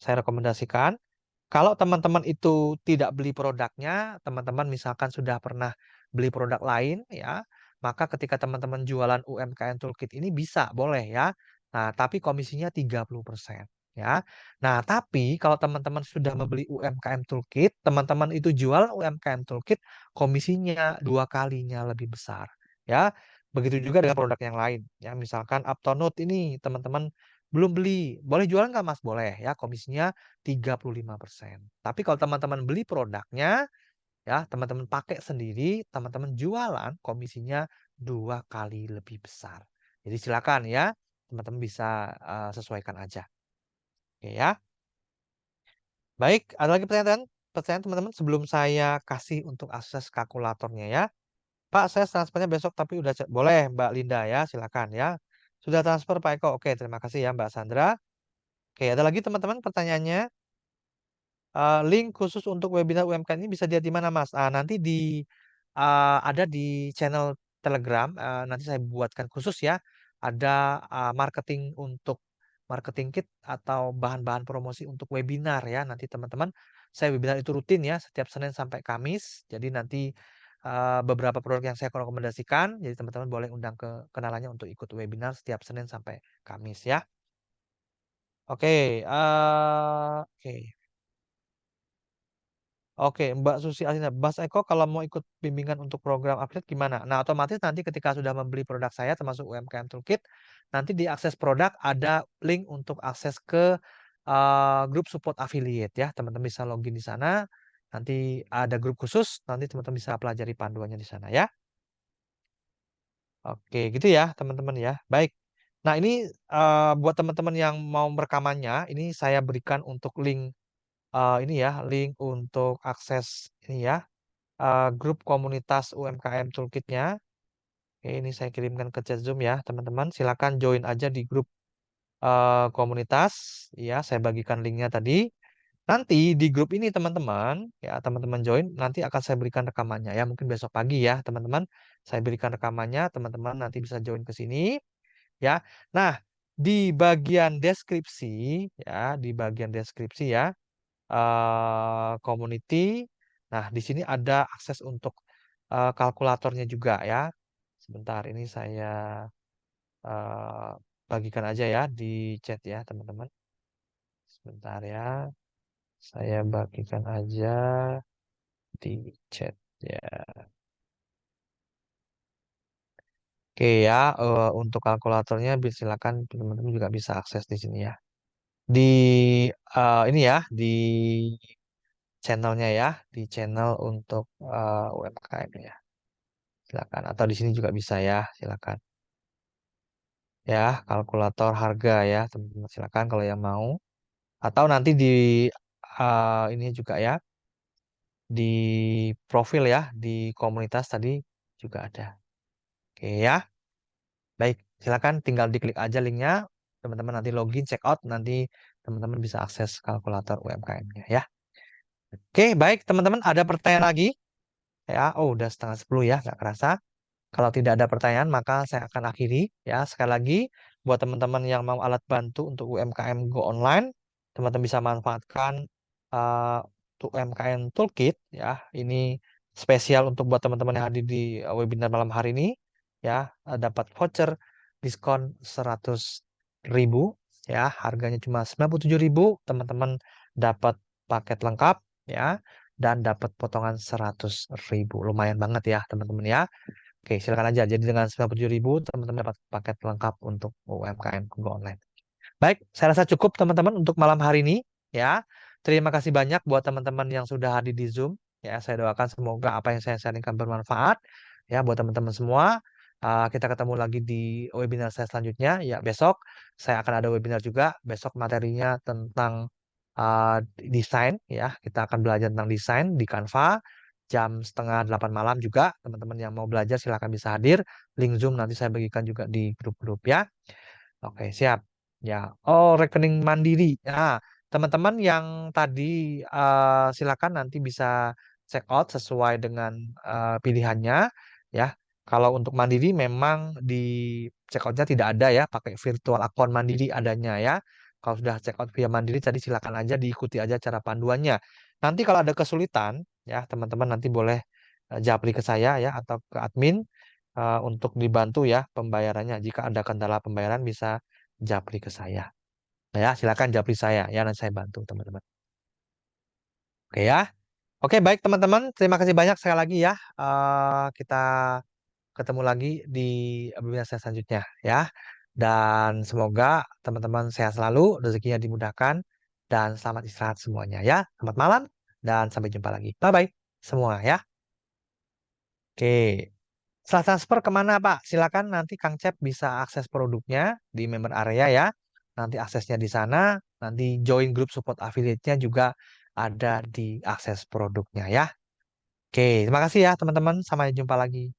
saya rekomendasikan. Kalau teman-teman itu tidak beli produknya, teman-teman misalkan sudah pernah beli produk lain ya, maka ketika teman-teman jualan UMKM Toolkit ini bisa, boleh ya. Nah, tapi komisinya 30% ya. Nah, tapi kalau teman-teman sudah membeli UMKM Toolkit, teman-teman itu jual UMKM Toolkit, komisinya dua kalinya lebih besar ya. Begitu juga dengan produk yang lain ya. Misalkan Uptonote ini teman-teman belum beli, boleh jual nggak Mas? Boleh ya, komisinya 35%. Tapi kalau teman-teman beli produknya, ya teman-teman pakai sendiri, teman-teman jualan, komisinya dua kali lebih besar. Jadi silakan ya, teman-teman bisa sesuaikan aja. Oke ya. Baik, ada lagi pertanyaan teman-teman sebelum saya kasih untuk akses kalkulatornya ya. Pak, saya transfernya besok tapi udah boleh Mbak Linda ya, silakan ya. Sudah transfer Pak Eko. Oke, terima kasih ya Mbak Sandra. Oke, ada lagi teman-teman pertanyaannya? Link khusus untuk webinar UMKM ini bisa dilihat di mana, Mas? Nanti ada di channel Telegram. Nanti saya buatkan khusus ya. Ada marketing untuk marketing kit atau bahan-bahan promosi untuk webinar ya. Nanti teman-teman saya webinar itu rutin ya, setiap Senin sampai Kamis. Jadi nanti beberapa produk yang saya rekomendasikan, jadi teman-teman boleh undang ke kenalannya untuk ikut webinar setiap Senin sampai Kamis ya. Oke, oke. Oke, Mbak Susi Alina, Mas Eko kalau mau ikut bimbingan untuk program affiliate gimana? Nah, otomatis nanti ketika sudah membeli produk saya termasuk UMKM Toolkit, nanti di akses produk ada link untuk akses ke grup support affiliate ya. Teman-teman bisa login di sana. Nanti ada grup khusus, nanti teman-teman bisa pelajari panduannya di sana ya. Oke, gitu ya, teman-teman ya. Baik. Nah, ini buat teman-teman yang mau rekamannya, ini saya berikan untuk link ini ya, link untuk akses ini ya grup komunitas UMKM Toolkit-nya. Oke, ini saya kirimkan ke chat Zoom ya, teman-teman. Silakan join aja di grup komunitas. Ya, saya bagikan linknya tadi. Nanti di grup ini teman-teman, ya teman-teman join, nanti akan saya berikan rekamannya ya. Mungkin besok pagi ya, teman-teman. Saya berikan rekamannya, teman-teman nanti bisa join ke sini ya. Nah, di bagian deskripsi ya, di bagian deskripsi ya, community. Nah, di sini ada akses untuk kalkulatornya juga ya. Sebentar, ini saya eh, bagikan aja ya di chat ya, teman-teman. Sebentar ya, saya bagikan aja di chat ya. Oke ya, untuk kalkulatornya silakan teman-teman juga bisa akses di sini ya. Di ini ya, di channelnya ya, di channel untuk UMKM ya. Silakan. Atau di sini juga bisa ya, silakan. Ya, kalkulator harga ya, teman-teman silakan kalau yang mau. Atau nanti di ini juga ya, di profil ya, di komunitas tadi juga ada. Oke ya, baik. Silakan tinggal diklik aja linknya. Teman-teman nanti login, check out, nanti teman-teman bisa akses kalkulator UMKM-nya ya. Oke, baik teman-teman. Ada pertanyaan lagi? Ya, oh udah setengah 10 ya, nggak kerasa. Kalau tidak ada pertanyaan, maka saya akan akhiri ya. Sekali lagi, buat teman-teman yang mau alat bantu untuk UMKM Go Online, teman-teman bisa manfaatkan uh, UMKM Toolkit ya. Ini spesial untuk buat teman-teman yang hadir di webinar malam hari ini ya. Dapat voucher diskon 100.000 ya. Harganya cuma 97.000. Teman-teman dapat paket lengkap ya dan dapat potongan 100.000. Lumayan banget ya, teman-teman ya. Oke, silakan aja. Jadi dengan 97.000 teman-teman dapat paket lengkap untuk UMKM Go Online. Baik, saya rasa cukup teman-teman untuk malam hari ini ya. Terima kasih banyak buat teman-teman yang sudah hadir di Zoom. Ya, saya doakan semoga apa yang saya sharingkan bermanfaat ya buat teman-teman semua. Kita ketemu lagi di webinar saya selanjutnya. Ya, besok saya akan ada webinar juga. Besok materinya tentang desain ya. Kita akan belajar tentang desain di Canva jam setengah 8 malam juga. Teman-teman yang mau belajar silakan bisa hadir. Link Zoom nanti saya bagikan juga di grup-grup ya. Oke, siap. Ya, oh rekening mandiri. Nah, teman-teman yang tadi silakan nanti bisa check out sesuai dengan pilihannya. Ya, kalau untuk mandiri memang di check outnya tidak ada ya, pakai virtual account mandiri adanya ya. Kalau sudah check out via mandiri tadi silakan aja diikuti aja cara panduannya. Nanti kalau ada kesulitan ya, teman-teman nanti boleh japri ke saya ya atau ke admin untuk dibantu ya pembayarannya. Jika ada kendala pembayaran bisa japri ke saya. Nah, ya, silakan japri saya ya nanti saya bantu teman-teman. Oke ya. Oke, baik teman-teman. Terima kasih banyak sekali lagi ya. Kita ketemu lagi di webinar saya selanjutnya ya. Dan semoga teman-teman sehat selalu, rezekinya dimudahkan dan selamat istirahat semuanya ya. Selamat malam dan sampai jumpa lagi. Bye bye semua ya. Oke. Setelah transfer kemana Pak? Silakan nanti Kang Cep bisa akses produknya di member area ya. Nanti aksesnya di sana. Nanti join grup support affiliate-nya juga ada di akses produknya ya. Oke, terima kasih ya teman-teman. Sampai jumpa lagi.